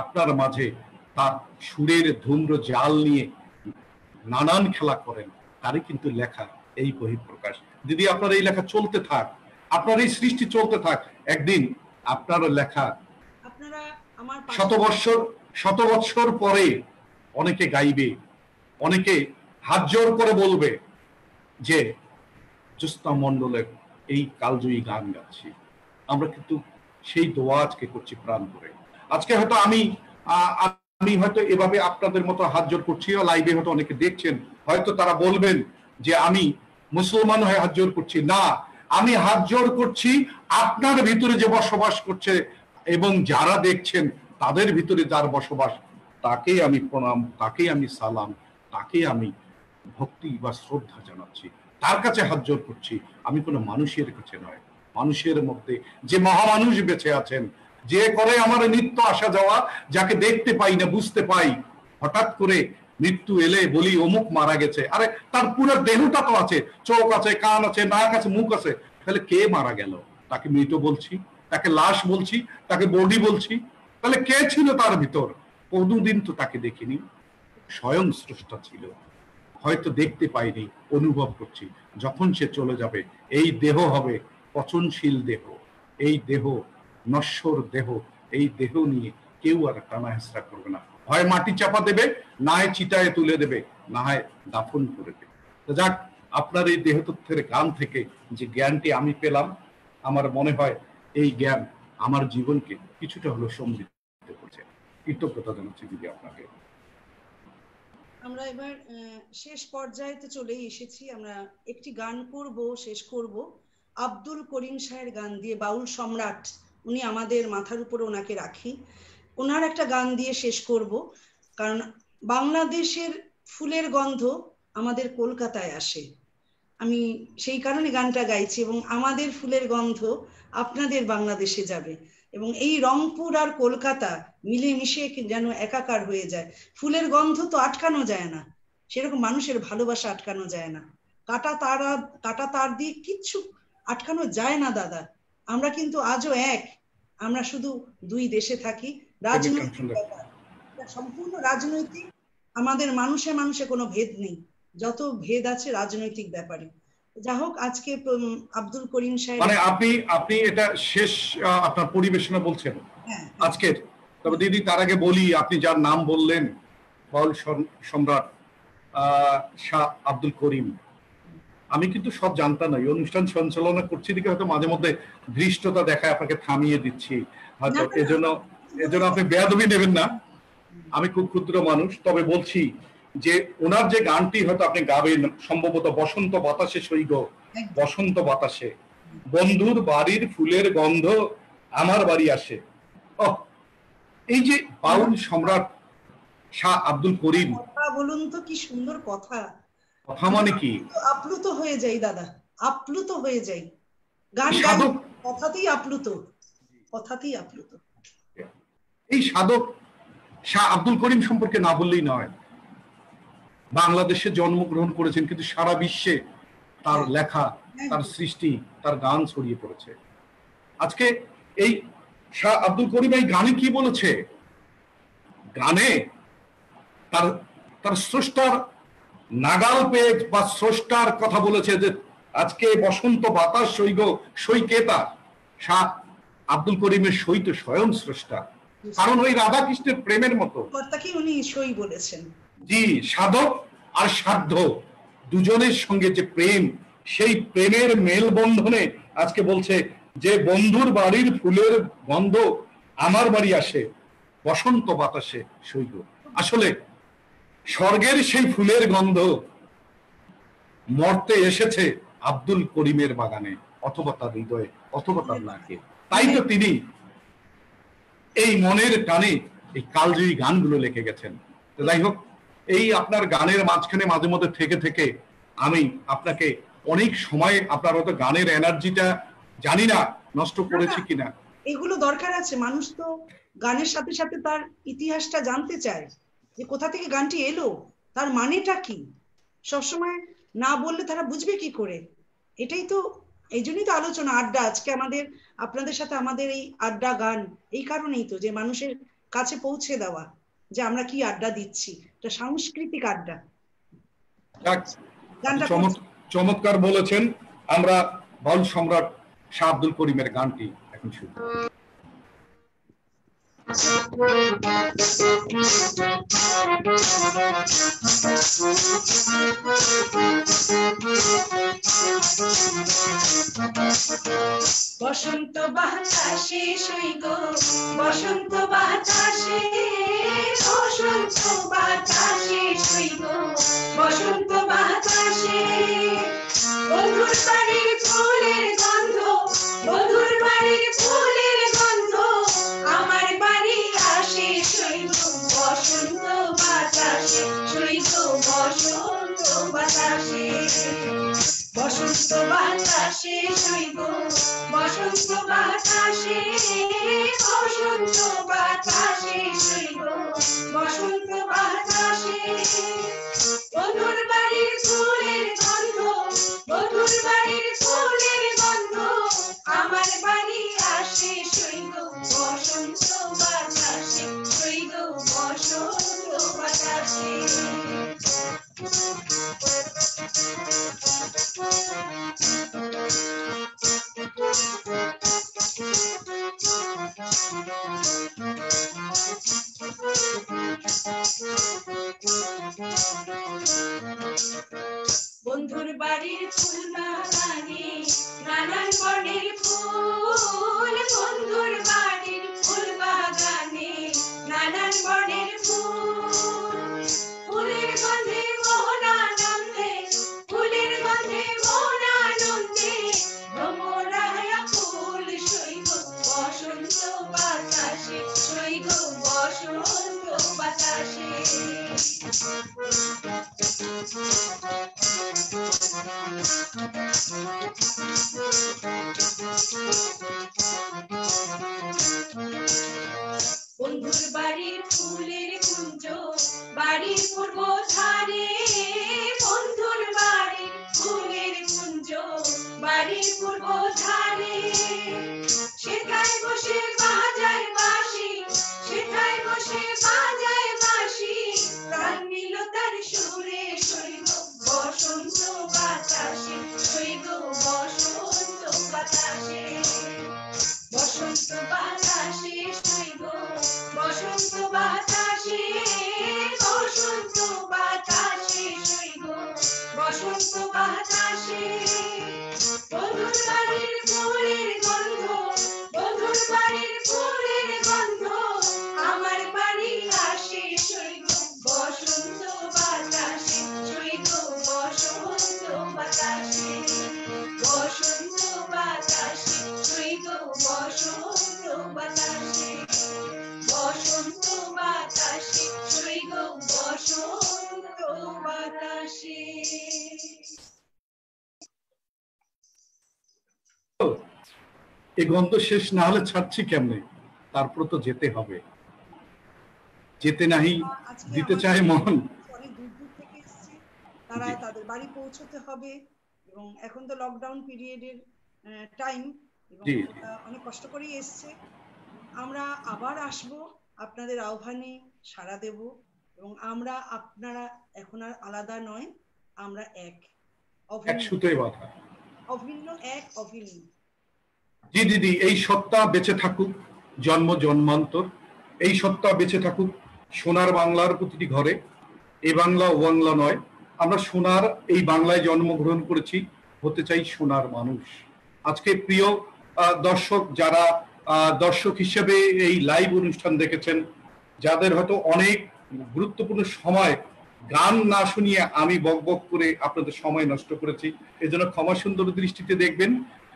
A: আপনার মাঝে তার সুরের ধূম্র জাল নিয়ে নানান খেলা করেন, তারই কিন্তু লেখা এই বহিঃপ্রকাশ। দিদি আপনার এই লেখা চলতে থাক, আপনার এই সৃষ্টি চলতে থাক, একদিন আপনার লেখা
B: আপনারা আমার
A: শত বৎসর পরে অনেকে গাইবে, অনেকে হাত জোর করে বলবে যে জ্যোৎস্না মণ্ডলের এই কালজয়ী গান গাচ্ছি। আমরা কিন্তু সেই দোয়া আজকে করছি প্রাণ করে। আজকে হয়তো আমি হয়তো এভাবে আপনাদের মতো হাত জোর করছি, লাইভে হয়তো অনেকে দেখছেন, হয়তো তারা বলবেন যে আমি মুসলমান হয়ে হাত জোর করছি। না, আমি হাত জোর করছি আপনার ভিতরে যে বসবাস করছে এবং যারা দেখছেন তাদের ভিতরে যার বসবাস, তাকেই আমি প্রণাম, তাকেই আমি সালাম, তাকেই আমি ভক্তি বা শ্রদ্ধা জানাচ্ছি, তার কাছে হাত জোর করছি। আমি কোনো মানুষের কাছে নয়, মানুষের মধ্যে যে মহামানুষ বেঁচে আছেন, যে করে আমার নিত্য আসা যাওয়া, যাকে দেখতে পাই না বুঝতে পাই, হঠাৎ করে মৃত্যু এলে বলি অমুক মারা গেছে, আরে তার পুরো দেহটা তো আছে, চোখ আছে, কান আছে, নাক আছে, মুখ আছে, তাহলে কে মারা গেল? তাকে মৃত বলছি, তাকে লাশ বলছি, তাকে বডি বলছি, তাহলে কে ছিল তার ভিতর? কোনদিন তো তাকে দেখিনি, স্বয়ং স্রষ্টা ছিল, হয়তো দেখতে পাইনি, অনুভব করছি। যখন সে চলে যাবে এই দেহ হবে পচনশীল দেহ, এই দেহ নশ্বর দেহ, এই দেহ নিয়ে কেউ আর টানা হেঁচড়া করবে না, হয় মাটি চাপা দেবে, না হয় চিতায় তুলে দেবে, না হয় দাফন করে দেবে। যাক, আপনার এই দেহতত্ত্বের গান থেকে যে জ্ঞানটি আমি পেলাম, আমার মনে হয় এই জ্ঞান আমার জীবনকে কিছুটা হলো সমৃদ্ধ করছে। কৃতজ্ঞতা জানাচ্ছি দিদি আপনাকে।
B: আমরা এবার শেষ পর্যায়েতে চলেই এসেছি। আমরা একটি গান করব, শেষ করব আব্দুল করিম শাহের গান দিয়ে। বাউল সম্রাট উনি, আমাদের মাথার উপরে ওনাকে রাখি, ওনার একটা গান দিয়ে শেষ করব। কারণ বাংলাদেশের ফুলের গন্ধ আমাদের কলকাতায় আসে, আমি সেই কারণে গানটা গাইছি, এবং আমাদের ফুলের গন্ধ আপনাদের বাংলাদেশে যাবে, এবং এই রংপুর আর কলকাতা মিলেমিশে যেন একাকার হয়ে যায়। ফুলের গন্ধ তো আটকানো যায় না, সেরকম মানুষের ভালোবাসা আটকানো যায় না, কাটা তার দিয়ে কিচ্ছু আটকানো যায় না দাদা। আমরা কিন্তু আজও এক, আমরা শুধু দুই দেশে থাকি। রাজনৈতিক ব্যাপার সম্পূর্ণ রাজনৈতিক, আমাদের মানুষে মানুষে কোনো ভেদ নেই, যত ভেদ আছে রাজনৈতিক ব্যাপারে। যা হোক, আজকে আব্দুল করিম সাহেব,
A: মানে আপনি এটা শেষ আপনার পরিবেশনা বলছেন আজকের। তবে দিদি তার আগে বলি, আপনি যার নাম বললেন বাউল সম্রাট শাহ আব্দুল করিম, আমি কিন্তু সব জানতাম না। এই অনুষ্ঠান সঞ্চালনা করছি দিকে হয়তো মাঝে মধ্যে ধৃষ্টতা দেখায় আপনাকে থামিয়ে দিচ্ছি, হয়তো এজন্য আপনি বেয়াদবি নেবেন না। আমি খুব ক্ষুদ্র মানুষ, তবে বলছি যে ওনার যে গানটি হয়তো আপনি গাবেন সম্ভবত বসন্ত বাতাসে সইগ, বসন্ত বাতাসে বন্ধুর বাড়ির ফুলের গন্ধ আমার বাড়ি আসে। এই যে বাউল সম্রাট শাহ আব্দুল করিম,
B: কথা বলুন তো, কি সুন্দর কথা।
A: কথা মানে কি?
B: আপ্লুত হয়ে যাই দাদা, আপ্লুত হয়ে যাই। গান কথাতেই আপ্লুত, কথাতেই আপ্লুত।
A: এই সাধক শাহ আব্দুল করিম সম্পর্কে না বললেই নয়। বাংলাদেশে জন্মগ্রহণ করেছেন, কিন্তু সারা বিশ্বে তার লেখা, তার সৃষ্টি, তার গান ছড়িয়ে পড়েছে। আজকে এই শাহ আব্দুল করিম এই গানে কি বলেছে? গানে তার স্রষ্টার নাগাল পেয়ে বা স্রষ্টার কথা বলেছে, যে আজকে বসন্ত বাতাস সইগ, সই কে তার? শাহ আব্দুল করিমের সই তো স্বয়ং স্রষ্টা, কারণ ওই রাধা কৃষ্ণের প্রেমের মতো
B: কর্তাকে উনি সই বলেছেন।
A: জি, সাধক আর সাধ্য দুজনের সঙ্গে যে প্রেম, সেই প্রেমের মেলবন্ধনে আজকে বলছে যে বন্ধুর বাড়ির ফুলের গন্ধ আমার বাড়ি আসে, বসন্ত বাতাসে সইগ। আসলে স্বর্গের সেই ফুলের গন্ধ মর্তে এসেছে আব্দুল করিমের বাগানে, অথবা তার হৃদয়ে, অথবা তার নাকে। তাই তো তিনি এই মনের টানে এই কালজয়ী গানগুলো লিখে গেছেন। যাই হোক, এই আপনার গানের মাঝখানে মাঝে মধ্যে থেকে থেকে আমি আপনাকে অনেক সময়, আপনার হয়তো গানের এনার্জিটা জানি না নষ্ট করেছি কিনা।
B: এগুলো দরকার আছে, মানুষ তো গানের সাথে সাথে তার ইতিহাসটা জানতে চায়, যে কোথা থেকে গানটি এলো, তার মানেটা কি। সবসময় না বললে তারা বুঝবে কি করে? এটাই তো, এই জন্যই তো আলোচনা, আড্ডা। আজকে আমাদের, আপনাদের সাথে আমাদের এই আড্ডা গান এই কারণেই তো, যে মানুষের কাছে পৌঁছে দেওয়া যে আমরা কি আড্ডা দিচ্ছি, এটা সাংস্কৃতিক আড্ডা। গানটা
A: চমৎকার বলেছেন। আমরা বাউল সম্রাট শাহ আব্দুল করিমের গানটি এখন শুনবো।
C: বসন্ত বাতাসে সৈগ, বসন্ত বাতাসে, বসন্ত বাতাসে সৈগ, বসন্ত বাতাসে, বধুর বাড়ির ফুলের গন্ধ, বধুর বাড়ির ফুলের গন্ধ আমার বাড়ি আসে সৈগ, বসন্ত বাতাসে সৈগ, বসন্ত বাতাসে, বসন্ত বাতাসে সৈগ, বসন্ত বাতাসে, বসন্ত বাতাসে সৈগ, বসন্ত বাতাসে, বধুর বাড়ির ফুলের গন্ধ, বধুর বাড়ির ফুলের গন্ধ আমার বাড়ি আসে সৈগ, বসন্ত বাতাসে সৈগ, বসন্ত বাতাসে। বন্ধুর বাড়ির ফুল বাগানে নানান বর্ণের ফুল, বন্ধুর বাড়ির ফুল বাগানে নানান বর্ণের ফুল, ফুলের গন্ধে মন আনন্দে, ফুলের গন্ধে মন আনন্দে ভ্রমরায়া ফুল সৈগ, বসন্ত বাতাসে সৈগ, বসন্ত বাতাসে। বন্ধুর বাড়ির ফুলের কুঞ্জ বাড়ির পূর্ব ধারে, বন্ধুর বাড়ির ফুলের কুঞ্জ বাড়ির পূর্ব ধারে, সেটায় বসে বাজায় বাঁশি, সেটায় বসে বাজায় বাঁশি প্রাণ নিল তার সুরে সৈগ, বসন্ত বাতাসে সৈগ, বসন্ত বাতাসে, বসন্ত বাতাসে সৈগ, বসন্ত বাতাসে, বসন্ত বাতাসে সৈগ, বসন্ত বাতাসে, বধুর বাড়ির ফুলের গন্ধ, বধুর বাড়ির ফুলের গন্ধ আমার বাড়ি আসে সৈগ, বসন্ত বাতাসে সৈগ, বসন্ত বাতাসে, বসন্ত বাতাসে সৈগ, বসন্ত বাতাসে, বসন্ত বাতাসে সৈগ, বসন্ত বাতাসে।
A: এই গন্ধ শেষ না হলে ছাড়ছি কেমনে? তারপর তো যেতে হবে, যেতে নাহি দিতে চায় মন।
B: অনেক দূর দূর থেকে এসেছে, তারা তাদের বাড়ি পৌঁছতে হবে এবং এখন তো লকডাউন পিরিয়ডের টাইম এবং অনেক কষ্ট করেই এসছে। আমরা আবার আসব, আপনাদের আহ্বানে সাড়া দেব এবং আমরা আপনারা এখন আর আলাদা নয়, আমরা এক,
A: এক সুতোয় বাঁধা,
B: অভিন্ন, এক অভিন্ন।
A: জি দিদি, এই সত্তা বেঁচে থাকুক জন্ম জন্মান্তর, এই সত্তা বেঁচে থাকুক সোনার বাংলার প্রতিটি ঘরে। এই বাংলা ও বাংলা নয়, আমরা সোনার এই বাংলায় জন্মগ্রহণ করেছি, হতে চাই সোনার মানুষ। আজকে প্রিয় দর্শক, যারা দর্শক হিসেবে এই লাইভ অনুষ্ঠান দেখেছেন, যাদের হয়তো অনেক গুরুত্বপূর্ণ সময় গান না শুনিয়ে আমি বকবক করে আপনাদের সময় নষ্ট করেছি, এজন্য ক্ষমা সুন্দর দৃষ্টিতে দেখবেন।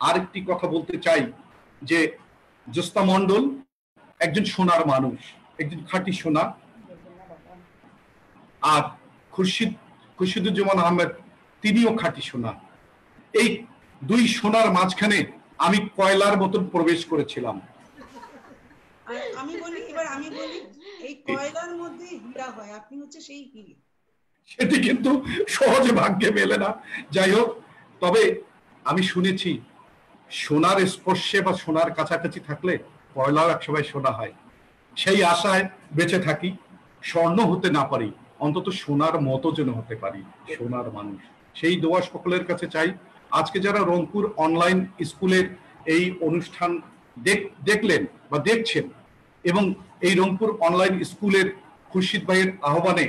A: আরেকটি কথা বলতে চাই যে জ্যোৎস্না মণ্ডল একজন সোনার মানুষ, একজন খাঁটি সোনা, আর খুরশিদুজ্জামান আহমেদ তিনিও খাঁটি সোনা। এই দুই সোনার মাঝখানে আমি কয়লার মতন প্রবেশ করেছিলাম।
B: আমি বলি, এবার আমি বলি, এই কয়লার মধ্যে হীরা হয়, আপনি হচ্ছে সেই হীরে।
A: সেটি কিন্তু সহজে ভাগ্যে মেলে না। যাই হোক, তবে আমি শুনেছি সোনার স্পর্শে বা সোনার কাছাকাছি থাকলে কয়লাও একসময় সোনা হয়। সেই আশায় বেঁচে থাকি, স্বর্ণ হতে না পারি অন্তত সোনার মতো যেন হতে পারি, সোনার মানুষ। সেই দোয়া সকলের কাছে চাই। আজকে যারা রংপুর অনলাইন স্কুলের এই অনুষ্ঠান দেখলেন বা দেখছেন, এবং এই রংপুর অনলাইন স্কুলের খুরশিদ ভাইয়ের আহ্বানে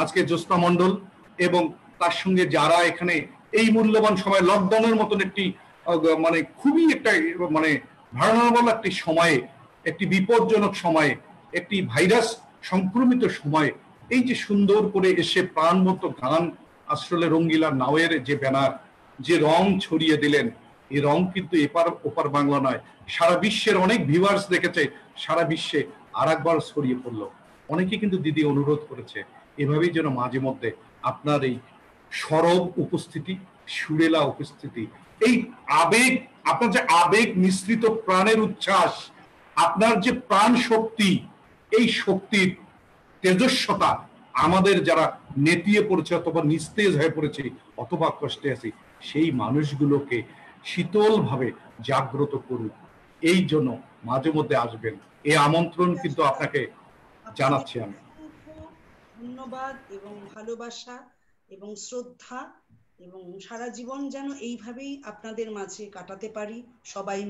A: আজকে জ্যোৎস্না মণ্ডল এবং তার সঙ্গে যারা এখানে এই মূল্যবান সময়, লকডাউনের মতন একটি মানে খুবই একটা মানে ভারণাবল একটি সময়ে, একটি বিপজ্জনক সময়ে, একটি ভাইরাস সংক্রমিত সময়ে এই যে সুন্দর করে এসে প্রাণবন্ত গান, আসলে রঙ্গিলা নাওয়ের যে ব্যানার, যে রং ছড়িয়ে দিলেন, এই রং কিন্তু এপার ওপার বাংলা নয়, সারা বিশ্বের অনেক ভিউয়ার্স দেখেছে, সারা বিশ্বে আর একবার ছড়িয়ে পড়লো। অনেকে কিন্তু দিদি অনুরোধ করেছে এভাবেই যেন মাঝে মধ্যে আপনার এই সরব উপস্থিতি, সুরেলা উপস্থিতি, এই আবেগ, আপনার যে আবেগ মিশ্রিত প্রাণের উচ্ছ্বাস, আপনার যে প্রাণ শক্তি, এই শক্তির তেজস্বতা আমাদের যারা নেতিয়ে পড়েছে অথবা নিস্তেজ হয়ে পড়েছে অথবা কষ্টে আছি, সেই মানুষগুলোকে শীতল ভাবে জাগ্রত করুন। এই জন্য মাঝে মধ্যে আসবেন, এই আমন্ত্রণ কিন্তু আপনাকে জানাচ্ছি আমি।
B: ধন্যবাদ এবং ভালোবাসা এবং শ্রদ্ধা, এবং সারা জীবন যেন এইভাবেই আপনাদের মাঝে কাটাতে পারি, সবাই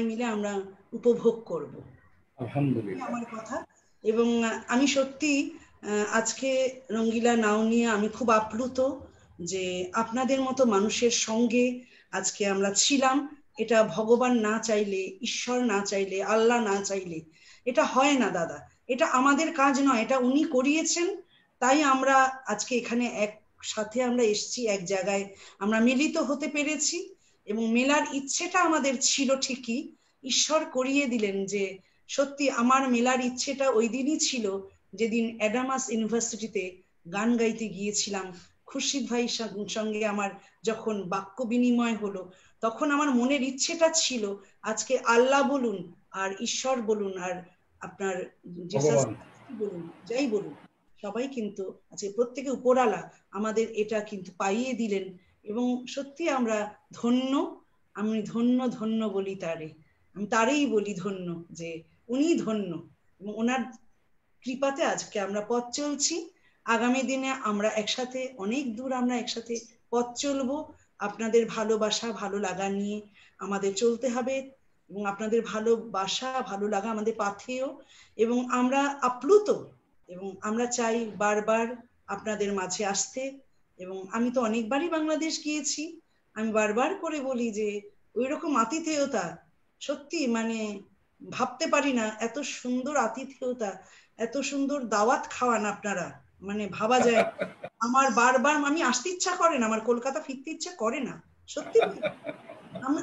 B: মিলে আমরা উপভোগ করব,
A: আলহামদুলিল্লাহ
B: আমার কথা। এবং আমি সত্যি আজকে রঙ্গিলা নাও নিয়ে আমি খুব আপ্লুত যে আপনাদের মতো মানুষের সঙ্গে আজকে আমরা ছিলাম। এটা ভগবান না চাইলে, ঈশ্বর না চাইলে, আল্লাহ না চাইলে এটা হয় না দাদা। এটা আমাদের কাজ নয়, এটা উনি করিয়েছেন, তাই আমরা আজকে এখানে একসাথে আমরা এসেছি, এক জায়গায় আমরা মিলিত হতে পেরেছি। এবং মেলার ইচ্ছেটা আমাদের ছিল ঠিকই, ঈশ্বর করিয়ে দিলেন যে সত্যি আমার মেলার ইচ্ছেটা ওই দিনই ছিল যেদিন অ্যাডামাস ইউনিভার্সিটিতে গান গাইতে গিয়েছিলাম। খুরশিদ ভাইয়ের সঙ্গে আমার যখন বাক্য বিনিময় হলো, তখন আমার মনের ইচ্ছেটা ছিল আজকে আল্লাহ বলুন আর ঈশ্বর বলুন আর আপনার বলুন, যাই বলুন, সবাই কিন্তু আজকে প্রত্যেকে উপরালা আমাদের এটা কিন্তু পাইয়ে দিলেন। এবং সত্যি আমরা ধন্য, আমি ধন্য ধন্য বলি তারে, আমি তারেই বলি ধন্য, যে উনি ধন্য এবং ওনার কৃপাতে আজকে আমরা পথ চলছি। আগামী দিনে আমরা একসাথে অনেক দূর আমরা একসাথে পথ চলবো। আপনাদের ভালোবাসা ভালো লাগা নিয়ে আমাদের চলতে হবে, এবং আপনাদের ভালোবাসা ভালো লাগা আমাদের পাথেয়, এবং আমরা আপ্লুত এবং আমরা চাই বারবার আপনাদের মাঝে আসতে। এবং আমি তো অনেকবারই বাংলাদেশ গিয়েছি, আমি বারবার করে বলি যে ওইরকম আতিথেয়তা সত্যি মানে ভাবতে পারি না, এত সুন্দর আতিথেয়তা, এত সুন্দর দাওয়াত খাওয়ান আপনারা, মানে ভাবা যায়। আমার বারবার আমি আসতে ইচ্ছা করে না, আমার কলকাতা ফিরতে ইচ্ছা করে না, সত্যি।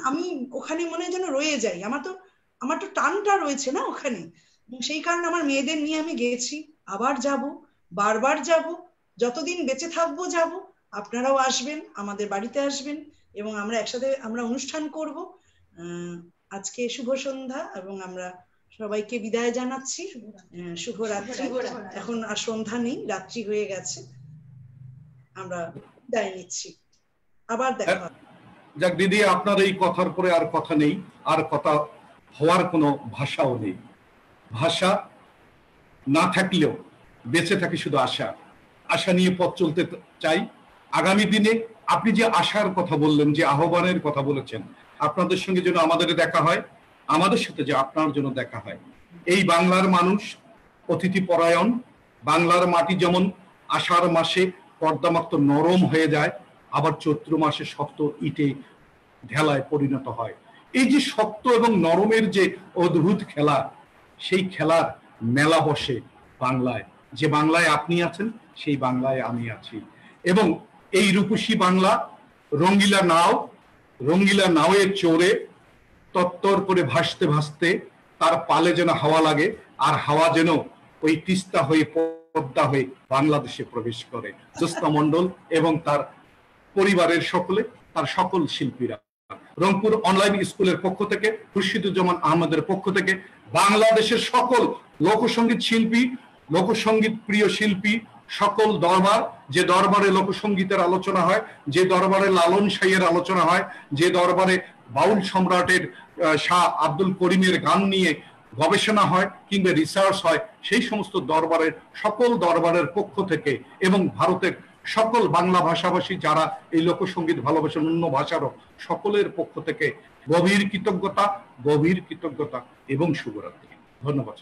B: আমি ওখানে মনে হয় যেন রয়ে যাই, আমার তো টানটা রয়েছে না ওখানে, সেই কারণে আমার মেয়েদের নিয়ে আমি গেছি, আবার যাব, বারবার যাব, যতদিন বেঁচে থাকবো যাব। আপনারাও আসবেন, আমাদের বাড়িতে আসবেন, এবং আমরা একসাথে আমরা অনুষ্ঠান করব। আজকে শুভ সন্ধ্যা, এবং আমরা সবাইকে বিদায় জানাচ্ছি, শুভরাত্রি। এখন আর সন্ধ্যা নেই, রাত্রি হয়ে গেছে, আমরা বিদায় নিচ্ছি, আবার দেখা হবে।
A: যাক দিদি, আপনার এই কথার পরে আর কথা নেই, আর কথা হওয়ার কোনো ভাষাও নেই। ভাষা না থাকলেও বেঁচে থাকি শুধু আশা, আশা নিয়ে পথ চলতে চাই। আগামী দিনে আপনি যে আশার কথা বললেন, যে আহ্বানের কথা বলেছেন, আপনাদের সঙ্গে যেন আমাদের দেখা হয়, আমাদের সাথে যে আপনার জন্য দেখা হয়। এই বাংলার মানুষ অতিথি পরায়ণ, বাংলার মাটি যেমন আষাঢ় মাসে পর্দামাক্ত নরম হয়ে যায়, আবার চৈত্র মাসে শক্ত ইটে ঢেলায় পরিণত হয়। এই যে শক্ত এবং নরমের যে অদ্ভুত খেলা, সেই খেলার মেলা বসে বাংলায়। যে বাংলায় আপনি আছেন, সেই বাংলায় আমি আছি। এবং এই রূপসী বাংলা রঙ্গিলা নাওয়ের চোরে তত্তর করে ভাসতে ভাসতে তার পালে যেন হাওয়া লাগে, আর হাওয়া যেন ওই তিস্তা হয়ে পদ্মা হয়ে বাংলাদেশে প্রবেশ করে। জ্যোৎস্না মণ্ডল এবং তার পরিবারের সকলে, তার সকল শিল্পীরা, রংপুর অনলাইন স্কুলের পক্ষ থেকে, খুরশিদুজ্জামান আহমেদের পক্ষ থেকে, বাংলাদেশের সকল লোকসঙ্গীত শিল্পী, লোকসঙ্গীত প্রিয় শিল্পী, সকল দরবার, যে দরবারে লোকসঙ্গীতের আলোচনা হয়, যে দরবারে লালন সাইয়ের আলোচনা হয়, যে দরবারে বাউল সম্রাটের শাহ আব্দুল করিমের গান নিয়ে গবেষণা হয় কিংবা রিসার্চ হয়, সেই সমস্ত দরবারের সকল দরবারের পক্ষ থেকে এবং ভারতের সকল বাংলা ভাষাভাষী যারা এই লোকসঙ্গীত ভালোবাসেন অন্য ভাষারও সকলের পক্ষ থেকে গভীর কৃতজ্ঞতা এবং শুভরাত্রি। ধন্যবাদ।